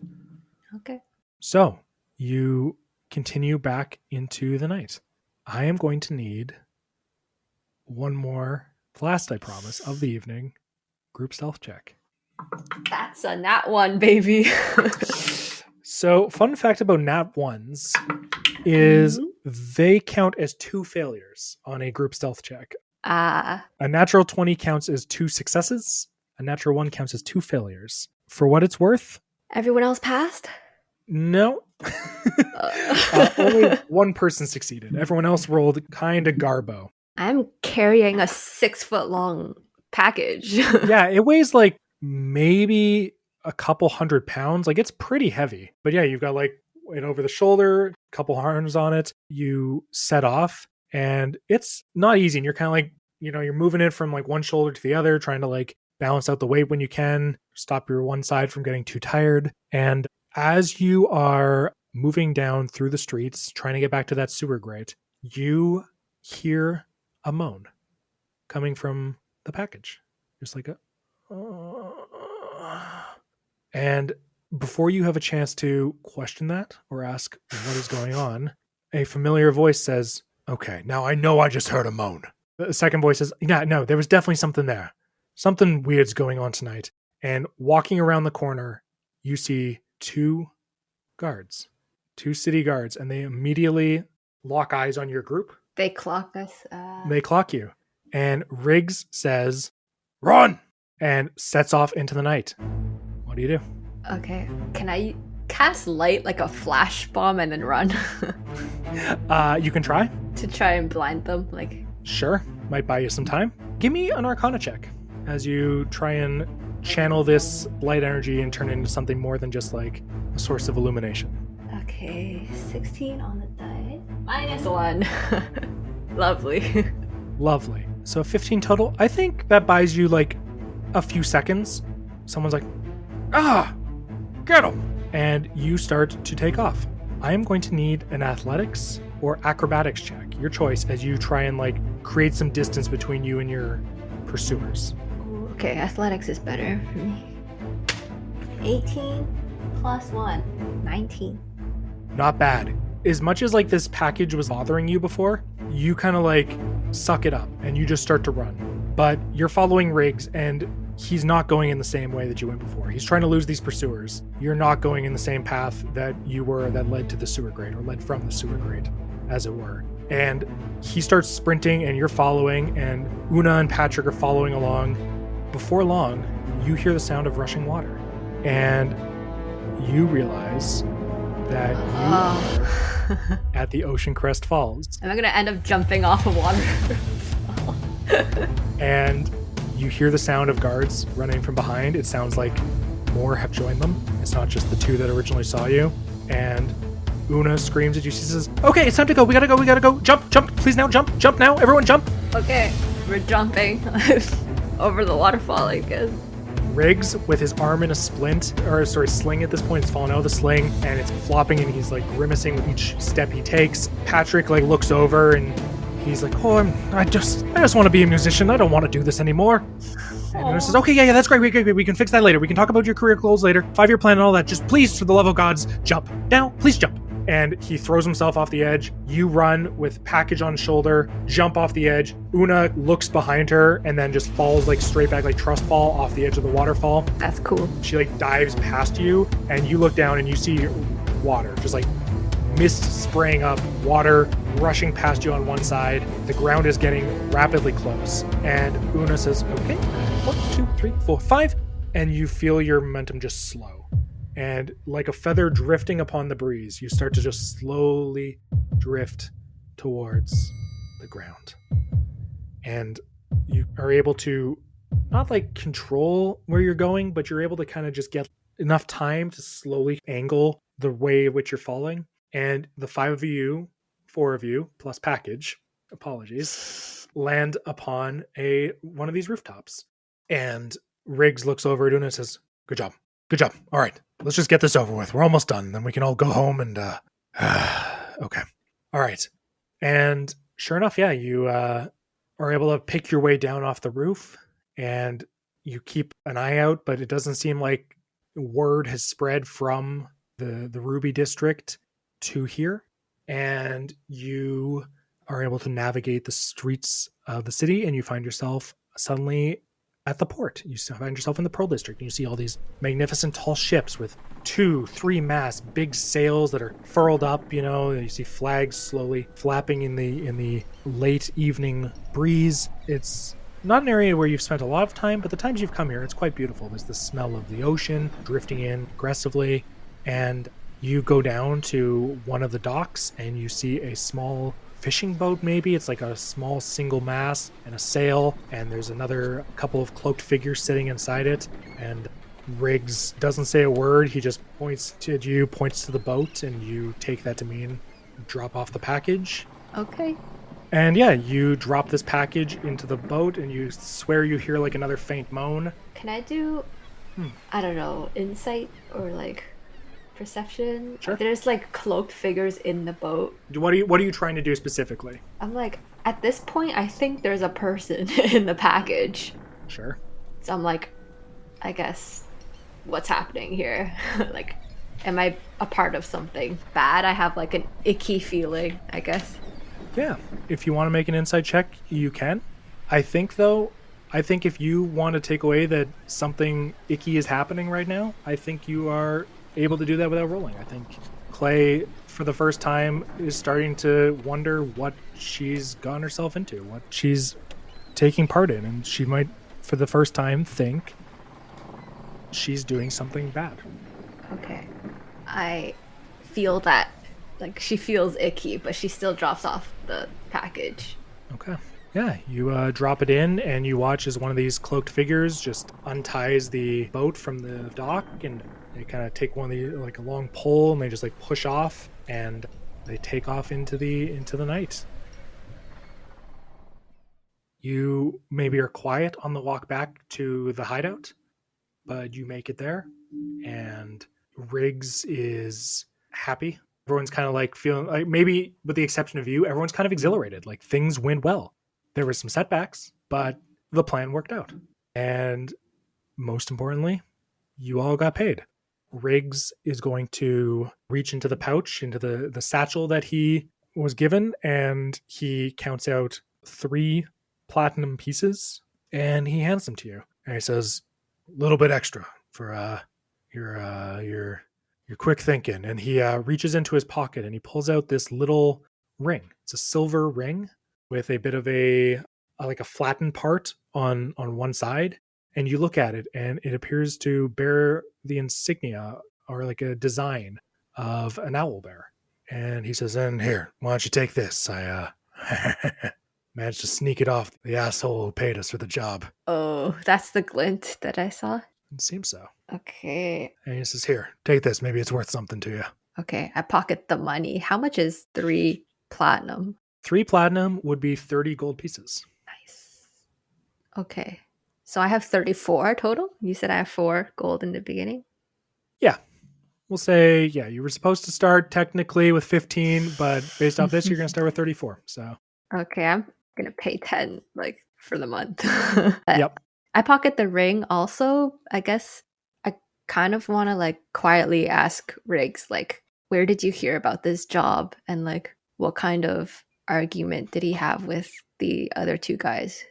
Speaker 4: Okay.
Speaker 1: So you continue back into the night. I am going to need one more, the last, I promise, of the evening, group stealth check.
Speaker 4: That's a nat 1, baby.
Speaker 1: So, fun fact about nat 1s is they count as 2 failures on a group stealth check.
Speaker 4: Ah.
Speaker 1: A natural 20 counts as 2 successes. A natural 1 counts as 2 failures. For what it's worth,
Speaker 4: Everyone else passed?
Speaker 1: no. Only one person succeeded. Everyone else rolled kind of garbo.
Speaker 4: I'm carrying a 6-foot-long package.
Speaker 1: Yeah, it weighs maybe a couple 100 pounds. It's pretty heavy. But yeah, you've got it over the shoulder, a couple arms on it. You set off, and it's not easy. And you're kind of you're moving it from one shoulder to the other, trying to balance out the weight when you can, stop your one side from getting too tired. And as you are moving down through the streets, trying to get back to that sewer grate, you hear a moan coming from the package. Just and before you have a chance to question that or ask what is going on, a familiar voice says, "Okay, now I know I just heard a moan." The second voice says, "Yeah, no, there was definitely something there. Something weird's going on tonight." And walking around the corner, you see 2 guards, 2 city guards, and they immediately lock eyes on your group.
Speaker 4: They clock us.
Speaker 1: They clock you. And Riggs says, "Run!" and sets off into the night. What do you do?
Speaker 4: Okay. Can I cast light like a flash bomb and then run?
Speaker 1: You can try.
Speaker 4: To try and blind them?
Speaker 1: Sure. Might buy you some time. Give me an Arcana check. as you try and channel this light energy and turn it into something more than just like a source of illumination.
Speaker 4: Okay, 16 on the die. -1. Lovely.
Speaker 1: Lovely. So 15 total. I think that buys you like a few seconds. Someone's like, get him. And you start to take off. I am going to need an athletics or acrobatics check, your choice, as you try and like create some distance between you and your pursuers.
Speaker 4: Ooh, okay, athletics is better for me. 18 plus 1, 19.
Speaker 1: Not bad. As much as like this package was bothering you before, you kind of like suck it up and you just start to run. But you're following Riggs and he's not going in the same way that you went before. He's trying to lose these pursuers. You're not going in the same path that you were that led to the sewer grate, or led from the sewer grate, as it were. And he starts sprinting and you're following, and Una and Patrick are following along. Before long, you hear the sound of rushing water. And you realize that you are at the Ocean Crest Falls.
Speaker 4: Am I going to end up jumping off a water?
Speaker 1: And you hear the sound of guards running from behind. It sounds like more have joined them. It's not just the two that originally saw you. And Una screams at you. She says, okay, it's time to go. We gotta go. Jump, please now, jump now. Everyone jump.
Speaker 4: Okay, we're jumping over the waterfall, I guess.
Speaker 1: Riggs, with his arm in a sling at this point, it's fallen out of the sling and it's flopping and he's like grimacing with each step he takes. Patrick like looks over and he's like, I just want to be a musician. I don't want to do this anymore. And Una says, okay, yeah, that's great. We can fix that later. We can talk about your career goals later. 5-year plan and all that. Just please, for the love of gods, jump. Now, please jump. And he throws himself off the edge. You run with package on shoulder, jump off the edge. Una looks behind her and then just falls like straight back, like trust fall off the edge of the waterfall.
Speaker 4: That's cool.
Speaker 1: She like dives past you and you look down and you see water, just like mist spraying up, water rushing past you on one side. The ground is getting rapidly close. And Una says, okay, 1, 2, 3, 4, 5. And you feel your momentum just slow. And like a feather drifting upon the breeze, you start to just slowly drift towards the ground. And you are able to not like control where you're going, but you're able to kind of just get enough time to slowly angle the way in which you're falling. And the 4 of you, plus package, apologies, land upon one of these rooftops. And Riggs looks over at Una and says, good job. All right, let's just get this over with. We're almost done. Then we can all go home and, okay. All right. And sure enough, yeah, you are able to pick your way down off the roof and you keep an eye out, but it doesn't seem like word has spread from the Ruby district to here. And you are able to navigate the streets of the city and you find yourself suddenly at the port. You find yourself in the Pearl District and you see all these magnificent tall ships with 2-3 masts, big sails that are furled up, you see flags slowly flapping in the late evening breeze. It's not an area where you've spent a lot of time, but the times you've come here, it's quite beautiful. There's the smell of the ocean drifting in aggressively, and you go down to one of the docks and you see a small fishing boat. Maybe it's like a small single mast and a sail, and there's another couple of cloaked figures sitting inside it. And Riggs doesn't say a word. He just points to the boat, and you take that to mean drop off the package.
Speaker 4: Okay.
Speaker 1: And yeah, you drop this package into the boat and you swear you hear like another faint moan.
Speaker 4: Can I do I don't know, insight or like perception?
Speaker 1: Sure.
Speaker 4: There's like cloaked figures in the boat.
Speaker 1: What are you trying to do specifically?
Speaker 4: I'm like, at this point I think there's a person in the package.
Speaker 1: Sure.
Speaker 4: So I'm like, I guess what's happening here? Like, am I a part of something bad? I have like an icky feeling, I guess.
Speaker 1: Yeah. If you want to make an insight check, you can. I think if you want to take away that something icky is happening right now, I think you are able to do that without rolling. I think Clay, for the first time, is starting to wonder what she's gotten herself into, what she's taking part in, and she might, for the first time, think she's doing something bad.
Speaker 4: Okay. I feel that, like, she feels icky, but she still drops off the package.
Speaker 1: Okay. Yeah, you drop it in, and you watch as one of these cloaked figures just unties the boat from the dock, and they kind of take one of the like a long pole, and they just like push off, and they take off into the night. You maybe are quiet on the walk back to the hideout, but you make it there, and Riggs is happy. Everyone's kind of like feeling like, maybe with the exception of you, everyone's kind of exhilarated. Like things went well. There were some setbacks, but the plan worked out. And most importantly, you all got paid. Riggs is going to reach into the pouch, into the satchel that he was given, and he counts out 3 platinum pieces, and he hands them to you. And he says, "A little bit extra for your quick thinking." And he reaches into his pocket and he pulls out this little ring. It's a silver ring with a bit of a like a flattened part on one side. And you look at it, and it appears to bear the insignia or like a design of an owl bear. And he says, "And here, why don't you take this? I managed to sneak it off the asshole who paid us for the job."
Speaker 4: Oh, that's the glint that I saw.
Speaker 1: It seems so.
Speaker 4: Okay.
Speaker 1: And he says, "Here, take this. Maybe it's worth something to you."
Speaker 4: Okay, I pocket the money. How much is 3 platinum?
Speaker 1: 3 platinum would be 30 gold pieces.
Speaker 4: Nice. Okay. So I have 34 total? You said I have 4 gold in the beginning?
Speaker 1: Yeah. We'll say, yeah, you were supposed to start technically with 15, but based off this, you're going to start with 34. So,
Speaker 4: Okay, I'm going to pay 10 like for the month.
Speaker 1: yep.
Speaker 4: I pocket the ring also. I guess I kind of want to like quietly ask Riggs, like, where did you hear about this job? And like, what kind of argument did he have with the other 2 guys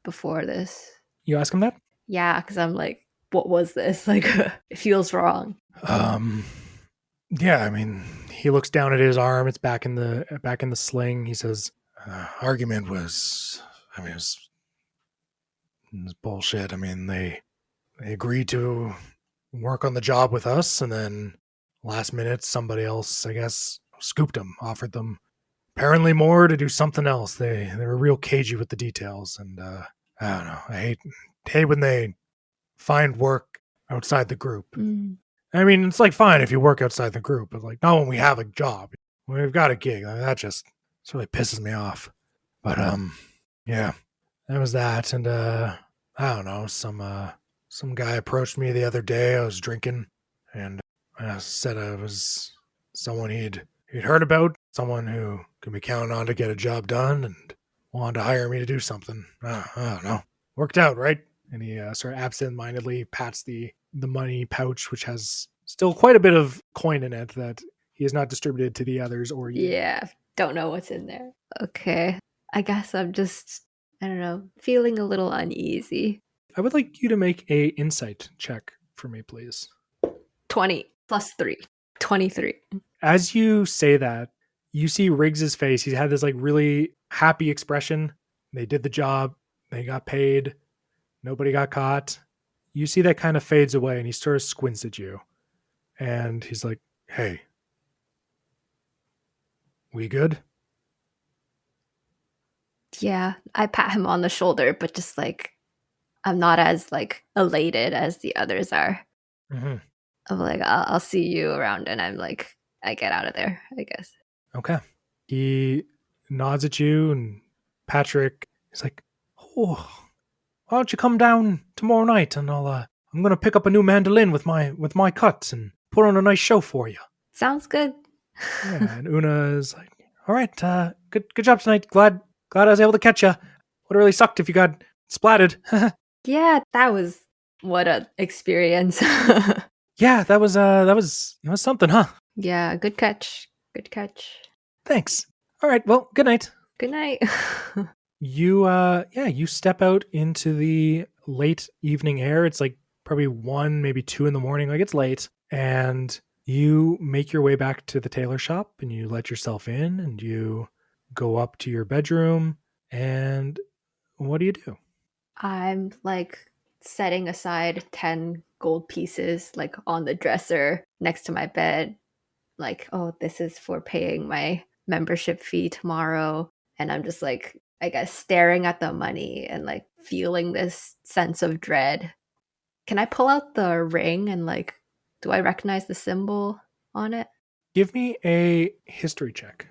Speaker 4: before this?
Speaker 1: You ask him that?
Speaker 4: Yeah, because I'm like, what was this? Like, it feels wrong.
Speaker 1: Yeah, I mean, he looks down at his arm. It's back in the sling. He says, "Argument was, I mean, it was bullshit. I mean, they agreed to work on the job with us, and then last minute, somebody else, I guess, scooped them, offered them apparently more to do something else. They were real cagey with the details, and I don't know. I hate when they find work outside the group. I mean, it's like fine if you work outside the group, but like not when we have a job. When we've got a gig, I mean, that just really pisses me off. But yeah, that was that. And I don't know, some guy approached me the other day. I was drinking, and I said I was someone he'd heard about, someone who could be counted on to get a job done, and wanted to hire me to do something. I don't know. Worked out, right?" And he sort of absent-mindedly pats the money pouch, which has still quite a bit of coin in it that he has not distributed to the others or you.
Speaker 4: Yeah, don't know what's in there. Okay. I guess I'm just, I don't know, feeling a little uneasy.
Speaker 1: I would like you to make a insight check for me, please.
Speaker 4: 20 plus 3. 23.
Speaker 1: As you say that, you see Riggs's face. He's had this like really happy expression. They did the job. They got paid. Nobody got caught. You see that kind of fades away, and he sort of squints at you. And he's like, "Hey, we good?"
Speaker 4: Yeah, I pat him on the shoulder, but just like, I'm not as like elated as the others are.
Speaker 1: Mm-hmm.
Speaker 4: I'm like, I'll see you around, and I'm like, I get out of there, I guess.
Speaker 1: Okay. He nods at you, and Patrick is like, "Oh, why don't you come down tomorrow night, and I'm gonna pick up a new mandolin with my cuts and put on a nice show for you."
Speaker 4: Sounds good.
Speaker 1: Yeah, and Una is like, "All right, good job tonight. Glad I was able to catch you. Would have really sucked if you got splatted."
Speaker 4: Yeah, that was what a experience.
Speaker 1: Yeah, that was something, huh?
Speaker 4: Yeah, good catch. Good catch.
Speaker 1: Thanks. All right, well, good night.
Speaker 4: Good night.
Speaker 1: You step out into the late evening air. It's like probably 1, maybe 2 in the morning. Like it's late, and you make your way back to the tailor shop, and you let yourself in, and you go up to your bedroom. And what do you do?
Speaker 4: I'm like setting aside 10 gold pieces like on the dresser next to my bed. Like, oh, this is for paying my membership fee tomorrow. And I'm just like I guess, staring at the money and like feeling this sense of dread. Can I pull out the ring and like, do I recognize the symbol on it?
Speaker 1: Give me a history check.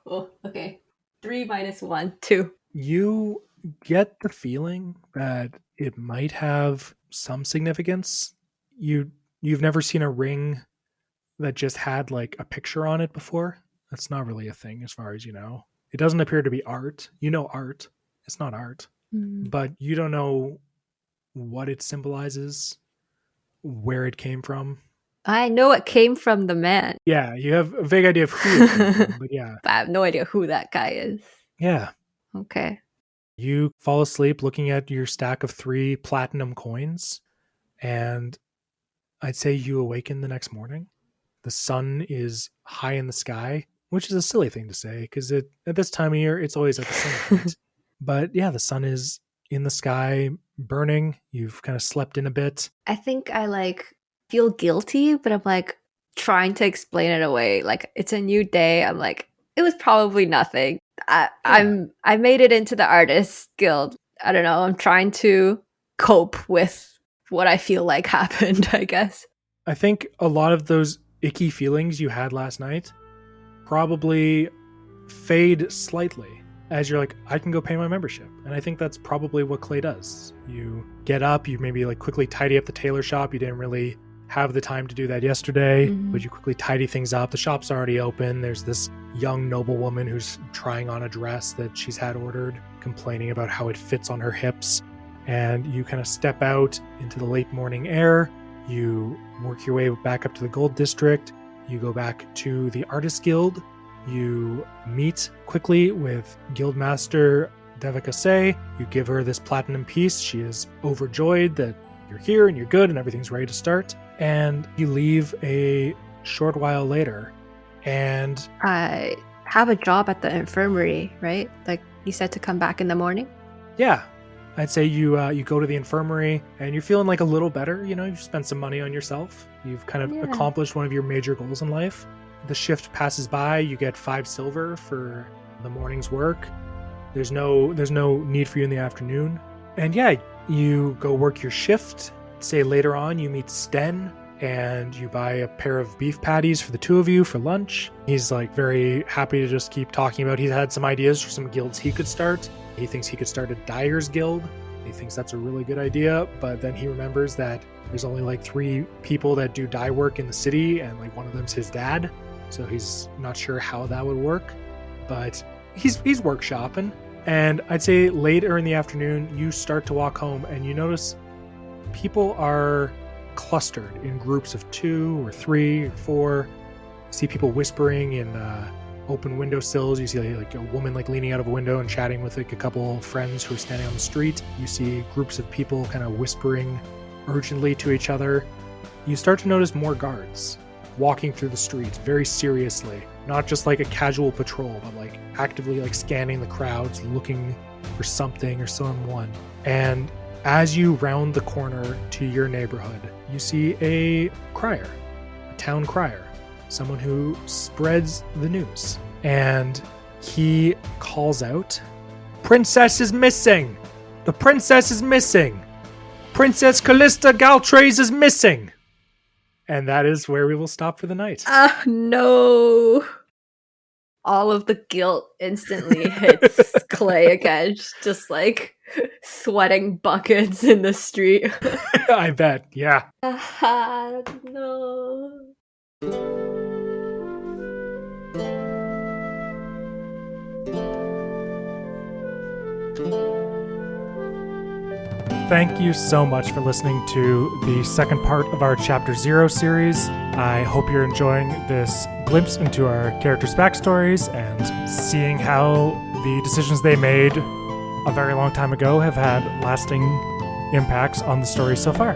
Speaker 4: Oh, okay. 3 minus 1, 2.
Speaker 1: You get the feeling that it might have some significance. You've never seen a ring that just had like a picture on it before. That's not really a thing as far as you know. It doesn't appear to be art. You know art. It's not art. But you don't know what it symbolizes, where it came from.
Speaker 4: I know it came from the man,
Speaker 1: Yeah, you have a vague idea of who it came from, but yeah.
Speaker 4: but I have no idea who that guy is.
Speaker 1: Yeah.
Speaker 4: Okay.
Speaker 1: You fall asleep looking at your stack of 3 platinum coins, and I'd say you awaken the next morning. The sun is high in the sky, which is a silly thing to say because at this time of year, it's always at the same point. But yeah, the sun is in the sky burning. You've kind of slept in a bit.
Speaker 4: I think I like feel guilty, but I'm like trying to explain it away. Like it's a new day. I'm like, it was probably nothing. I made it into the artist guild. I don't know. I'm trying to cope with what I feel like happened, I guess.
Speaker 1: I think a lot of those icky feelings you had last night probably fade slightly as you're like, I can go pay my membership. And I think that's probably what Clay does. You get up, you maybe like quickly tidy up the tailor shop. You didn't really have the time to do that yesterday, but you quickly tidy things up. The shop's already open. There's this young noblewoman who's trying on a dress that she's had ordered, complaining about how it fits on her hips. And you kind of step out into the late morning air. You work your way back up to the Gold District. You go back to the Artist Guild. You meet quickly with Guildmaster Devika. You give her this platinum piece. She is overjoyed that you're here and you're good and everything's ready to start. And you leave a short while later. And
Speaker 4: I have a job at the infirmary, right? Like you said to come back in the morning?
Speaker 1: yeah, I'd say you go to the infirmary and you're feeling like a little better. You know, you've spent some money on yourself. You've kind of accomplished one of your major goals in life. The shift passes by. You get 5 silver for the morning's work. There's no need for you in the afternoon. And yeah, you go work your shift. Say later on you meet Sten and you buy a pair of beef patties for the 2 of you for lunch. He's like very happy to just keep talking about, he's had some ideas for some guilds he could start. He thinks he could start a dyer's guild. He thinks that's a really good idea, but then he remembers that there's only like 3 people that do dye work in the city and like one of them's his dad. So he's not sure how that would work, but he's workshopping. And I'd say later in the afternoon, you start to walk home and you notice people are clustered in groups of 2 or 3 or 4. You see people whispering in open windowsills. You see like a woman like leaning out of a window and chatting with like a couple friends who are standing on the street. You see groups of people kind of whispering urgently to each other. You start to notice more guards walking through the streets very seriously, not just like a casual patrol, but like actively like scanning the crowds, looking for something or someone. And as you round the corner to your neighborhood, you see a crier, a town crier, someone who spreads the news. And he calls out, "Princess is missing! The princess is missing! Princess Callista Galtrays is missing!" And that is where we will stop for the night.
Speaker 4: Oh, no. All of the guilt instantly hits Clay again, just like sweating buckets in the street.
Speaker 1: I bet, yeah.
Speaker 4: No.
Speaker 2: Thank you so much for listening to the second part of our Chapter 0 series. I hope you're enjoying this glimpse into our characters' backstories and seeing how the decisions they made a very long time ago have had lasting impacts on the story so far.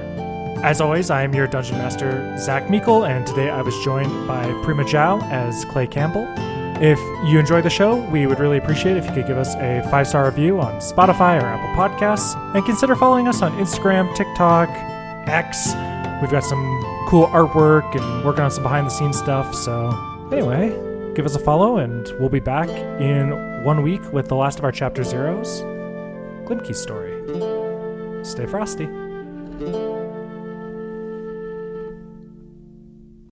Speaker 2: As always, I am your Dungeon Master, Zach Meikle, and today I was joined by Prima Zhao as Clay Campbell. If you enjoyed the show, we would really appreciate it if you could give us a 5-star review on Spotify or Apple Podcasts, and consider following us on Instagram, TikTok, X. We've got some cool artwork and working on some behind-the-scenes stuff, so anyway,
Speaker 3: give us a follow, and we'll be back in 1 week with the last of our Chapter Zeros, Glimki's story. Stay frosty.